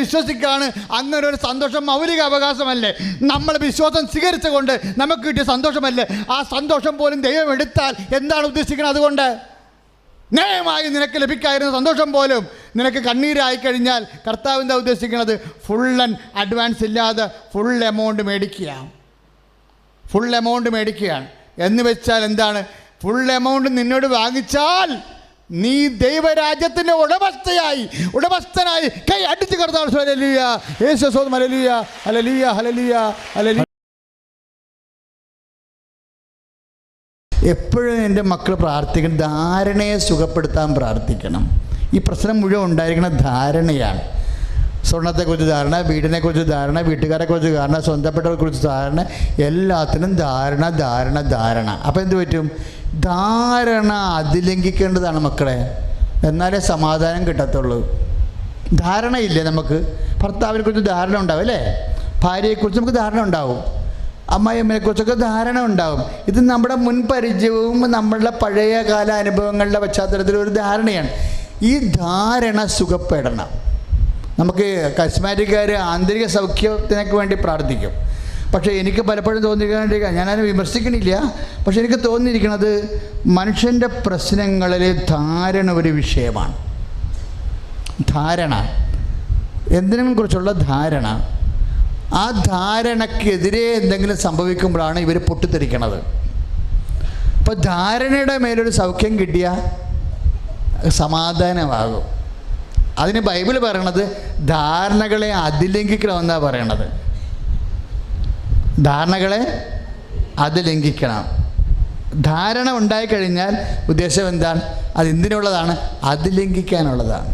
വിശ്വസിക്കാണ് അങ്ങനെ ഒരു സന്തോഷം മൗലിക അവകാശമല്ലേ? നമ്മൾ വിശ്വാസം സ്വീകരിച്ചുകൊണ്ട് നമുക്ക് കിട്ടിയ സന്തോഷമല്ലേ? ആ സന്തോഷം പോലും ദൈവം എടുത്താൽ എന്താണ് ഉദ്ദേശിക്കുന്നത്? അതുകൊണ്ട് ന്യായമായി നിനക്ക് ലഭിക്കായിരുന്ന സന്തോഷം പോലും നിനക്ക് കണ്ണീരായി കഴിഞ്ഞാൽ കർത്താവ് എന്താ ഉദ്ദേശിക്കുന്നത്? ഫുൾ ആൻഡ് അഡ്വാൻസ് ഇല്ലാതെ ഫുൾ എമൗണ്ട് മേടിക്കുകയാണ്. എന്ന് വെച്ചാൽ എന്താണ്? ഫുൾ എമൗണ്ട് നിന്നോട് വാങ്ങിച്ചാൽ നീ ദൈവരാജ്യത്തിൻ്റെ ഉടമസ്ഥനായി കൈ അടിച്ച് കർത്താവ് ഹല്ലേലൂയ, യേശുവേ സ്തോത്രം, ഹല്ലേലൂയ, ഹല്ലേലൂയ, ഹല്ലേലൂയ, ഹല്ലേലൂയ. എപ്പോഴും എൻ്റെ മക്കൾ പ്രാർത്ഥിക്കണം, ധാരണയെ സുഖപ്പെടുത്താൻ പ്രാർത്ഥിക്കണം. ഈ പ്രശ്നം മുഴുവൻ ഉണ്ടായിരിക്കുന്ന ധാരണയാണ്. സ്വർണത്തെക്കുറിച്ച് ധാരണ, വീടിനെക്കുറിച്ച് ധാരണ, വീട്ടുകാരെക്കുറിച്ച് ധാരണ, സ്വന്തപ്പെട്ടവരെക്കുറിച്ച് ധാരണ, എല്ലാത്തിനും ധാരണ. അപ്പോൾ എന്ത് പറ്റും? ധാരണ അതിലംഘിക്കേണ്ടതാണ് മക്കളെ, എന്നാലേ സമാധാനം കിട്ടത്തുള്ളൂ. ധാരണയില്ലേ നമുക്ക്? ഭർത്താവിനെക്കുറിച്ച് ധാരണ ഉണ്ടാവും അല്ലേ? ഭാര്യയെക്കുറിച്ച് നമുക്ക് ധാരണ ഉണ്ടാവും, അമ്മായിയമ്മയെക്കുറിച്ചൊക്കെ ധാരണ ഉണ്ടാവും. ഇത് നമ്മുടെ മുൻ പരിചയവും നമ്മളുടെ പഴയ കാല അനുഭവങ്ങളുടെ പശ്ചാത്തലത്തിൽ ഒരു ധാരണയാണ്. ഈ ധാരണ സുഖപ്പെടണം. നമുക്ക് കസ്മാറ്റിക്കാർ ആന്തരിക സൗഖ്യത്തിനൊക്കെ വേണ്ടി പ്രാർത്ഥിക്കും. പക്ഷേ എനിക്ക് പലപ്പോഴും തോന്നിയിരിക്കുക, ഞാനതിനെ വിമർശിക്കണില്ല, പക്ഷെ എനിക്ക് തോന്നിയിരിക്കുന്നത് മനുഷ്യൻ്റെ പ്രശ്നങ്ങളിൽ ധാരണ ഒരു വിഷയമാണ്. ധാരണ, എന്തിനെ കുറിച്ചുള്ള ധാരണ, ആ ധാരണക്കെതിരെ എന്തെങ്കിലും സംഭവിക്കുമ്പോഴാണ് ഇവർ പൊട്ടിത്തെറിക്കണത്. അപ്പോൾ ധാരണയുടെ മേലൊരു സൗഖ്യം കിട്ടിയാൽ സമാധാനമാകും. അതിന് ബൈബിൾ പറയണത് ധാരണകളെ അതിലംഘിക്കണമെന്നാണ് പറയണത്. ധാരണകളെ അതിലംഘിക്കണം. ധാരണ ഉണ്ടായിക്കഴിഞ്ഞാൽ ഉദ്ദേശം എന്താണ്? അത് എന്തിനുള്ളതാണ്? അതിലംഘിക്കാനുള്ളതാണ്.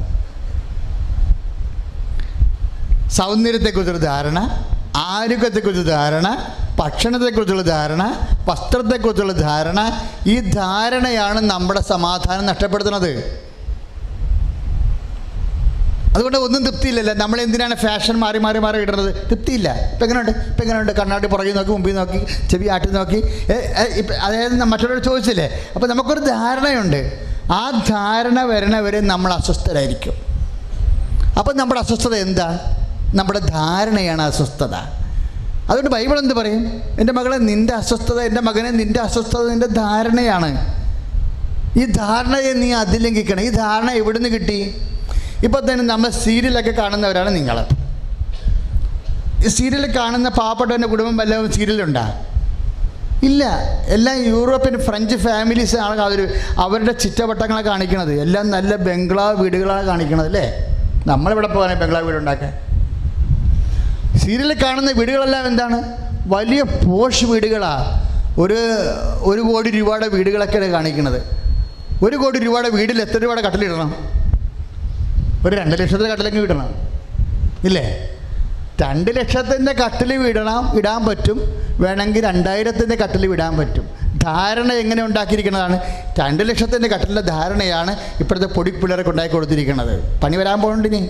സൗന്ദര്യത്തെക്കുറിച്ചൊരു ധാരണ, ആരോഗ്യത്തെക്കുറിച്ച് ധാരണ, ഭക്ഷണത്തെക്കുറിച്ചുള്ള ധാരണ, വസ്ത്രത്തെക്കുറിച്ചുള്ള ധാരണ, ഈ ധാരണയാണ് നമ്മുടെ സമാധാനം നഷ്ടപ്പെടുത്തുന്നത്. അതുകൊണ്ട് ഒന്നും തൃപ്തിയില്ലല്ലോ. നമ്മൾ എന്തിനാണ് ഫാഷൻ മാറി മാറി മാറി ഇടുന്നത്? തൃപ്തിയില്ല. ഇപ്പം എങ്ങനെയുണ്ട് കണ്ണാടി പുറകിൽ നോക്കി, മുമ്പിൽ നോക്കി, ചെവി ആട്ടി നോക്കി, അതായത് മറ്റുള്ളവർ ചോദിച്ചില്ലേ. അപ്പോൾ നമുക്കൊരു ധാരണയുണ്ട്. ആ ധാരണ വരണവരെ നമ്മൾ അസ്വസ്ഥരായിരിക്കും. അപ്പം നമ്മുടെ അസ്വസ്ഥത എന്താ? നമ്മുടെ ധാരണയാണ് അസ്വസ്ഥത. അതുകൊണ്ട് ബൈബിൾ എന്ത് പറയും? എൻ്റെ മകളെ, നിൻ്റെ അസ്വസ്ഥത, എൻ്റെ മകനെ, നിൻ്റെ അസ്വസ്ഥത നിൻ്റെ ധാരണയാണ്. ഈ ധാരണയെ നീ അതിലംഘിക്കണം. ഈ ധാരണ എവിടുന്ന് കിട്ടി? ഇപ്പോൾ തന്നെ നമ്മൾ സീരിയലൊക്കെ കാണുന്നവരാണ് നിങ്ങൾ. ഈ സീരിയൽ കാണുന്ന പാവപ്പെട്ടവൻ്റെ കുടുംബം വല്ലതും സീരിയലുണ്ടോ? ഇല്ല. എല്ലാം യൂറോപ്യൻ ഫ്രഞ്ച് ഫാമിലീസാണ് അവരുടെ ചുറ്റവട്ടങ്ങളെ കാണിക്കണത്. എല്ലാം നല്ല ബംഗ്ലാവ് വീടുകളാണ് കാണിക്കണത് അല്ലേ? നമ്മളിവിടെ പോകാൻ ബംഗ്ലാവ് വീടുണ്ടാക്കാൻ. സീരിയലിൽ കാണുന്ന വീടുകളെല്ലാം എന്താണ്? വലിയ പോഷ് വീടുകളാണ്. ഒരു കോടി രൂപയുടെ വീടുകളൊക്കെയാണ് കാണിക്കുന്നത്. 1 കോടി രൂപയുടെ വീട്ടിൽ എത്ര രൂപയുടെ കട്ടിലിടണം? ഒരു 2 ലക്ഷത്തിൻ്റെ കട്ടിലൊക്കെ ഇടണം ഇല്ലേ? 2 ലക്ഷത്തിൻ്റെ കട്ടിൽ ഇടാൻ പറ്റും. വേണമെങ്കിൽ 2000ത്തിൻ്റെ കട്ടിൽ ഇടാൻ പറ്റും. ധാരണ എങ്ങനെ ഉണ്ടാക്കിയിരിക്കുന്നതാണ്? 2 ലക്ഷത്തിൻ്റെ കട്ടിലിൻ്റെ ധാരണയാണ് ഇപ്പോഴത്തെ പൊടിപ്പിള്ളേരൊക്കെ ഉണ്ടാക്കി കൊടുത്തിരിക്കുന്നത്. പണി വരാൻ പോകുന്നുണ്ടിനി.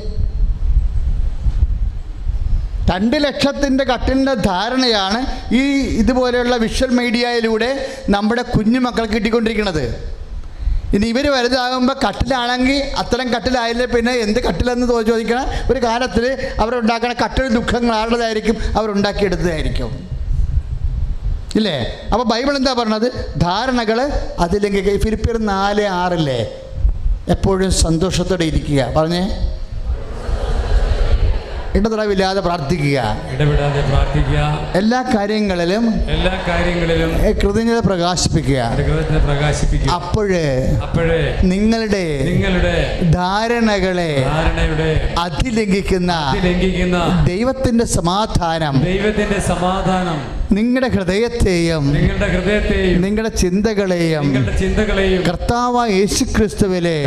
2 ലക്ഷത്തിൻ്റെ കട്ടിലിൻ്റെ ധാരണയാണ് ഇതുപോലെയുള്ള വിഷ്വൽ മീഡിയയിലൂടെ നമ്മുടെ കുഞ്ഞുമക്കൾക്ക് കിട്ടിക്കൊണ്ടിരിക്കുന്നത്. ഇനി ഇവർ വലുതാകുമ്പോൾ കട്ടിലാണെങ്കിൽ അത്തരം കട്ടിലായില്ലേ പിന്നെ എന്ത് കട്ടിലെന്ന് ചോദിക്കണം. ഒരു കാലത്തിൽ അവരുണ്ടാക്കുന്ന കട്ടിൽ ദുഃഖങ്ങൾ ആരുടേതായിരിക്കും? അവരുണ്ടാക്കിയെടുത്തതായിരിക്കും ഇല്ലേ? അപ്പോൾ ബൈബിൾ എന്താ പറഞ്ഞത്? ധാരണകൾ അതില്ലെങ്കിൽ ഫിലിപ്പിയർ 4:6 എപ്പോഴും സന്തോഷത്തോടെ ഇരിക്കുക. പറഞ്ഞേ, ഇടതടവില്ലാതെ പ്രാർത്ഥിക്കുക, എല്ലാ കാര്യങ്ങളിലും കൃതജ്ഞത പ്രകാശിപ്പിക്കുക. അപ്പോഴേ നിങ്ങളുടെ ധാരണകളെ അതിലംഘിക്കുന്ന ദൈവത്തിന്റെ സമാധാനം നിങ്ങളുടെ ഹൃദയത്തെയും നിങ്ങളുടെ ചിന്തകളെയും കർത്താവായ യേശുക്രിസ്തുവിലെ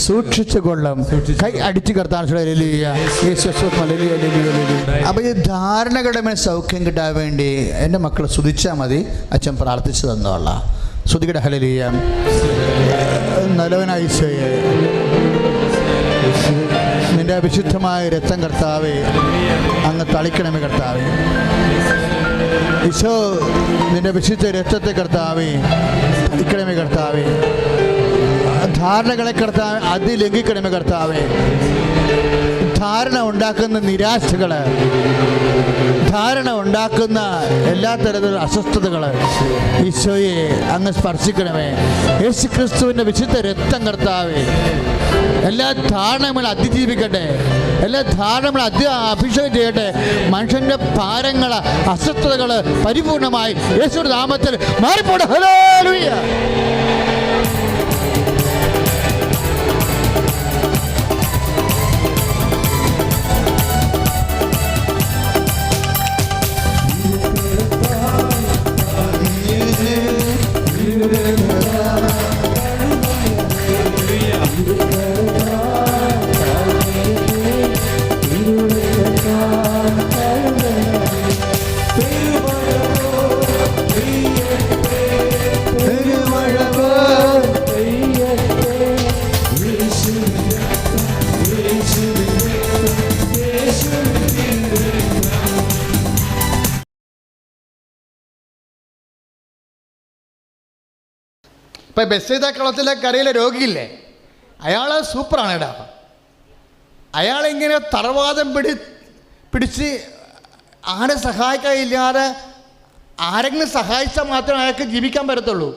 സൂക്ഷിച്ചുകൊള്ളും. കൈ അടിച്ചു കർത്താവ്. അപ്പോൾ ഈ ധാരണകളുടെ മേൽ സൗഖ്യം കിട്ടാൻ വേണ്ടി എൻ്റെ മക്കൾ സ്തുതിച്ചാൽ മതി. അച്ഛൻ പ്രാർത്ഥിച്ചു തന്നോളാം. സ്തുതിക്കട്ടെ. ഹല്ലേലൂയ. നല്ലവനായ ഈശോയെ, നിൻ്റെ വിശുദ്ധമായ രക്തം കർത്താവേ അങ്ങ് തളിക്കണമേ കർത്താവേ. ഈശോ, നിൻ്റെ വിശുദ്ധ രക്തത്തെ കർത്താവേ തളിക്കണമേ കർത്താവേ. ധാരണകളെ കർത്താവേ അതിലംഘിക്കണമേ കർത്താവേ. ധാരണ ഉണ്ടാക്കുന്ന നിരാശകൾ, ധാരണ ഉണ്ടാക്കുന്ന എല്ലാ തരത്തിലുള്ള അസ്വസ്ഥതകൾ ഈശോയെ അങ്ങ് സ്പർശിക്കണമേ. യേശുക്രിസ്തുവിൻ്റെ വിശുദ്ധ രക്തം കർത്താവേ എല്ലാ ധാരണകളും അതിജീവിക്കട്ടെ. എല്ലാ ധാരണകളും അഭിഷേകം ചെയ്യട്ടെ. മനുഷ്യൻ്റെ ഭാരങ്ങൾ, അസ്വസ്ഥതകൾ പരിപൂർണമായി യേശുവിന്റെ നാമത്തിൽ മാറിപ്പോട്ടെ. ഹല്ലേലൂയ. ഇപ്പം ബെസ്സേദ കളത്തിലെ കരയിലെ രോഗിയില്ലേ, അയാൾ സൂപ്പറാണ് ഇടാ. അയാളിങ്ങനെ തറവാദം പിടിച്ച് ആരെ സഹായിക്കാനില്ലാതെ ആരെങ്കിലും സഹായിച്ചാൽ മാത്രമേ അയാൾക്ക് ജീവിക്കാൻ പറ്റത്തുള്ളൂ.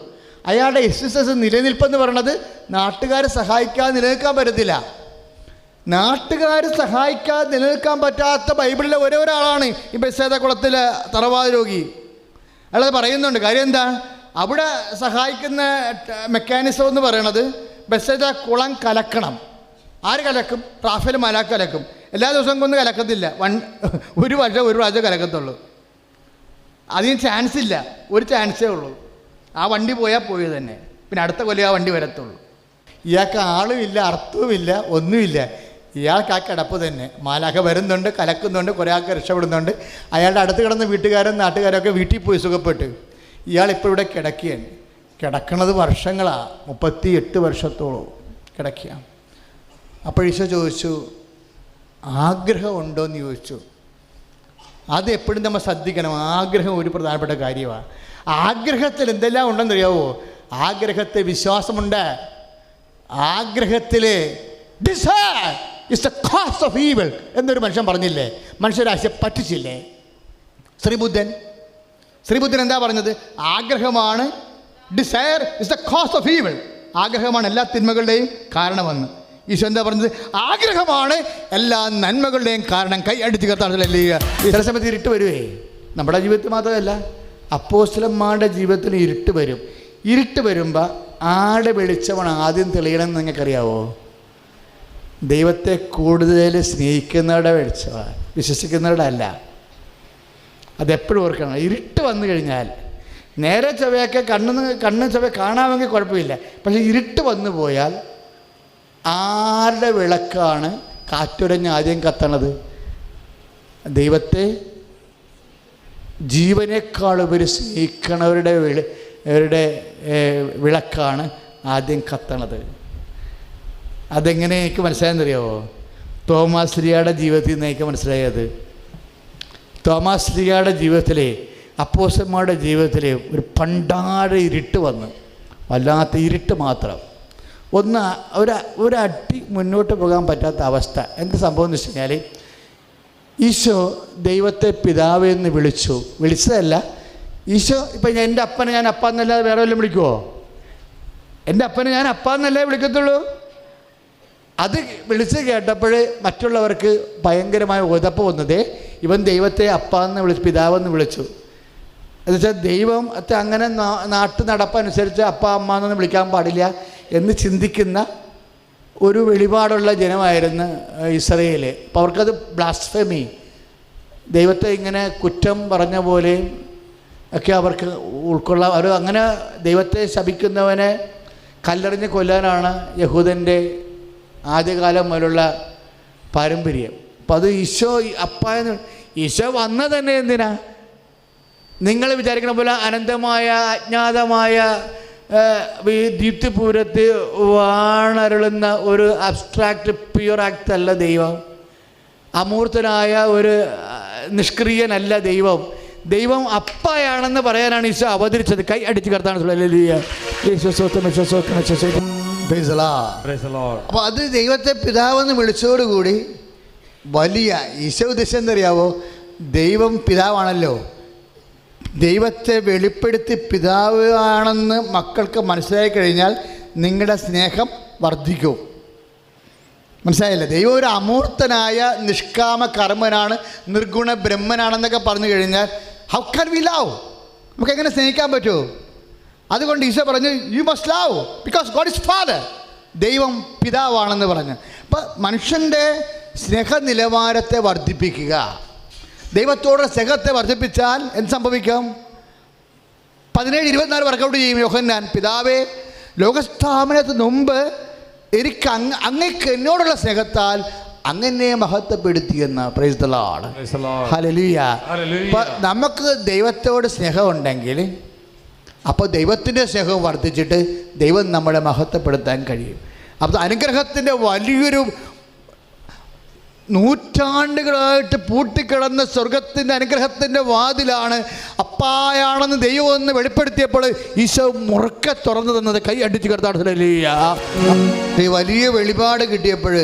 അയാളുടെ എക്സിസ്റ്റൻസ് നിലനിൽപ്പെന്ന് പറയണത് നാട്ടുകാർ സഹായിക്കാതെ നിലനിൽക്കാൻ പറ്റത്തില്ല. നാട്ടുകാർ സഹായിക്കാതെ നിലനിൽക്കാൻ പറ്റാത്ത ബൈബിളിലെ ഒരേ ഒരാളാണ് ഈ ബെസ്സേദ കുളത്തിലെ തറവാദ രോഗി. അയാളത് പറയുന്നുണ്ട്. കാര്യം എന്താ? അവിടെ സഹായിക്കുന്ന മെക്കാനിസം എന്ന് പറയണത് ബെസ്സേദ കുളം കലക്കണം. ആര് കലക്കും? റാഫേൽ മാലാഖ കലക്കും. എല്ലാ ദിവസവും കൊന്നും കലക്കത്തില്ല. ഒരു പ്രാവശ്യം കലക്കത്തുള്ളൂ. അതിന് ചാൻസ് ഇല്ല. ഒരു ചാൻസേ ഉള്ളൂ. ആ വണ്ടി പോയാൽ പോയി തന്നെ. പിന്നെ അടുത്ത കൊല്ലം ആ വണ്ടി വരത്തുള്ളൂ. ഇയാൾക്ക് ആളുമില്ല, അർത്ഥവുമില്ല, ഒന്നുമില്ല. ഇയാൾക്ക് ആ കിടപ്പ് തന്നെ. മാലാഖ വരുന്നുണ്ട്, കലക്കുന്നുണ്ട്, കുറേ ആൾക്ക് രക്ഷപ്പെടുന്നുണ്ട്. അയാളുടെ അടുത്ത് കിടന്ന വീട്ടുകാരും നാട്ടുകാരൊക്കെ വീട്ടിൽ പോയി സുഖപ്പെട്ട്. ഇയാളിപ്പോൾ ഇവിടെ കിടക്കണത് വർഷങ്ങളാണ്. 38 വർഷത്തോളം കിടക്കുക. അപ്പോൾ ഈശോ ചോദിച്ചു, ആഗ്രഹമുണ്ടോ എന്ന് ചോദിച്ചു. അത് എപ്പോഴും നമ്മൾ ശ്രദ്ധിക്കണം. ആഗ്രഹം ഒരു പ്രധാനപ്പെട്ട കാര്യമാണ്. ആഗ്രഹത്തിൽ എന്തെല്ലാം ഉണ്ടെന്നറിയാവോ? ആഗ്രഹത്തിൽ വിശ്വാസമുണ്ട്. ആഗ്രഹത്തിൽ desire is the cause of evil എന്നൊരു മനുഷ്യൻ പറഞ്ഞില്ലേ? മനുഷ്യരാശിയെ പറ്റിച്ചില്ലേ? ശ്രീബുദ്ധൻ എന്താ പറഞ്ഞത്? ആഗ്രഹമാണ്, desire is the cause of evil, ആഗ്രഹമാണ് എല്ലാ തിന്മകളുടെയും കാരണമെന്ന്. ഈശോ എന്താ പറഞ്ഞത്? ആഗ്രഹമാണ് എല്ലാ നന്മകളുടെയും കാരണം. കൈ അടിച്ച് കർത്താവിലല്ലേ. ചില സമയത്ത് ഇരുട്ട് വരുവേ, നമ്മുടെ ജീവിതത്തിൽ മാത്രമല്ല, അപ്പോസ്തലന്മാരുടെ ജീവിതത്തിൽ ഇരുട്ട് വരും. ഇരുട്ട് വരുമ്പോൾ ആടെ വെളിച്ചമാണ് ആദ്യം തെളിയണമെന്ന് നിങ്ങൾക്കറിയാവോ? ദൈവത്തെ കൂടുതൽ സ്നേഹിക്കുന്നവരുടെ വെളിച്ചമാണ്, വിശ്വസിക്കുന്നവരുടെ അല്ല. അതെപ്പോഴും ഓർക്കണം. ഇരുട്ട് വന്നു കഴിഞ്ഞാൽ നേരെ ചൊവ്വയൊക്കെ കണ്ണ് ചൊവ്വ കാണാമെങ്കിൽ കുഴപ്പമില്ല. പക്ഷേ ഇരുട്ട് വന്നു പോയാൽ ആരുടെ വിളക്കാണ് കാറ്റുരഞ്ഞ് ആദ്യം കത്തണത്? ദൈവത്തെ ജീവനേക്കാളുപരി സ്നേഹിക്കണവരുടെ വിളക്കാണ് ആദ്യം കത്തണത്. അതെങ്ങനെ എനിക്ക് മനസ്സിലായെന്നറിയാമോ? തോമാസ് ലീഗയുടെ ജീവിതത്തിൽ നിന്ന് എനിക്ക് മനസ്സിലായത്. തോമാസ് ലീഗയുടെ ജീവിതത്തിലെ, അപ്പോസ്തലന്മാരുടെ ജീവിതത്തിലെ ഒരു പണ്ടാട് ഇരുട്ട് വന്നു. വല്ലാത്ത ഇരുട്ട് മാത്രം. ഒരടി മുന്നോട്ട് പോകാൻ പറ്റാത്ത അവസ്ഥ. എന്ത് സംഭവം എന്ന് വെച്ച് കഴിഞ്ഞാൽ, ഈശോ ദൈവത്തെ പിതാവേ എന്ന് വിളിച്ചതല്ല. ഈശോ ഇപ്പം എൻ്റെ അപ്പനെ ഞാൻ അപ്പ എന്നല്ലാതെ വേറെ വല്ലതും വിളിക്കുമോ? എൻ്റെ അപ്പനെ ഞാൻ അപ്പ എന്നല്ലേ വിളിക്കത്തുള്ളൂ. അത് വിളിച്ച് കേട്ടപ്പോൾ മറ്റുള്ളവർക്ക് ഭയങ്കരമായ ഉതപ്പ് വന്നതേ, ഇവൻ ദൈവത്തെ അപ്പ എന്ന് പിതാവെന്ന് വിളിച്ചു. എന്നുവെച്ചാൽ ദൈവത്തെ അങ്ങനെ നാട്ടു നടപ്പനുസരിച്ച് അപ്പ അമ്മ എന്നൊന്നും വിളിക്കാൻ പാടില്ല എന്ന് ചിന്തിക്കുന്ന ഒരു വെളിപാടുള്ള ജനമായിരുന്നു ഇസ്രായേൽ. അപ്പോൾ അവർക്കത് ബ്ലാസ്ഫെമി, ദൈവത്തെ ഇങ്ങനെ കുറ്റം പറഞ്ഞ പോലെയും ഒക്കെ അവർക്ക് ഉൾക്കൊള്ളാം. അവർ അങ്ങനെ ദൈവത്തെ ശപിക്കുന്നവനെ കല്ലെറിഞ്ഞ് കൊല്ലാനാണ് യഹൂദൻ്റെ ആദ്യകാലം മുതലുള്ള പാരമ്പര്യം. അപ്പം അത് ഈശോ വന്നത് തന്നെ എന്തിനാ? നിങ്ങൾ വിചാരിക്കണ പോലെ അനന്തമായ അജ്ഞാതമായ ദീപ്തിപൂരത്തിൽ വാണരുളുന്ന ഒരു അബ്സ്ട്രാക്റ്റ് പ്യുവർ ആക്ട് അല്ല ദൈവം. അമൂർത്തനായ ഒരു നിഷ്ക്രിയനല്ല ദൈവം. ദൈവം അപ്പയാണെന്ന് പറയാനാണ് ഈശോ അവതരിച്ചത്. കൈ അടിച്ച് കർത്താൻ. അപ്പോൾ അത് ദൈവത്തെ പിതാവെന്ന് വിളിച്ചതോടുകൂടി വലിയ ഈശോ ഉദ്ദേശം എന്തറിയാവോ? ദൈവം പിതാവാണല്ലോ. ദൈവത്തെ വെളിപ്പെടുത്തി പിതാവ് ആണെന്ന് മക്കൾക്ക് മനസ്സിലായി കഴിഞ്ഞാൽ നിങ്ങളുടെ സ്നേഹം വർദ്ധിക്കും. മനസ്സിലായില്ലേ? ദൈവം ഒരു അമൂർത്തനായ നിഷ്കാമ കർമ്മനാണ്, നിർഗുണ ബ്രഹ്മനാണെന്നൊക്കെ പറഞ്ഞു കഴിഞ്ഞാൽ ഹൗ കാൻ വി ലവ്? നമുക്ക് എങ്ങനെ സ്നേഹിക്കാൻ പറ്റുമോ? അതുകൊണ്ട് ഈശോ പറഞ്ഞു you must love because God is father. ദൈവം പിതാവാണെന്ന് പറഞ്ഞു. അപ്പം മനുഷ്യൻ്റെ സ്നേഹ നിലവാരത്തെ വർദ്ധിപ്പിക്കുക. ദൈവത്തോടുള്ള സ്നേഹത്തെ വർദ്ധിപ്പിച്ചാൽ എന്ത് സംഭവിക്കും? 17:24 വർക്കൗട്ട് ചെയ്യും യോഹന്നാൻ. പിതാവേ, ലോകസ്ഥാപനത്തിന് മുമ്പ് എനിക്ക് അങ്ങേക്ക് എന്നോടുള്ള സ്നേഹത്താൽ അങ്ങനെ മഹത്വപ്പെടുത്തിയെന്ന്. Praise the lord. ഹല്ലേലൂയ. അപ്പോൾ നമുക്ക് ദൈവത്തോട് സ്നേഹമുണ്ടെങ്കിൽ അപ്പോൾ ദൈവത്തിൻ്റെ സ്നേഹം വർദ്ധിച്ചിട്ട് ദൈവം നമ്മളെ മഹത്വപ്പെടുത്താൻ കഴിയും. അപ്പോൾ അനുഗ്രഹത്തിൻ്റെ വലിയൊരു നൂറ്റാണ്ടുകളായിട്ട് പൂട്ടിക്കിടന്ന സ്വർഗത്തിൻ്റെ അനുഗ്രഹത്തിൻ്റെ വാതിലാണ് അപ്പായാണെന്ന് ദൈവം ഒന്ന് വെളിപ്പെടുത്തിയപ്പോൾ ഈശോ മുറുക്കെ തുറന്നു തന്നത്. കൈ അടിച്ച് കർത്താൻ. ഈ വലിയ വെളിപാട് കിട്ടിയപ്പോൾ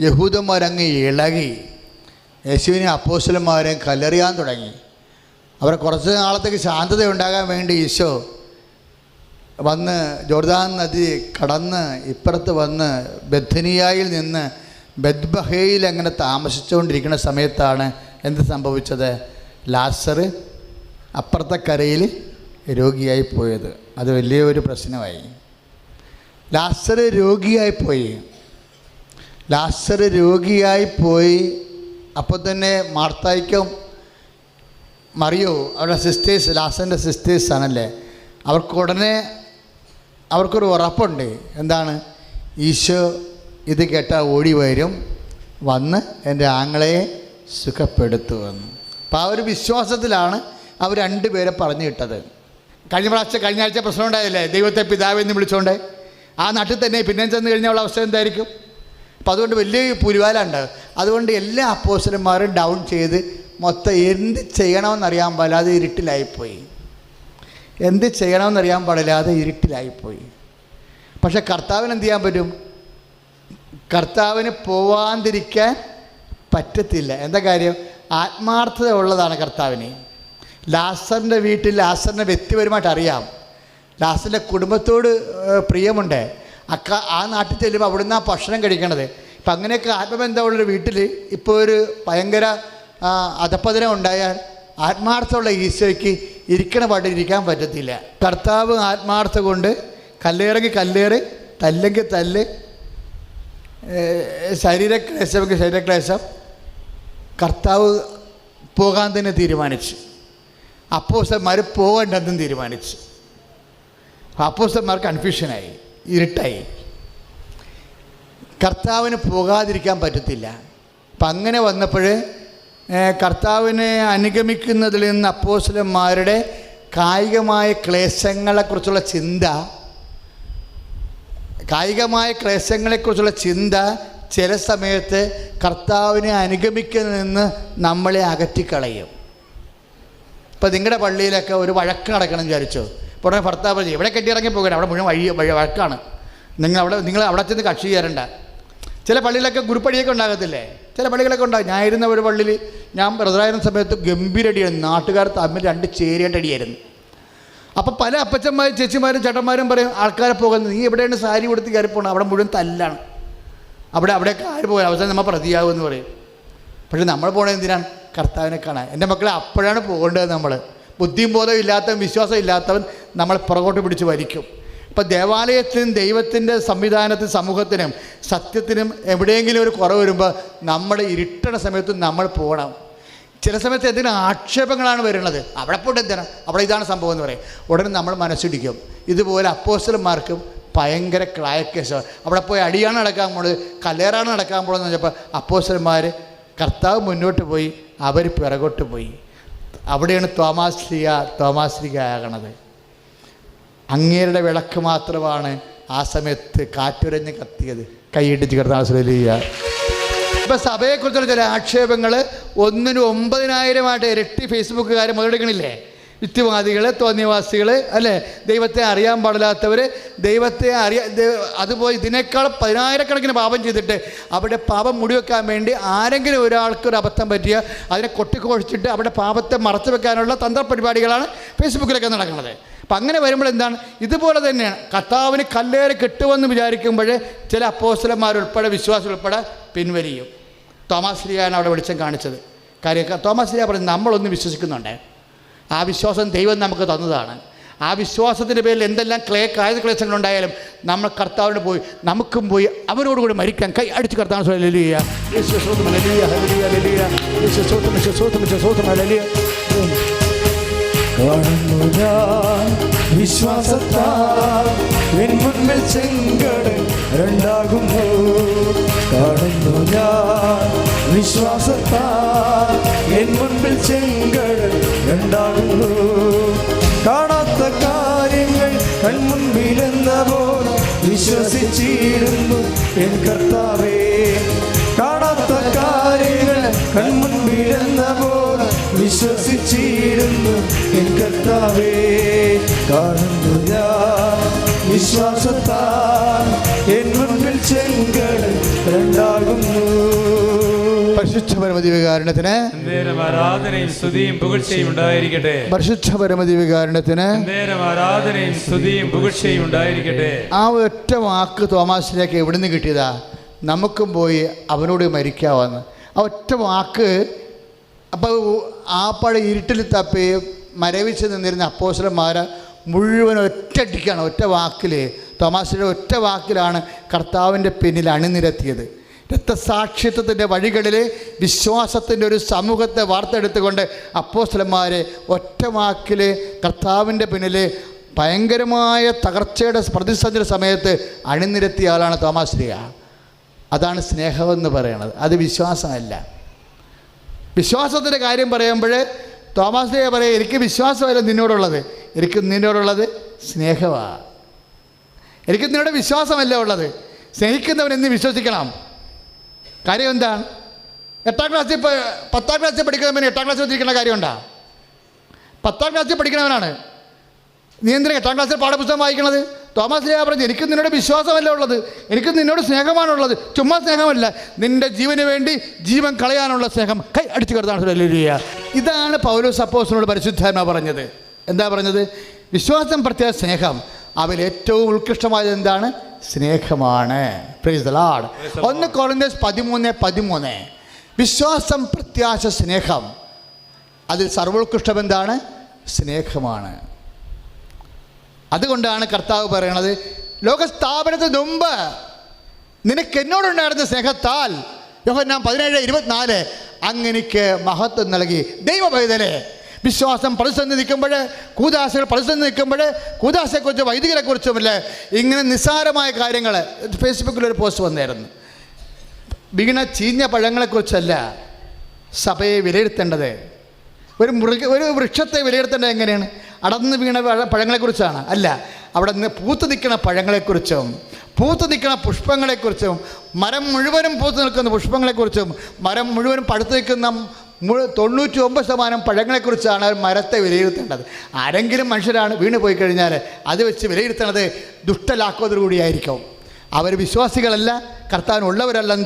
യഹൂദന്മാരങ്ങ് ഇളകി യേശുവിനെ അപ്പോസ്തലന്മാരെ കല്ലെറിയാൻ തുടങ്ങി. അവരെ കുറച്ച് നാളത്തേക്ക് ശാന്തത ഉണ്ടാകാൻ വേണ്ടി ഈശോ വന്ന് ജോർദാൻ നദി കടന്ന് ഇപ്പുറത്ത് വന്ന് ബethനിയായിൽ നിന്ന് ബെത്ബഹയിൽ അങ്ങനെ താമസിച്ചുകൊണ്ടിരിക്കുന്ന സമയത്താണ് എന്ത് സംഭവിച്ചത്? ലാസർ അപ്പുറത്തെ കരയിൽ രോഗിയായി പോയത്. അത് വലിയൊരു പ്രശ്നമായി. ലാസർ രോഗിയായി പോയി. അപ്പോൾ തന്നെ മാർത്തായ്ക്കും മറിയോ അവരുടെ സിസ്റ്റേഴ്സ്, ലാസറിൻ്റെ സിസ്റ്റേഴ്സാണല്ലേ, അവർക്കൊരു ഉറപ്പുണ്ട്. എന്താണ്? ഈശോ ഇത് കേട്ടാൽ ഓടി വന്ന് എൻ്റെ ആങ്ങളയെ സുഖപ്പെടുത്തുമെന്ന്. അപ്പോൾ ആ ഒരു വിശ്വാസത്തിലാണ് അവർ രണ്ടുപേരെ പറഞ്ഞു വിട്ടത്. കഴിഞ്ഞ ആഴ്ച പ്രശ്നം ഉണ്ടായില്ലേ? ദൈവത്തെ പിതാവെന്ന് വിളിച്ചോണ്ട് ആ നാട്ടിൽ തന്നെ പിന്നെ ചെന്ന് കഴിഞ്ഞാൽ അവസ്ഥ എന്തായിരിക്കും? അപ്പോൾ അതുകൊണ്ട് വലിയ പുലിവാലുണ്ട്. അതുകൊണ്ട് എല്ലാ അപ്പോസ്തലന്മാരും ഡൗൺ ചെയ്ത് മൊത്തം എന്ത് ചെയ്യണമെന്നറിയാൻ പാടില്ലാതെ ഇരുട്ടിലായിപ്പോയി. എന്ത് ചെയ്യണമെന്നറിയാൻ പാടില്ലാതെ ഇരുട്ടിലായിപ്പോയി. പക്ഷെ കർത്താവിന് എന്ത് ചെയ്യാൻ പറ്റും? കർത്താവിന് പോവാതിരിക്കാൻ പറ്റത്തില്ല. എന്താ കാര്യം? ആത്മാർത്ഥത ഉള്ളതാണ് കർത്താവിന്. ലാസറിൻ്റെ വീട്ടിൽ ലാസറിനെ വ്യക്തിപരമായിട്ട് അറിയാം. ലാസറിൻ്റെ കുടുംബത്തോട് പ്രിയമുണ്ട്. ആ നാട്ടിൽ ചെല്ലുമ്പോൾ അവിടുന്ന് ആ ഭക്ഷണം കഴിക്കണത്. ഇപ്പം അങ്ങനെയൊക്കെ ആത്മബന്ധമുള്ളൊരു വീട്ടിൽ ഇപ്പോൾ ഒരു ഭയങ്കര അധപ്പതനം ഉണ്ടായാൽ ആത്മാർത്ഥമുള്ള ഈശോയ്ക്ക് ഇരിക്കണ പാട്ടിൽ ഇരിക്കാൻ പറ്റത്തില്ല. കർത്താവ് ആത്മാർത്ഥ കൊണ്ട് കല്ലേറെങ്കിൽ കല്ലേറ്, തല്ലെങ്കിൽ തല്ല്, ശരീരക്ലേശമെങ്കിൽ ശരീരക്ലേശം, കർത്താവ് പോകാൻ തന്നെ തീരുമാനിച്ചു. അപ്പോസ്തലന്മാർ പോകണ്ടെന്നും തീരുമാനിച്ചു. അപ്പോസ്തലന്മാർ കൺഫ്യൂഷനായി, ഇരുട്ടായി. കർത്താവിന് പോകാതിരിക്കാൻ പറ്റത്തില്ല. അപ്പം അങ്ങനെ വന്നപ്പോൾ കർത്താവിനെ അനുഗമിക്കുന്നതിൽ നിന്ന് അപ്പോസ്തലന്മാരുടെ കായികമായ ക്ലേശങ്ങളെക്കുറിച്ചുള്ള ചിന്ത ചില സമയത്ത് കർത്താവിനെ അനുഗമിക്കുന്നതിൽ നിന്ന് നമ്മളെ അകറ്റിക്കളയും. ഇപ്പം നിങ്ങളുടെ പള്ളിയിലൊക്കെ ഒരു വഴക്ക് നടക്കണം വിചാരിച്ചോ. ഇപ്പോൾ ഉടനെ ഭർത്താവ് പറയും ഇവിടെ കെട്ടിയിറങ്ങി പോകണം, അവിടെ മുഴുവൻ വഴക്കാണ്, നിങ്ങൾ അവിടെ ചെന്ന് കക്ഷി ചേരണ്ട. ചില പള്ളിയിലൊക്കെ ഗ്രൂപ്പടിയൊക്കെ ഉണ്ടാകത്തില്ലേ? ചില പള്ളികളൊക്കെ ഉണ്ടാകും. ഞാൻ ഇരുന്ന ഒരു പള്ളിയിൽ ഞാൻ ബ്രദറായിരുന്ന സമയത്ത് ഗംഭീരടിയായിരുന്നു. നാട്ടുകാർ തമ്മിൽ 2 ചേരിയായിട്ടടിയായിരുന്നു. അപ്പോൾ പല അപ്പച്ചന്മാരും ചേച്ചിമാരും ചേട്ടന്മാരും പറയും ആൾക്കാരെ പോകുന്നത്, നീ എവിടെയാണ് സാരി കൊടുത്ത് കയറി പോകണം, അവിടെ മുഴുവൻ തല്ലാണ്, അവിടെയൊക്കെ ആര് പോകാൻ അവസാനം നമ്മൾ പ്രതിയാകുമെന്ന് പറയും. പക്ഷേ നമ്മൾ പോകണത് എന്തിനാണ്? കർത്താവിനെ കാണാൻ. എൻ്റെ മക്കളെ അപ്പോഴാണ് പോകേണ്ടത്. നമ്മൾ ബുദ്ധിയും ബോധവും ഇല്ലാത്തവൻ, വിശ്വാസം ഇല്ലാത്തവൻ നമ്മൾ പുറകോട്ട് പിടിച്ച് വലിക്കും. ഇപ്പം ദേവാലയത്തിനും ദൈവത്തിൻ്റെ സംവിധാനത്തിനും സമൂഹത്തിനും സത്യത്തിനും എവിടെയെങ്കിലും ഒരു കുറവ് വരുമ്പോൾ നമ്മൾ ഇരുട്ടണ സമയത്ത് നമ്മൾ പോകണം. ചില സമയത്ത് എന്തിനാ ആക്ഷേപങ്ങളാണ് വരുന്നത്, അവിടെ പോയിട്ട് എന്തിനാണ്, അവിടെ ഇതാണ് സംഭവം എന്ന് പറയും. ഉടനെ നമ്മൾ മനസ്സിടിക്കും. ഇതുപോലെ അപ്പോസ്തലന്മാർക്കും ഭയങ്കര ക്ലായക്കേശം. അവിടെ പോയി അടിയാണ് നടക്കാൻ പോകുന്നത്, കല്ലേറാണ് നടക്കാൻ പോകുന്നത് വെച്ചപ്പോൾ അപ്പോസ്തലന്മാർ കർത്താവ് മുന്നോട്ട് പോയി, അവർ പിറകോട്ട് പോയി. അവിടെയാണ് തോമാശ്ലീഹ ആകണത്. അങ്ങേരുടെ വിളക്ക് മാത്രമാണ് ആ സമയത്ത് കാറ്റുരഞ്ഞ് കത്തിയത്. കൈയിട്ടിച്ച് കർത്താവ്. ഇപ്പം സഭയെക്കുറിച്ചുള്ള ചില ആക്ഷേപങ്ങൾ 1-ന് 9,000 ഇരട്ടി ഫേസ്ബുക്കുകാർ മുതലെടുക്കണില്ലേ? യുക്തിവാദികൾ, തോന്നിയവാസികൾ, അല്ലേ, ദൈവത്തെ അറിയാൻ പാടില്ലാത്തവർ, അതുപോലെ ഇതിനേക്കാൾ 10,000-കണക്കിന് പാപം ചെയ്തിട്ട് അവിടെ പാപം മുടിവെക്കാൻ വേണ്ടി ആരെങ്കിലും ഒരാൾക്കൊരു അബദ്ധം പറ്റിയ അതിനെ കൊട്ടിക്കൊഴിച്ചിട്ട് അവിടെ പാപത്തെ മറച്ചു വെക്കാനുള്ള തന്ത്രപരിപാടികളാണ് ഫേസ്ബുക്കിലൊക്കെ നടക്കുന്നത്. അപ്പം അങ്ങനെ വരുമ്പോൾ എന്താണ്? ഇതുപോലെ തന്നെയാണ്. കർത്താവിന് കല്ലേറ് കിട്ടുമെന്ന് വിചാരിക്കുമ്പോൾ ചില അപ്പോസ്തലന്മാരുൾപ്പെടെ വിശ്വാസികളുൾപ്പെടെ പിൻവലിയും. തോമാശ്ലീഹയാണ് അവിടെ വെളിച്ചം കാണിച്ചത്. കാര്യം തോമാശ്ലീഹ പറഞ്ഞ് നമ്മളൊന്ന് വിശ്വസിക്കുന്നുണ്ട്, ആ വിശ്വാസം ദൈവം നമുക്ക് തന്നതാണ്. ആ വിശ്വാസത്തിൻ്റെ പേരിൽ എന്തെല്ലാം ക്ലേശങ്ങളുണ്ടായാലും നമ്മൾ കർത്താവിന് പോയി, നമുക്കും പോയി അവരോടുകൂടി മരിക്കാൻ കൈ അടിച്ച് കർത്താവ് വിശ്വാസത്താൽ എൻ മുൻപിൽ ചെങ്കടൽ രണ്ടാകുന്നു. കാണുന്നു ഞാൻ വിശ്വാസത്താൽ എൻ മുൻപിൽ ചെങ്കടൽ രണ്ടാകുന്നു. കാണാത്ത കാര്യങ്ങൾ കൺമുൻപിലെന്ന പോലെ വിശ്വസിച്ചിരുന്നു എൻ കർത്താവേ. കാണാത്ത കാര്യങ്ങൾ കൺമുൻപിലെന്ന പോലെ വിശ്വസിച്ചിരുന്നു എൻ കർത്താവേ. കാണുന്നു ഞാൻ വിശ്വാസത്താൽ എൻ മുൻപിൽ ചെങ്കടൽ രണ്ടാകുന്നു. പരിശുദ്ധ പരമദിവ്യകാരുണ്യത്തിന് ആരാധനയും സ്തുതിയും പുകഴ്ചയും ഉണ്ടായിരിക്കട്ടെ. പരിശുദ്ധ പരമദിവ്യകാരുണ്യത്തിന് ആരാധനയും സ്തുതിയും പുകഴ്ചയും ഉണ്ടായിരിക്കട്ടെ. ആ ഒറ്റ വാക്ക് തോമാശ്ലീഹയ്ക്ക് എവിടുന്ന് കിട്ടിയതാ? നമുക്കും പോയി അവനോട് മരിക്കാമെന്ന്. ആ ഒറ്റ വാക്ക്. അപ്പോൾ ആ പഴ ഇരുട്ടിൽ തപ്പി മരവിച്ച് നിന്നിരുന്ന അപ്പോസ്തലന്മാർ മുഴുവൻ ഒറ്റയടിക്കാണ്, ഒറ്റ വാക്കിൽ, തോമാശ്ലീഹ ഒറ്റ വാക്കിലാണ് കർത്താവിൻ്റെ പിന്നിൽ അണിനിരത്തിയത്. രക്തസാക്ഷിത്വത്തിൻ്റെ വഴികളിൽ വിശ്വാസത്തിൻ്റെ ഒരു സമൂഹത്തെ വാർത്തെടുത്തുകൊണ്ട് അപ്പോസ്തലന്മാരെ ഒറ്റ വാക്കിൽ കർത്താവിൻ്റെ പിന്നിൽ ഭയങ്കരമായ തകർച്ചയുടെ പ്രതിസന്ധിയുടെ സമയത്ത് അണിനിരത്തിയ ആളാണ് തോമാശ്ലീഹ. അതാണ് സ്നേഹമെന്ന് പറയണത്. അത് വിശ്വാസമല്ല. വിശ്വാസത്തിൻ്റെ കാര്യം പറയുമ്പോൾ തോമാശ്ലീഹ പറയും, എനിക്ക് വിശ്വാസമല്ല നിന്നോടുള്ളത്, എനിക്ക് നിന്നോടുള്ളത് സ്നേഹമാണ്. എനിക്ക് നിന്നോട് വിശ്വാസമല്ല ഉള്ളത്. സ്നേഹിക്കുന്നവൻ എന്ന് വിശ്വസിക്കണം. കാര്യം എന്താണ്? 10ാം ക്ലാസ്സിൽ 10ാം ക്ലാസ്സിൽ പഠിക്കുന്നവന് 8ാം ക്ലാസ്സിൽ എത്തിയിരിക്കുന്ന കാര്യമുണ്ടോ? 10ാം ക്ലാസ്സിൽ പഠിക്കണവനാണ്. നീ എന്തിനാ 8ാം ക്ലാസ്സിൽ പാഠപുസ്തകം വായിക്കണത്? തോമസ് ലീഹ പറഞ്ഞു, എനിക്ക് നിന്നോട് വിശ്വാസമല്ല ഉള്ളത്, എനിക്ക് നിന്നോട് സ്നേഹമാണുള്ളത്. ചുമ്മാ സ്നേഹമല്ല, നിന്റെ ജീവന് വേണ്ടി ജീവൻ കളയാനുള്ള സ്നേഹം. കൈ അടിച്ചു കയർത്താണ്. ഹല്ലേലൂയ. ഇതാണ് പൗലോസ് അപ്പോസ്തലനോട് പരിശുദ്ധാത്മാവ് പറഞ്ഞത്. എന്താ പറഞ്ഞത്? വിശ്വാസം പ്രത്യേക സ്നേഹം, അവൽ ഏറ്റവും ഉത്കൃഷ്ടമായത് എന്താണ്? സ്നേഹമാണ്. Price the Lord. 1 കൊരിന്ത്യർ 13:13 വിശ്വാസം, പ്രത്യാശ, സ്നേഹം, അതിൽ സർവോത്കൃഷ്ടം എന്താണ്? സ്നേഹമാണ്. അതുകൊണ്ടാണ് കർത്താവ് പറയണത്, ലോകസ്ഥാപനത്തിന് മുമ്പ് നിനക്ക് എന്നോടുണ്ടായിരുന്ന സ്നേഹത്താൽ, യോഹന്നാൻ 17:24 അങ്ങനെക്ക് മഹത്വം നൽകി. ദൈവപൈതലേ, വിശ്വാസം പ്രതിസന്ധി നിൽക്കുമ്പോൾ, കൂദാശകൾ പ്രതിസന്ധി നിൽക്കുമ്പോൾ, കൂദാശയെക്കുറിച്ചും വൈദികരെക്കുറിച്ചുമില്ല, ഇങ്ങനെ നിസ്സാരമായ കാര്യങ്ങൾ. ഫേസ്ബുക്കിലൊരു പോസ്റ്റ് വന്നായിരുന്നു. വീണ ചീഞ്ഞ പഴങ്ങളെക്കുറിച്ചല്ല സഭയെ വിലയിരുത്തേണ്ടത്. ഒരു വൃക്ഷത്തെ വിലയിരുത്തേണ്ടത് എങ്ങനെയാണ്? അടർന്ന് വീണ പഴങ്ങളെക്കുറിച്ചാണ്? അല്ല, അവിടെ നിന്ന് പൂത്ത് നിൽക്കുന്ന പഴങ്ങളെക്കുറിച്ചും പൂത്ത് നിൽക്കുന്ന പുഷ്പങ്ങളെക്കുറിച്ചും, മരം മുഴുവനും പൂത്ത് നിൽക്കുന്ന പുഷ്പങ്ങളെക്കുറിച്ചും, മരം മുഴുവനും പഴുത്ത് നിൽക്കുന്ന 99% പഴങ്ങളെക്കുറിച്ചാണ് മരത്തെ വിലയിരുത്തേണ്ടത്. ആരെങ്കിലും മനുഷ്യരാണ് വീണ് പോയി കഴിഞ്ഞാൽ അത് വെച്ച് വിലയിരുത്തേണ്ടത് ദുഷ്ടലാക്കോടുകൂടിയായിരിക്കും. അവർ വിശ്വാസികളല്ല, കർത്താവിനുള്ളവരല്ലെന്ന്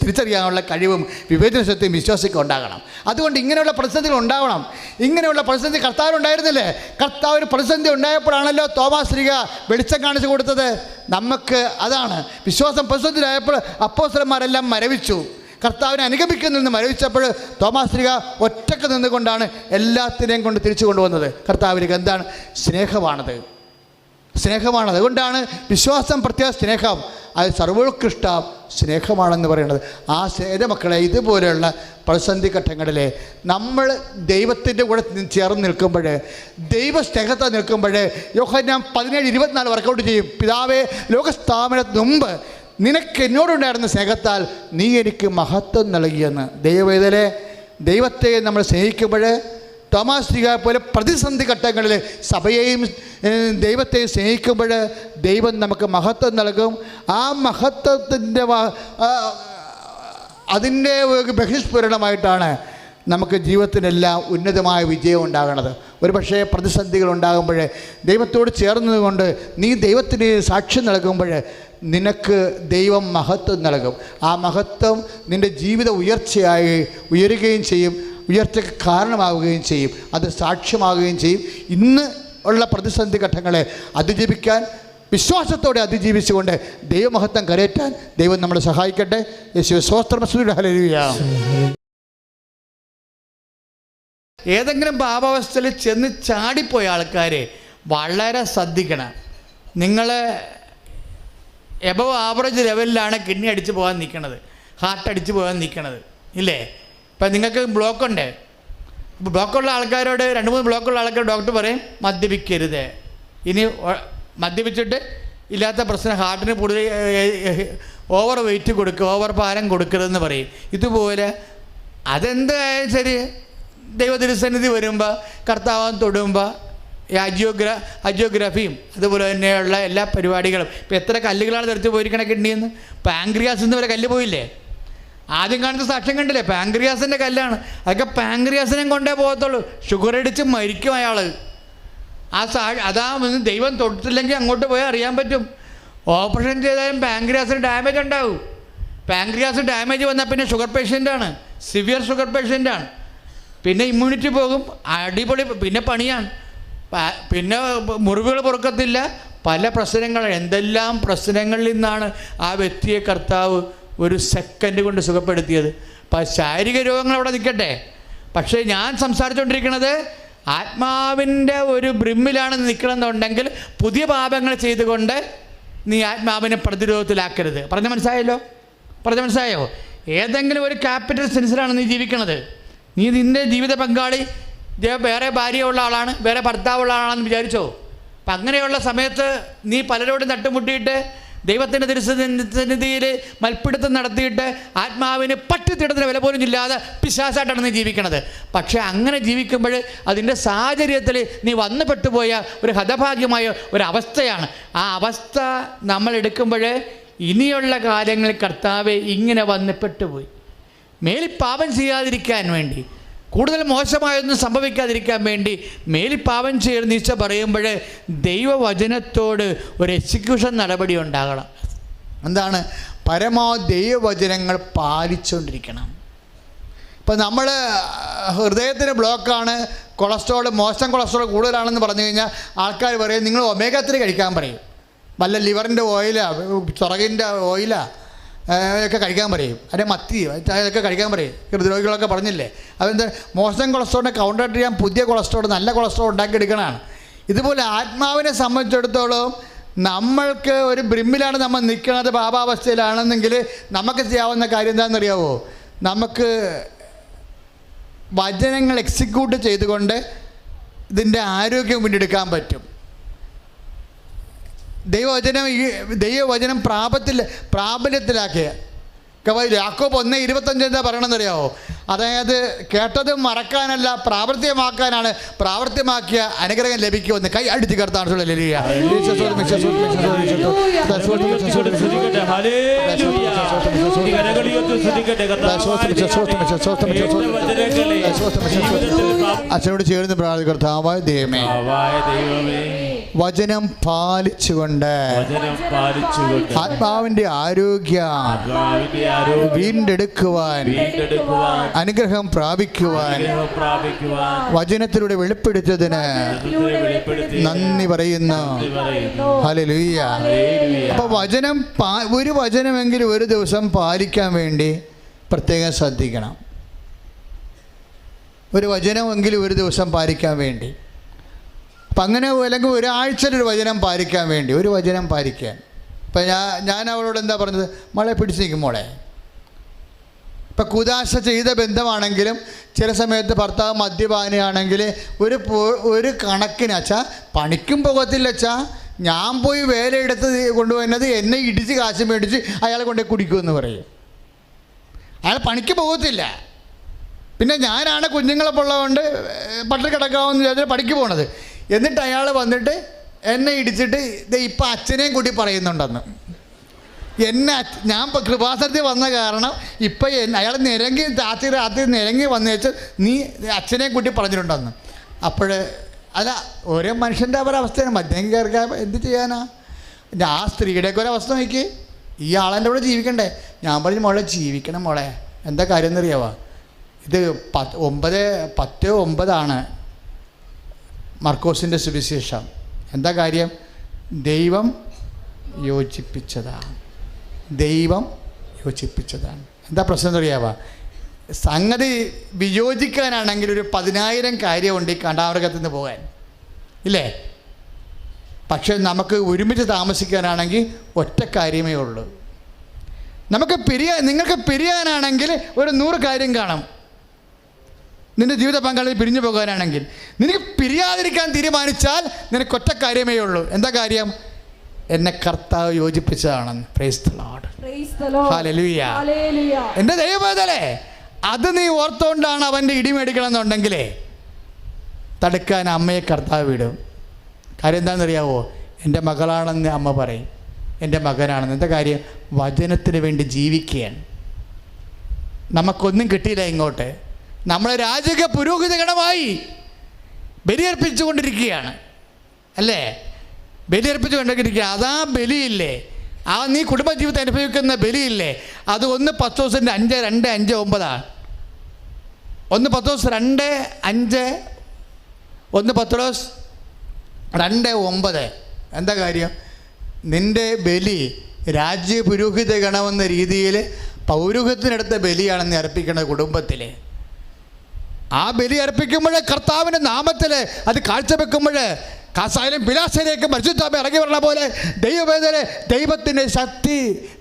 തിരിച്ചറിയാനുള്ള കഴിവും വിവേചനശക്തിയും വിശ്വാസിക്ക് ഉണ്ടാകണം. അതുകൊണ്ട് ഇങ്ങനെയുള്ള പ്രതിസന്ധികൾ ഉണ്ടാവണം. ഇങ്ങനെയുള്ള പ്രതിസന്ധി കർത്താവിനുണ്ടായിരുന്നില്ലേ? കർത്താവിന് പ്രതിസന്ധി ഉണ്ടായപ്പോഴാണല്ലോ തോമാസ് ലീഹ വെളിച്ചം കാണിച്ചു കൊടുത്തത്. നമുക്ക് അതാണ് വിശ്വാസം. പ്രതിസന്ധിയിലായപ്പോൾ അപ്പോസ്തലന്മാരെല്ലാം മരവിച്ചു. കർത്താവിനെ അനുഗമിക്കുന്നതിൽ നിന്ന് മരവിച്ചപ്പോൾ തോമാസ് ലീഹ ഒറ്റക്ക് നിന്നുകൊണ്ടാണ് എല്ലാത്തിനെയും കൊണ്ട് തിരിച്ചു കൊണ്ടുവന്നത്. കർത്താവിലേക്ക് എന്താണ്? സ്നേഹമാണത്. അതുകൊണ്ടാണ് വിശ്വാസം പ്രത്യേക സ്നേഹം, അത് സർവോത്കൃഷ്ട സ്നേഹമാണെന്ന് പറയുന്നത്. ആ സ്നേഹമക്കളെ, ഇതുപോലെയുള്ള പ്രതിസന്ധി ഘട്ടങ്ങളിൽ നമ്മൾ ദൈവത്തിൻ്റെ കൂടെ ചേർന്ന് നിൽക്കുമ്പോൾ, ദൈവസ്നേഹത്തെ നിൽക്കുമ്പോൾ, യോഹന്നാൻ 17:24 വർക്കൗട്ട് ചെയ്യും. പിതാവേ, ലോകസ്ഥാപനത്തിന് മുമ്പ് നിനക്ക് എന്നോടുണ്ടായിരുന്ന സ്നേഹത്താൽ നീ എനിക്ക് മഹത്വം നൽകിയെന്ന്. ദൈവവേദനെ, ദൈവത്തെ നമ്മൾ സ്നേഹിക്കുമ്പോൾ, തോമാസ് ലീഹ പോലെ പ്രതിസന്ധി ഘട്ടങ്ങളിൽ സഭയെയും ദൈവത്തെയും സ്നേഹിക്കുമ്പോൾ ദൈവം നമുക്ക് മഹത്വം നൽകും. ആ മഹത്വത്തിൻ്റെ അതിൻ്റെ ബഹിഷ്പൂരണമായിട്ടാണ് നമുക്ക് ജീവിതത്തിനെല്ലാം ഉന്നതമായ വിജയം ഉണ്ടാകണത്. ഒരു പക്ഷേ പ്രതിസന്ധികൾ ഉണ്ടാകുമ്പോൾ ദൈവത്തോട് ചേർന്നതുകൊണ്ട് നീ ദൈവത്തിന് സാക്ഷ്യം നൽകുമ്പോൾ നിനക്ക് ദൈവം മഹത്വം നൽകും. ആ മഹത്വം നിൻ്റെ ജീവിത ഉയർച്ചയായി ഉയരുകയും ചെയ്യും, ഉയർച്ചയ്ക്ക് കാരണമാവുകയും ചെയ്യും, അത് സാക്ഷ്യമാവുകയും ചെയ്യും. ഇന്ന് ഉള്ള പ്രതിസന്ധി ഘട്ടങ്ങളെ അതിജീവിക്കാൻ, വിശ്വാസത്തോടെ അതിജീവിച്ചുകൊണ്ട് ദൈവമഹത്വം കരയറ്റാൻ ദൈവം നമ്മളെ സഹായിക്കട്ടെ. യേശുവേ സ്തോത്രം. ഹല്ലേലൂയ. ഏതെങ്കിലും പാപാവസ്ഥയിൽ ചെന്ന് ചാടിപ്പോയ ആൾക്കാരെ വളരെ ശ്രദ്ധിക്കണം. നിങ്ങൾ എബവ് ആവറേജ് ലെവലിലാണ് കിഡ്നി അടിച്ച് പോകാൻ നിൽക്കുന്നത്, ഹാർട്ട് അടിച്ച് പോകാൻ നിൽക്കുന്നത്, ഇല്ലേ? ഇപ്പം നിങ്ങൾക്ക് ബ്ലോക്കുണ്ട്. ബ്ലോക്കുള്ള ആൾക്കാരോട്, 2-3 ബ്ലോക്കുള്ള ആൾക്കാർ ഡോക്ടർ പറയും മദ്യപിക്കരുത്. ഇനി മദ്യപിച്ചിട്ട് ഇല്ലാത്ത പ്രശ്നം, ഹാർട്ടിന് കൂടുതൽ ഓവർ വെയിറ്റ് കൊടുക്കുക, ഓവർ ഭാരം കൊടുക്കരുതെന്ന് പറയും. ഇതുപോലെ അതെന്തായാലും ശരി, ദൈവതിരുസന്നിധി വരുമ്പോൾ, കർത്താവൻ തൊടുമ്പോൾ അജിയോഗ്രാഫിയും അതുപോലെ തന്നെയുള്ള എല്ലാ പരിപാടികളും. ഇപ്പോൾ എത്ര കല്ലുകളാണ് തെറിച്ച് പോയിരിക്കണ കിഡ്നിയെന്ന്. പാങ്ക്രിയാസിൽ നിന്ന് വരെ കല്ല് പോയില്ലേ? ആദ്യം കാണുന്ന സാക്ഷ്യം കണ്ടില്ലേ? പാങ്ക്രിയാസിൻ്റെ കല്ലാണ്. അതൊക്കെ പാങ്ക്രിയാസിനെയും കൊണ്ടേ പോകത്തുള്ളൂ. ഷുഗർ അടിച്ച് മരിക്കും അയാൾ. അതാ ദൈവം തൊട്ടില്ലെങ്കിൽ അങ്ങോട്ട് പോയാൽ അറിയാൻ പറ്റും. ഓപ്പറേഷൻ ചെയ്താലും പാങ്ക്രിയാസിന് ഡാമേജ് ഉണ്ടാവും. പാങ്ക്രിയാസ് ഡാമേജ് വന്നാൽ പിന്നെ ഷുഗർ പേഷ്യൻ്റാണ്, സിവിയർ ഷുഗർ പേഷ്യൻ്റാണ്. പിന്നെ ഇമ്മ്യൂണിറ്റി പോകും, അടിപൊളി, പിന്നെ പണിയാണ്, പിന്നെ മുറിവുകൾ പൊറുക്കത്തില്ല, പല പ്രശ്നങ്ങൾ. എന്തെല്ലാം പ്രശ്നങ്ങളിൽ നിന്നാണ് ആ വ്യക്തിയെ കർത്താവ് ഒരു സെക്കൻഡ് കൊണ്ട് സുഖപ്പെടുത്തിയത്. അപ്പം ശാരീരിക രോഗങ്ങൾ അവിടെ നിൽക്കട്ടെ, പക്ഷേ ഞാൻ സംസാരിച്ചുകൊണ്ടിരിക്കുന്നത് ആത്മാവിൻ്റെ ഒരു ബ്രിമ്മിലാണ് നിൽക്കണമെന്നുണ്ടെങ്കിൽ പുതിയ പാപങ്ങൾ ചെയ്തുകൊണ്ട് നീ ആത്മാവിനെ പ്രതിരോധത്തിലാക്കരുത്. പറഞ്ഞ മനസ്സായോ? ഏതെങ്കിലും ഒരു ക്യാപിറ്റൽ സെൻസിലാണ് നീ ജീവിക്കണത്. നീ നിൻ്റെ ജീവിത പങ്കാളി വേറെ ഭാര്യയുള്ള ആളാണ്, വേറെ ഭർത്താവുള്ള ആളാണെന്ന് വിചാരിച്ചോ? അപ്പം അങ്ങനെയുള്ള സമയത്ത് നീ പലരോടും തട്ടുമുട്ടിയിട്ട് ദൈവത്തിൻ്റെ തിരുസന്നിധിയിൽ മൽപ്പിടുത്തം നടത്തിയിട്ട് ആത്മാവിന് പട്ടിത്തിടത്തിന് വില പോലും ഇല്ലാതെ പിശാചായിട്ടാണ് നീ ജീവിക്കണത്. പക്ഷേ അങ്ങനെ ജീവിക്കുമ്പോൾ അതിൻ്റെ സാഹചര്യത്തിൽ നീ വന്നു പെട്ടുപോയ ഒരു ഹതഭാഗ്യമായ ഒരു അവസ്ഥയാണ്. ആ അവസ്ഥ നമ്മൾ എടുക്കുമ്പോൾ ഇനിയുള്ള കാലങ്ങളിൽ കർത്താവെ ഇങ്ങനെ വന്നപ്പെട്ടുപോയി, മേലിൽ പാപം ചെയ്യാതിരിക്കാൻ വേണ്ടി, കൂടുതൽ മോശമായൊന്നും സംഭവിക്കാതിരിക്കാൻ വേണ്ടി മേലിൽ പാപം ചെയ്യണമെന്ന് ഈശോ പറയുമ്പോൾ ദൈവവചനത്തോട് ഒരു എക്സിക്യൂഷൻ നടപടി ഉണ്ടാകണം. എന്താണ്? പരമാവധി ദൈവവചനങ്ങൾ പാലിച്ചുകൊണ്ടിരിക്കണം. ഇപ്പം നമ്മൾ ഹൃദയത്തിന് ബ്ലോക്കാണ്, കൊളസ്ട്രോൾ, മോശം കൊളസ്ട്രോൾ കൂടുതലാണെന്ന് പറഞ്ഞു കഴിഞ്ഞാൽ ആൾക്കാർ പറയും നിങ്ങൾ ഒമേഗ 3 കഴിക്കാൻ പറയും, വല്ല ലിവറിൻ്റെ ഓയിലാ, ചൊറകിൻ്റെ ഓയിലാ ഒക്കെ കഴിക്കാൻ പറയും, അല്ലെ മത്തി അതൊക്കെ കഴിക്കാൻ പറയും. ഹൃദ്രോഗികളൊക്കെ പറഞ്ഞില്ലേ, അതെന്താ? മോശം കൊളസ്ട്രോളിനെ കൗണ്ടർ ചെയ്യാൻ പുതിയ കൊളസ്ട്രോൾ, നല്ല കൊളസ്ട്രോൾ ഉണ്ടാക്കിയെടുക്കണതാണ്. ഇതുപോലെ ആത്മാവിനെ സംബന്ധിച്ചിടത്തോളം നമ്മൾക്ക് ഒരു ബ്രിമ്മിലാണ് നമ്മൾ നിൽക്കുന്നത്, പാപാവസ്ഥയിലാണെന്നെങ്കിൽ നമുക്ക് ചെയ്യാവുന്ന കാര്യം എന്താണെന്നറിയാവോ? നമുക്ക് വചനങ്ങൾ എക്സിക്യൂട്ട് ചെയ്തുകൊണ്ട് ഇതിൻ്റെ ആരോഗ്യം വീണ്ടെടുക്കാൻ പറ്റും. ദൈവവചനം പ്രാബല്യത്തിലാക്കിയ യാക്കോബ് 1:25 എന്താ പറയണമെന്നറിയാമോ? അതായത് കേട്ടത് മറക്കാനല്ല, പ്രാവർത്തികമാക്കാനാണ്. പ്രാവർത്തികമാക്കിയ അനുഗ്രഹം ലഭിക്കുമെന്ന് കൈ അടിച്ച് കർത്താൻ. അച്ഛനോട് ചേർന്ന് പ്രാർത്ഥിക്കുക. കർത്താവായ ദൈവമേ, വചനം പാലിച്ചുകൊണ്ട് ആത്മാവിന്റെ ആരോഗ്യം വീണ്ടെടുക്കുവാൻ, അനുഗ്രഹം പ്രാപിക്കുവാൻ വചനത്തിലൂടെ വെളിപ്പെടുത്തിയതിന് നന്ദി പറയുന്നു. ഹല്ലേലൂയ. അപ്പോൾ ഒരു വചനമെങ്കിലും ഒരു ദിവസം പാലിക്കാൻ വേണ്ടി പ്രത്യേകം ശ്രദ്ധിക്കണം. ഒരു വചനമെങ്കിലും ഒരു ദിവസം പാലിക്കാൻ വേണ്ടി. അപ്പം അങ്ങനെ അല്ലെങ്കിൽ ഒരാഴ്ചയിലൊരു വചനം പാലിക്കാൻ വേണ്ടി, ഒരു വചനം പാലിക്കാൻ. ഇപ്പം ഞാൻ അവളോട് എന്താ പറഞ്ഞത്? മോളെ പിടിച്ച് നിൽക്കും മോളെ. ഇപ്പം കുദാശ ചെയ്ത ബന്ധമാണെങ്കിലും ചില സമയത്ത് ഭർത്താവ് മദ്യപാനിയാണെങ്കിൽ ഒരു കണക്കിന് അച്ഛാ പണിക്കും പോകത്തില്ല അച്ഛാ, ഞാൻ പോയി വേലയെടുത്ത് കൊണ്ടുപോകുന്നത് എന്നെ ഇടിച്ച് കാശ് മേടിച്ച് അയാളെ കൊണ്ടേ കുടിക്കുമെന്ന് പറയും. അയാൾ പണിക്ക് പോകത്തില്ല. പിന്നെ ഞാനാണ് കുഞ്ഞുങ്ങളെപ്പുള്ളതുകൊണ്ട് പട്ടിണി കിടക്കാമെന്ന് വിചാരിച്ചാൽ പണിക്ക് പോണത്. എന്നിട്ട് അയാൾ വന്നിട്ട് എന്നെ ഇടിച്ചിട്ട് ഇപ്പം അച്ഛനെയും കൂടി പറയുന്നുണ്ടെന്ന്. ഞാൻ ഇപ്പോൾ കൃപാസനത്തിൽ വന്ന കാരണം ഇപ്പം അയാൾ നിരങ്ങി രാത്രി നിരങ്ങി വന്നേച്ച് നീ അച്ഛനെ കൂട്ടി പറഞ്ഞിട്ടുണ്ടെന്ന്. അപ്പോൾ അല്ല, ഓരോ മനുഷ്യൻ്റെ അവരവസ്ഥയാണ്. മദ്യം കയറിക്കാൻ എന്ത് ചെയ്യാനാ? ആ സ്ത്രീയുടെയൊക്കെ ഒരവസ്ഥ നോക്കി. ഈ ആളെൻ്റെ കൂടെ ജീവിക്കണ്ടേ? ഞാൻ പറഞ്ഞു മോളെ ജീവിക്കണം മോളെ. എന്താ കാര്യം എന്നറിയാവോ? ഇത് 10:9 മർക്കോസിൻ്റെ സുവിശേഷം. എന്താ കാര്യം? ദൈവം യോജിപ്പിച്ചതാണ്. ദൈവം യോജിപ്പിച്ചതാണ്. എന്താ പ്രശ്നം എന്നറിയാവോ? സംഗതി വിയോജിക്കാനാണെങ്കിൽ ഒരു 10,000 കാര്യമുണ്ട് ഈ കണ്ടാമൃഗത്തിൽ നിന്ന് പോകാൻ, ഇല്ലേ? പക്ഷെ നമുക്ക് ഒരുമിച്ച് താമസിക്കാനാണെങ്കിൽ ഒറ്റ കാര്യമേ ഉള്ളൂ. നിങ്ങൾക്ക് പിരിയാനാണെങ്കിൽ ഒരു 100 കാര്യം കാണും. നിൻ്റെ ജീവിത പങ്കാളി പിരിഞ്ഞു പോകാനാണെങ്കിൽ നിനക്ക് പിരിയാതിരിക്കാൻ തീരുമാനിച്ചാൽ നിനക്ക് ഒറ്റ കാര്യമേ ഉള്ളൂ. എന്താ കാര്യം? എന്നെ കർത്താവ് യോജിപ്പിച്ചതാണെന്ന്. Praise the lord. ഹല്ലേലൂയ. എൻ്റെ ദൈവവേദലേ, അത് നീ ഓർത്തുകൊണ്ടാണ് അവൻ്റെ ഇടിമേടിക്കണം എന്നുണ്ടെങ്കിലേ തടുക്കാൻ അമ്മയെ കർത്താവ് വിടും. കാര്യം എന്താണെന്നറിയാവോ? എൻ്റെ മകളാണെന്ന് അമ്മ പറയും, എൻ്റെ മകനാണെന്ന്. എന്താ കാര്യം? വചനത്തിന് വേണ്ടി ജീവിക്കുകയാണ്. നമുക്കൊന്നും കിട്ടിയില്ല ഇങ്ങോട്ട്. നമ്മളെ രാജകീയ പുരോഹിത ഗണമായി ബലിയർപ്പിച്ചുകൊണ്ടിരിക്കുകയാണ്, അല്ലേ? ബലിയർപ്പിച്ചുകൊണ്ടിരിക്കുക. അതാ ബലിയില്ലേ, ആ നീ കുടുംബജീവിതം അനുഭവിക്കുന്ന ബലിയില്ലേ, അത് 1 പത്രോസിൻ്റെ 5:2-5-9 1 പത്രോസ് 2:5 1 പത്രോസ് 2:9. എന്താ കാര്യം? നിൻ്റെ ബലി രാജ്യ പുരോഹിത ഗണമെന്ന രീതിയിൽ പൗരോഹിത്യത്തിനടുത്ത ബലിയാണെന്ന് അർപ്പിക്കേണ്ടത് കുടുംബത്തിൽ. ആ ബലി അർപ്പിക്കുമ്പോൾ കർത്താവിൻ്റെ നാമത്തിൽ അത് കാഴ്ചവെക്കുമ്പോൾ കാസായാലും പിലാസയിലേക്ക് പരിശുദ്ധാത്മാവ് ഇറങ്ങി വരണ പോലെ ദൈവത്തിൻ്റെ ശക്തി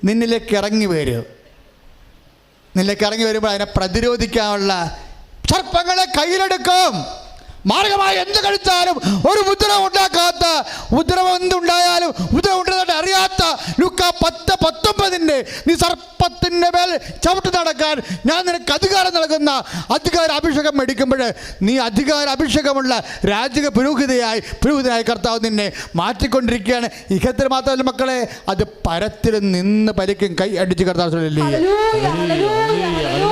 നിന്നിലേക്ക് ഇറങ്ങി വരും. നിന്നിലേക്ക് ഇറങ്ങി വരുമ്പോൾ അതിനെ പ്രതിരോധിക്കാനുള്ള സർപ്പങ്ങളെ കയ്യിലെടുക്കും. മാർഗമായി എന്ത് കഴിച്ചാലും ഒരു ഉപദ്രവം ഉണ്ടാക്കാത്ത, ഉപദ്രവം എന്തുണ്ടായാലും ഉപദ്രവം ഉണ്ടെന്ന് അറിയാത്ത ലൂക്കാ 10:19 നീ സർപ്പത്തിൻ്റെ മേൽ ചവിട്ടി നടക്കാൻ ഞാൻ നിനക്ക് അധികാരം നൽകുന്ന അധികാര അഭിഷേകം മേടിക്കുമ്പോൾ നീ അധികാര അഭിഷേകമുള്ള രാജക പുരോഹിതനായി കർത്താവ് നിന്നെ മാറ്റിക്കൊണ്ടിരിക്കുകയാണ്. ഇഹത്തിൽ മാത്രമല്ല മക്കളെ, അത് പരത്തിൽ നിന്ന് പരിക്കും കൈ അടിച്ച് കർത്താവ് ഹല്ലേലൂയ, ഹല്ലേലൂയ, ഹല്ലേലൂയ.